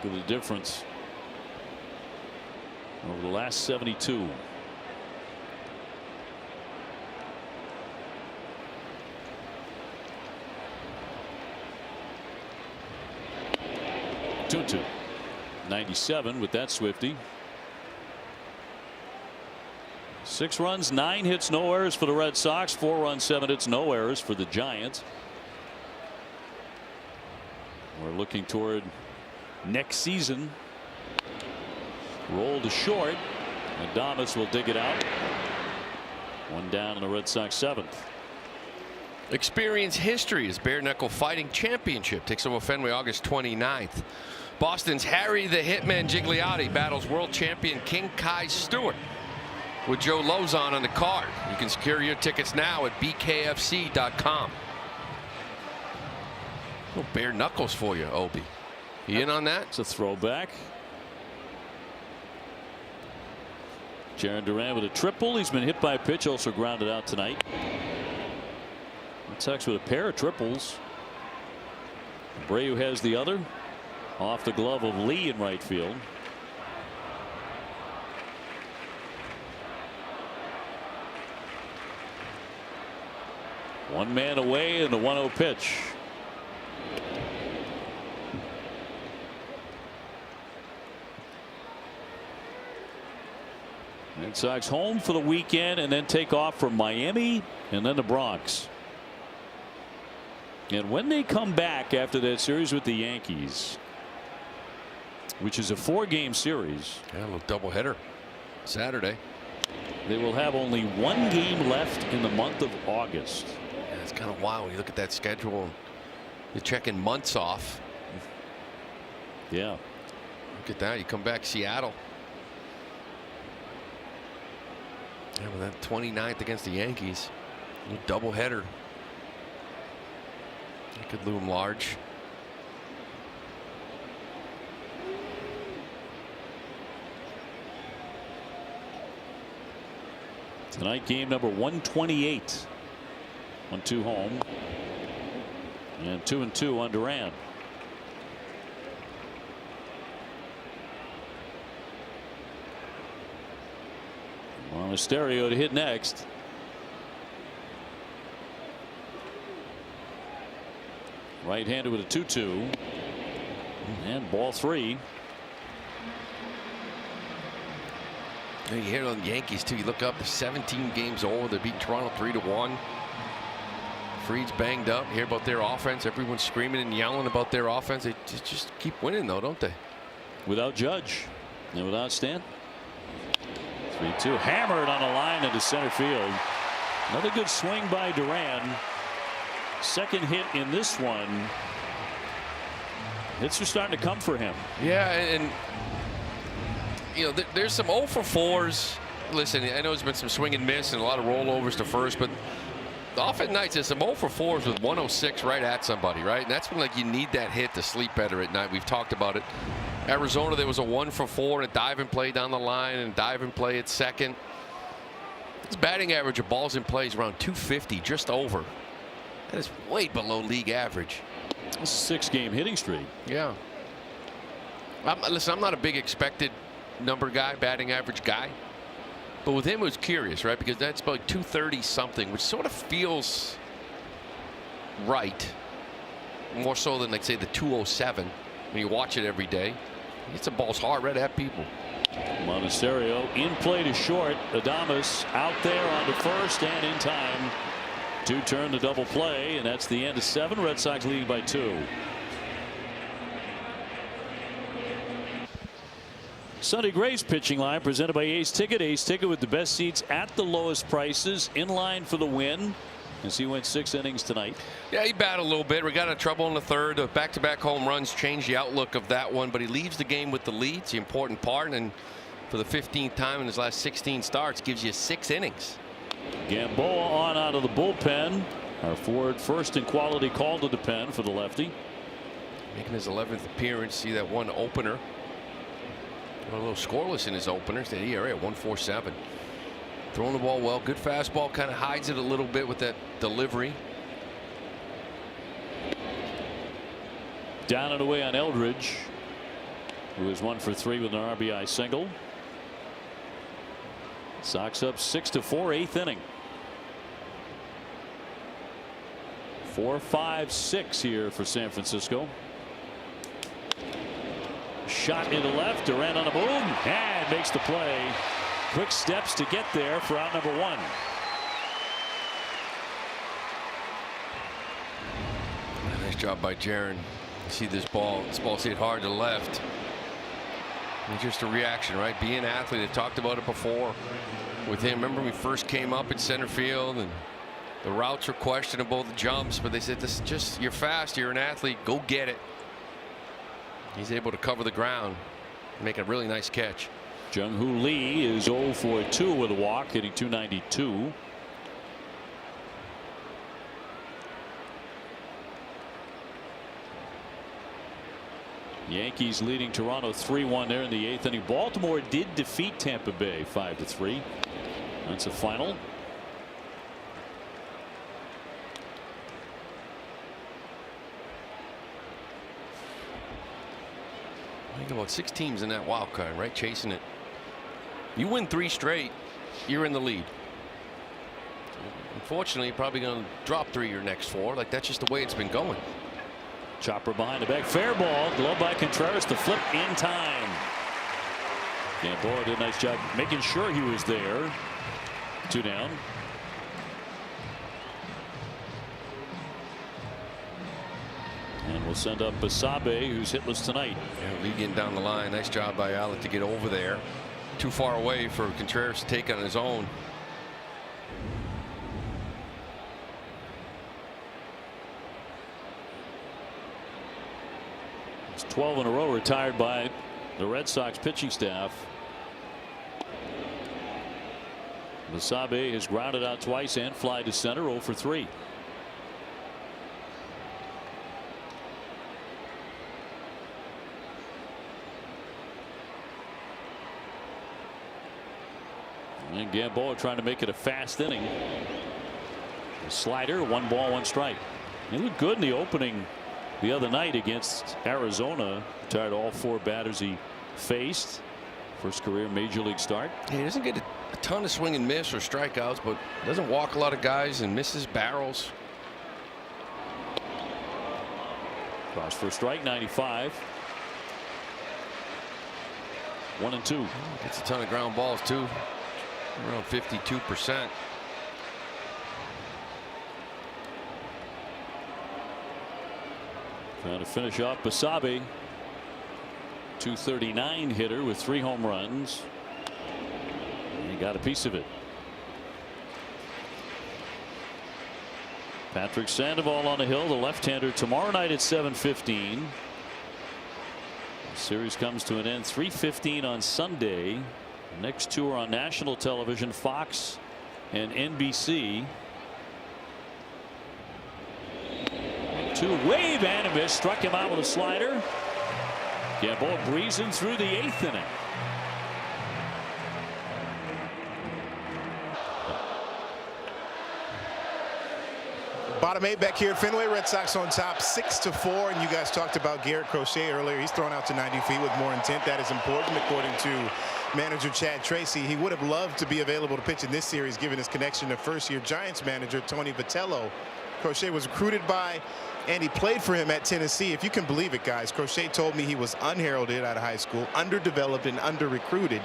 Look at the difference over the last 72. Two 97 with that Swifty. 6 runs, 9 hits, no errors for the Red Sox. 4 runs, 7 hits, no errors for the Giants. We're looking toward next season. Roll to short. Adames will dig it out. 1 down in the Red Sox 7th. Experience history as Bare Knuckle Fighting Championship takes over Fenway August 29th. Boston's Harry the Hitman Gigliotti battles world champion King Kai Stewart with Joe Lozon on the card. You can secure your tickets now at bkfc.com. Oh, bare knuckles for you, Obi. You in on that? It's a throwback. Jaron Duran with a triple. He's been hit by a pitch, also grounded out tonight. Red Sox with a pair of triples. Abreu has the other. Off the glove of Lee in right field. One man away in the 1-0 pitch. Red Sox home for the weekend and then take off from Miami and then the Bronx. And when they come back after that series with the Yankees, which is a 4-game series, yeah, a little doubleheader Saturday, they will have only 1 game left in the month of August. Yeah, it's kind of wild when you look at that schedule. You're checking months off. Yeah. Look at that. You come back Seattle. Yeah, with that 29th against the Yankees, a little doubleheader. It could loom large. Tonight, game number 128. 1-2 home. And 2-2 on Duran. Monasterio to hit next. Right-handed with a 2-2. And ball 3. You hear it on the Yankees too. You look up, they're 17 games old. They beat Toronto 3-1. Fried's banged up. You hear about their offense. Everyone's screaming and yelling about their offense. They just keep winning though, don't they? Without Judge and without Stan. 3-2 hammered on a line into center field. Another good swing by Duran. Second hit in this one. Hits are starting to come for him. Yeah, and you know, there's some 0 for 4s. Listen, I know there's been some swing and miss and a lot of rollovers to first, but often nights there's some 0 for 4s with 106 right at somebody, right? And that's when like you need that hit to sleep better at night. We've talked about it. Arizona, there was a 1 for 4 and a diving play down the line and a diving play at second. His batting average of balls in play is around 250, just over. That is way below league average. It's a 6-game hitting streak. Yeah. Listen, I'm not a big expected number guy, batting average guy, but with him it was curious, right? Because that's about 230 something, which sort of feels right. more so than, like, say, the 207 when you watch it every day. He hits the balls hard right at people. Monasterio in play to short. Adames out there on to first and in time to turn the double play, and that's the end of 7. Red Sox leading by 2. Sonny Gray's pitching line presented by Ace Ticket. Ace Ticket with the best seats at the lowest prices, in line for the win, as he went 6 innings tonight. Yeah, he battled a little bit. We got in trouble in the 3rd. The back-to-back home runs changed the outlook of that one, but he leaves the game with the lead. It's the important part, and for the 15th time in his last 16 starts, gives you 6 innings. Gamboa on out of the bullpen. Our Ford first in quality call to the pen for the lefty. Making his 11th appearance. See that one opener. A little scoreless in his openers. The ERA at 1.47. Throwing the ball well. Good fastball. Kind of hides it a little bit with that delivery. Down and away on Eldridge, who is 1 for 3 with an RBI single. Sox up 6-4, 8th inning. 4-5-6 here for San Francisco. Shot into left. Durant on a boom and makes the play. Quick steps to get there for out number 1. Nice job by Jaron. See this ball. This ball's hit hard to left. And just a reaction, right? Being an athlete. I talked about it before with him. Remember we first came up in center field and the routes were questionable, the jumps, but they said, this just, you're fast, you're an athlete, go get it. He's able to cover the ground and make a really nice catch. Jung-Hoo Lee is 0 for 2 with a walk, hitting .292. Yankees leading Toronto 3-1 there in the 8th inning. Baltimore did defeat Tampa Bay 5-3. That's a final. You got about 6 teams in that wild card, right? Chasing it. You win 3 straight, you're in the lead. Unfortunately, you're probably going to drop 3 of your next 4. Like, that's just the way it's been going. Chopper behind the back. Fair ball. Glove by Contreras. The flip in time. Gamboa did a nice job making sure he was there. 2 down. And we'll send up Basabe, who's hitless tonight. Yeah, Lee getting down the line. Nice job by Alec to get over there. Too far away for Contreras to take on his own. It's 12 in a row retired by the Red Sox pitching staff. Basabe has grounded out twice and fly to center, 0 for 3. And Gamboa trying to make it a fast inning. A slider, 1 ball, 1 strike. He looked good in the opening the other night against Arizona. Retired all 4 batters he faced. First career major league start. He doesn't get a ton of swing and miss or strikeouts, but doesn't walk a lot of guys and misses barrels. Cross for a strike, 95. 1-2. Gets a ton of ground balls too. Around 52%. Trying to finish off Basabe. .239 hitter with 3 home runs. And he got a piece of it. Patrick Sandoval on the hill, the left-hander, tomorrow night at 7:15. The series comes to an end 3:15 on Sunday. The next 2 are on national television, Fox and NBC. 2 wave and a miss, struck him out with a slider. Gamboa breezing through the 8th inning. Bottom 8 back here at Fenway. Red Sox on top 6-4. And you guys talked about Garrett Crochet earlier. He's thrown out to 90 feet with more intent. That is important, according to manager Chad Tracy. He would have loved to be available to pitch in this series, given his connection to first-year Giants manager Tony Vitello. Crochet was recruited by and he played for him at Tennessee. If you can believe it, guys, Crochet told me he was unheralded out of high school, underdeveloped and under-recruited.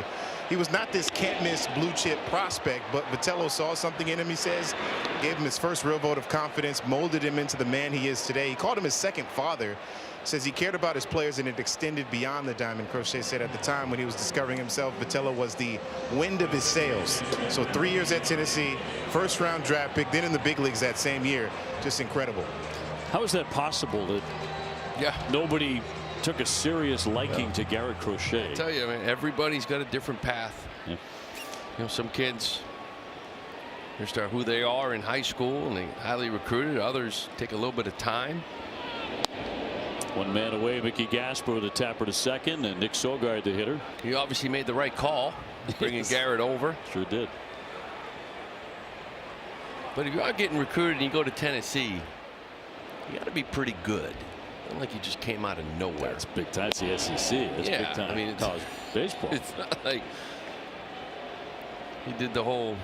He was not this can't-miss blue-chip prospect, but Vitello saw something in him, he says, gave him his first real vote of confidence, molded him into the man he is today. He called him his second father. Says he cared about his players and it extended beyond the diamond. Crochet said at the time when he was discovering himself, Vitello was the wind of his sails. So 3 years at Tennessee, first-round draft pick, then in the big leagues that same year. Just incredible. How is that possible that nobody took a serious liking to Garrett Crochet? I tell you, man, everybody's got a different path. Yeah. You know, some kids just are who they are in high school and they highly recruited. Others take a little bit of time. One man away, Mickey Gasper with a tapper to second, and Nick Sogard the hitter. He obviously made the right call, bringing Garrett over. Sure did. But if you are getting recruited and you go to Tennessee, you got to be pretty good. Not like you just came out of nowhere. That's big time. It's the SEC. That's big time. I mean, it's college baseball. It's not like he did the whole.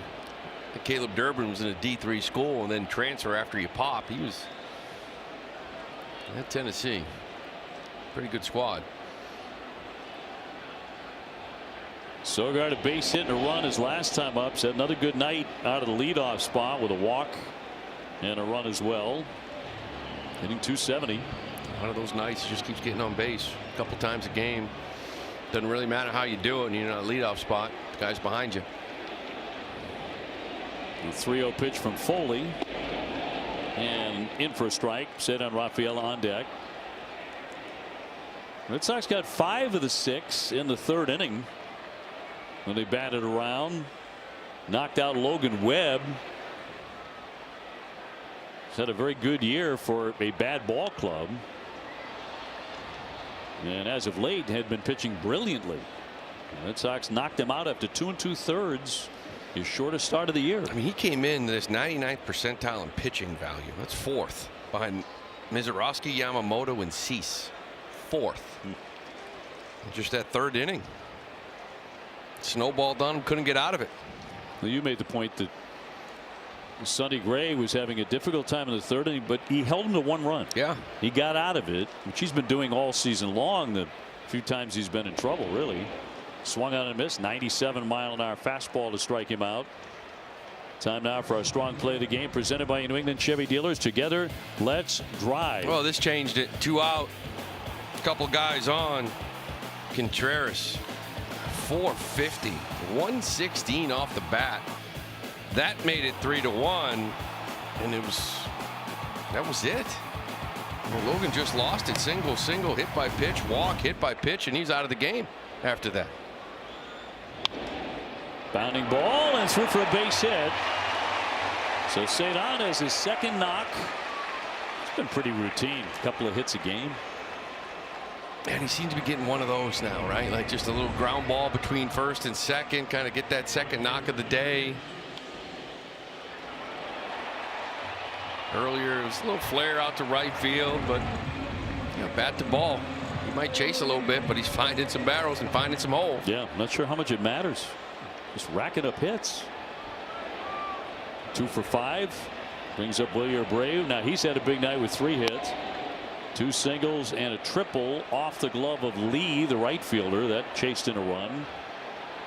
Caleb Durbin was in a D3 school and then transfer after you pop. He was at Tennessee. Pretty good squad. Sogard a base hit and a run his last time up. Said another good night out of the leadoff spot with a walk and a run as well. Hitting .270. One of those nights, he just keeps getting on base a couple times a game. Doesn't really matter how you do it, and you're in a leadoff spot. The guy's behind you. The 3-0 pitch from Foley. And in for a strike. Set on Rafael on deck. Red Sox got 5 of the 6 in the third inning when they batted around. Knocked out Logan Webb. He's had a very good year for a bad ball club. And as of late had been pitching brilliantly. The Red Sox knocked him out after 2 2/3. His shortest start of the year. I mean, he came in this 99th percentile in pitching value. That's 4th behind Mizorowski, Yamamoto, and Cease. 4th. Just that third inning. Snowballed on him, couldn't get out of it. Well, you made the point that Sonny Gray was having a difficult time in the third inning, but he held him to 1 run. Yeah. He got out of it, which he's been doing all season long. The few times he's been in trouble, really. Swung on and missed. 97-mile-an-hour fastball to strike him out. Time now for our strong play of the game, presented by New England Chevy dealers. Together, let's drive. Well, this changed it. 2 out. A couple guys on. Contreras, 450, 116 off the bat. That made it 3-1, and that was it. Well, Logan just lost it. Single, hit by pitch, walk, hit by pitch, and he's out of the game after that. Bounding ball and through for a base hit. So Cedon has his second knock. It's been pretty routine. A couple of hits a game. And he seems to be getting one of those now, right? Like just a little ground ball between first and second, kind of get that second knock of the day. Earlier, it was a little flare out to right field, but bat to ball. He might chase a little bit, but he's finding some barrels and finding some holes. Yeah, I'm not sure how much it matters. Just racking up hits. 2 for 5. Brings up Wilyer Abreu. Now he's had a big night with 3 hits. 2 singles and a triple off the glove of Lee, the right fielder. That chased in a run.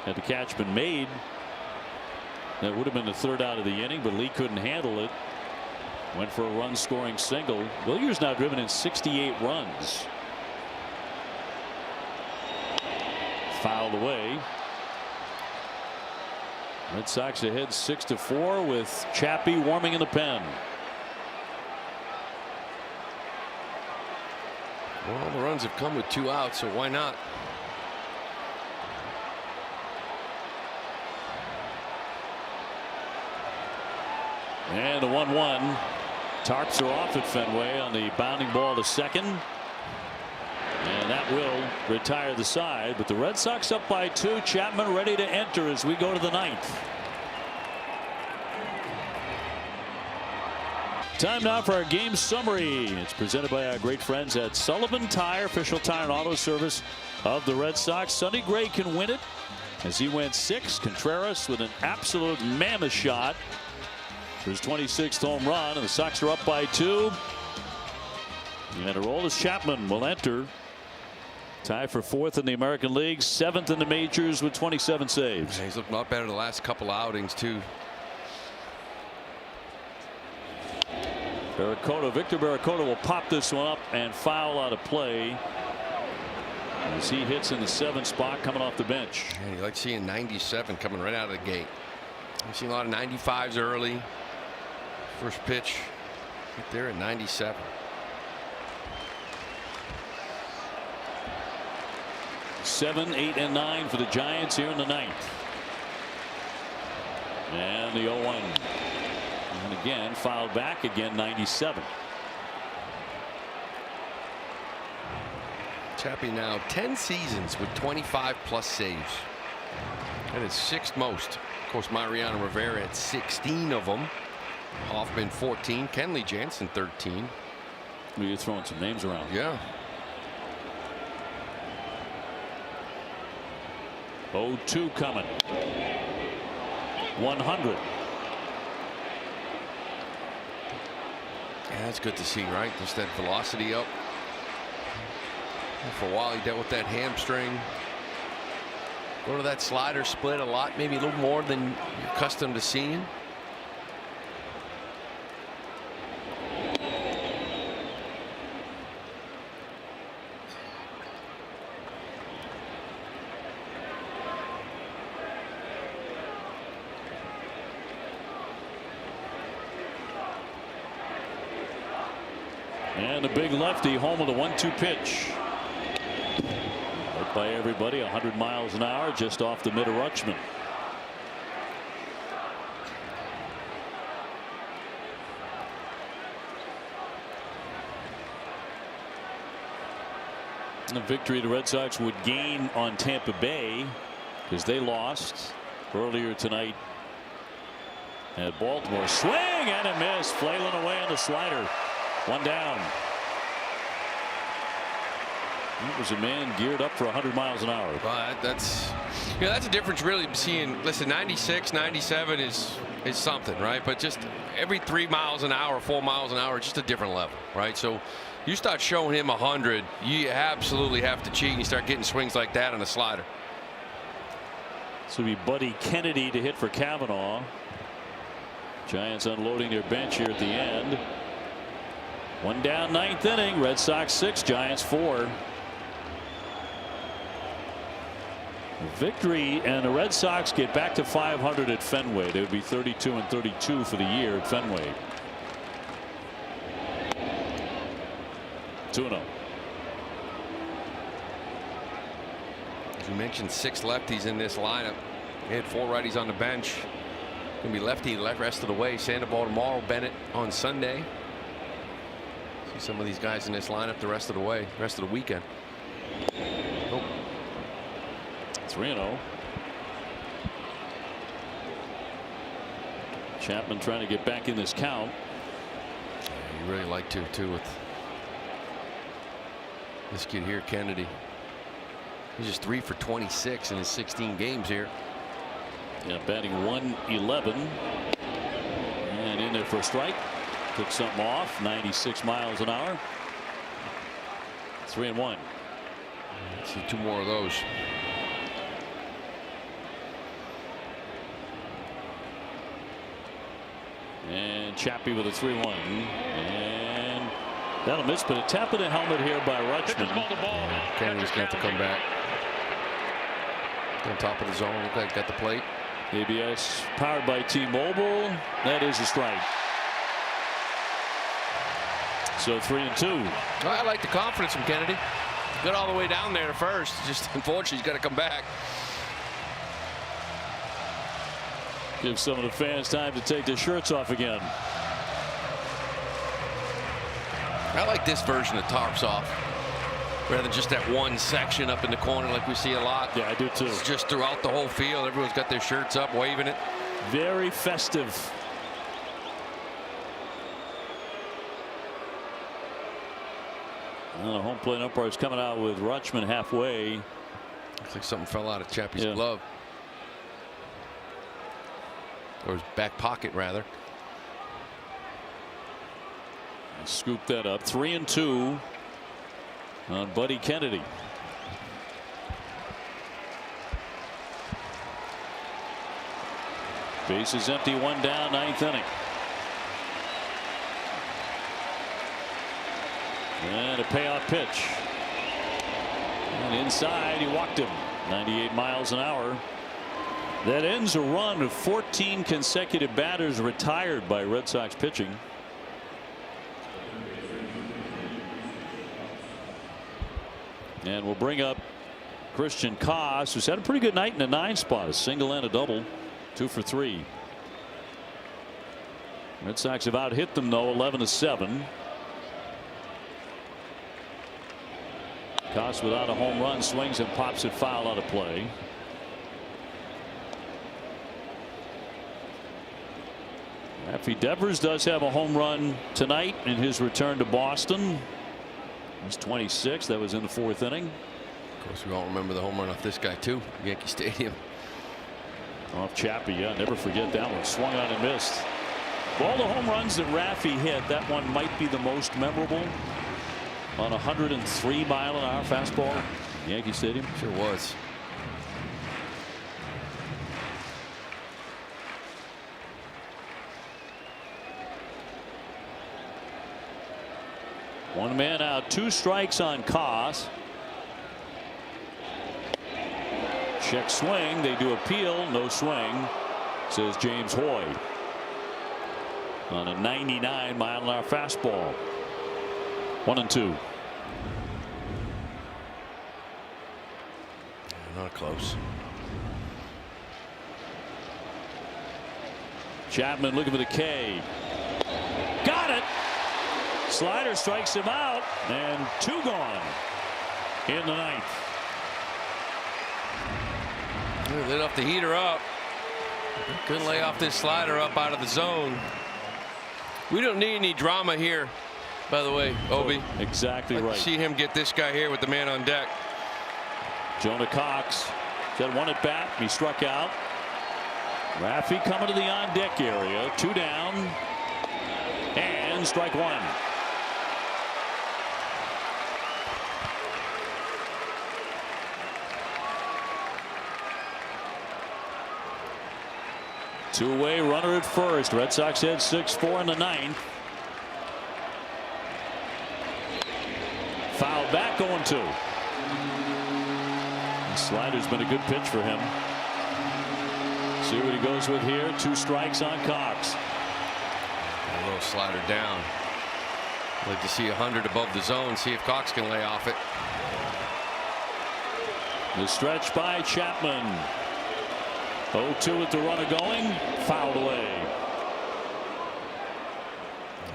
Had the catch been made, that would have been the 3rd out of the inning, but Lee couldn't handle it. Went for a run scoring single. Wilyer's now driven in 68 runs. Fouled away. Red Sox ahead 6-4 with Chappie warming in the pen. Well, the runs have come with 2 outs, so why not? And the 1-1. Tarps are off at Fenway on the bounding ball to second. And that will retire the side. But the Red Sox up by 2. Chapman ready to enter as we go to the 9th. Time now for our game summary. It's presented by our great friends at Sullivan Tire, official tire and auto service of the Red Sox. Sonny Gray can win it as he went 6. Contreras with an absolute mammoth shot for his 26th home run, and the Sox are up by 2. And Aroldis Chapman will enter. Tie for 4th in the American League, 7th in the majors with 27 saves. Yeah, he's looked a lot better the last couple outings too. Victor Barracoda will pop this one up and foul out of play as he hits in the 7th spot coming off the bench. Yeah, you like seeing 97 coming right out of the gate. I've seen a lot of 95s early. First pitch right there at 97. Seven, 8, and 9 for the Giants here in the 9th. And the 0-1. And again fouled back again, 97. Chappie now 10 seasons with 25+ saves. That is 6th most. Of course, Mariano Rivera at 16 of them. Hoffman 14. Kenley Jansen 13. You're throwing some names around. Yeah. 0-2 coming. 100. Yeah, that's good to see, right? Just that velocity up. For a while, he dealt with that hamstring. Go to that slider split a lot, maybe a little more than you're accustomed to seeing. And a big lefty home with a 1-2 pitch. Hit by everybody, 100 miles an hour, just off the mid of Rutschman. A victory the Red Sox would gain on Tampa Bay because they lost earlier tonight at Baltimore. Swing and a miss. Flailing away on the slider. One down. It was a man geared up for 100 miles an hour. That's a difference really seeing. Listen, 96, 97 is something, right? But just every 3 miles an hour, 4 miles an hour, just a different level, right? So you start showing him 100, you absolutely have to cheat and you start getting swings like that on a slider. So it'll be Buddy Kennedy to hit for Cavanaugh. Giants unloading their bench here at the end. One down, 9th inning. Red Sox 6, Giants 4. Victory and the Red Sox get back to 500 at Fenway. They would be 32-32 for the year at Fenway. 2-0. As you mentioned, 6 lefties in this lineup. They had 4 righties on the bench. Gonna be lefty the rest of the way. Sandoval tomorrow, Bennett on Sunday. See some of these guys in this lineup the rest of the way, rest of the weekend. Oh. 3-0. Chapman trying to get back in this count. Yeah, you really like to too with this kid here, Kennedy. He's just 3 for 26 in his 16 games here. Yeah, batting 111 and in there for a strike. Took something off. 96 miles an hour. 3-1. Let's see 2 more of those. And Chappie with a 3-1. And that'll miss, but a tap in the helmet here by Rutschman. Kennedy's going to have to come back. On top of the zone. Look like got the plate. ABS powered by T-Mobile. That is a strike. So 3-2. I like the confidence from Kennedy. Got all the way down there to first. Just unfortunately he's got to come back. Give some of the fans time to take their shirts off again. I like this version of tarps off rather than just that one section up in the corner like we see a lot. Yeah, I do too. It's just throughout the whole field. Everyone's got their shirts up, waving it. Very festive. Well, the home plate umpire is coming out with Rutschman halfway. Looks like something fell out of Chappie's glove. Or his back pocket, rather. Scoop that up. 3-2 on Buddy Kennedy. Bases empty, 1 down, 9th inning. And a payoff pitch. And inside, he walked him. 98 miles an hour. That ends a run of 14 consecutive batters retired by Red Sox pitching. And we'll bring up Christian Koss, who's had a pretty good night in the 9 spot. A single and a double. 2 for 3. Red Sox have out hit them though, 11-7. Koss without a home run, swings and pops it foul out of play. Rafi Devers does have a home run tonight in his return to Boston. He's 26. That was in the 4th inning. Of course, we all remember the home run off this guy too, Yankee Stadium. Off Chappie, yeah, never forget that one. Swung on and missed. Of all the home runs that Rafi hit, that one might be the most memorable. On a 103-mile-an-hour fastball, Yankee Stadium. Sure was. One man out, 2 strikes on Koss. Check swing. They do appeal. No swing, says James Hoy. On a 99-mile-an-hour fastball. 1-2. Not close. Chapman looking for the K. Got it. Slider strikes him out, and 2 gone in the 9th. Lit off the heater up. Couldn't lay off this slider up out of the zone. We don't need any drama here, by the way, Obi. Exactly right. See him get this guy here with the man on deck. Jonah Cox had 1 at bat. He struck out. Rafi coming to the on deck area. 2 down. And strike 1. Two-way runner at first. Red Sox had 6-4 in the 9th. Foul back, 0-2. The slider's been a good pitch for him. See what he goes with here. 2 strikes on Cox. A little slider down. I'd like to see 100 above the zone. See if Cox can lay off it. The stretch by Chapman. 0-2 with the runner going. Fouled away.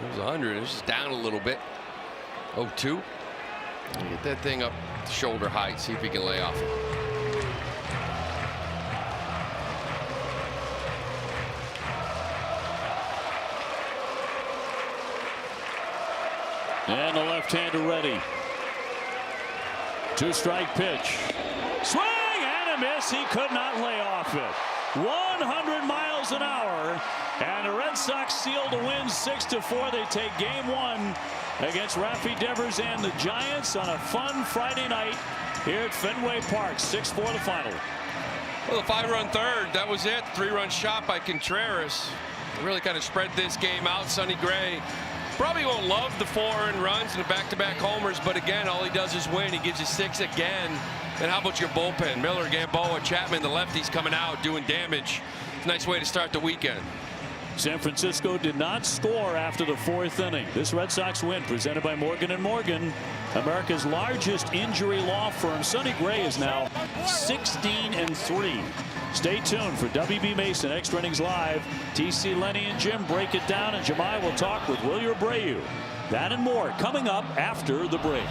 It was 100. It was just down a little bit. 0-2. Get that thing up to shoulder height. See if he can lay off it. And the left-hander ready. 2-strike pitch. Swing and a miss. He could not lay off it. 100 miles an hour. And the Red Sox seal the win 6-4. They take game 1 against Rafi Devers and the Giants on a fun Friday night here at Fenway Park. 6-4 the final. Well, the 5-run third, that was it. 3-run shot by Contreras. Really kind of spread this game out. Sonny Gray probably won't love the 4 earned runs and the back-to-back homers, but again, all he does is win. He gives you 6 again. And how about your bullpen? Miller, Gamboa, Chapman, the lefties coming out doing damage. It's a nice way to start the weekend. San Francisco did not score after the 4th inning. This Red Sox win presented by Morgan & Morgan, America's largest injury law firm. Sonny Gray is now 16-3. Stay tuned for WB Mason Extra Innings Live. TC, Lenny, and Jim break it down, and Jemai will talk with William Abreu. That and more coming up after the break.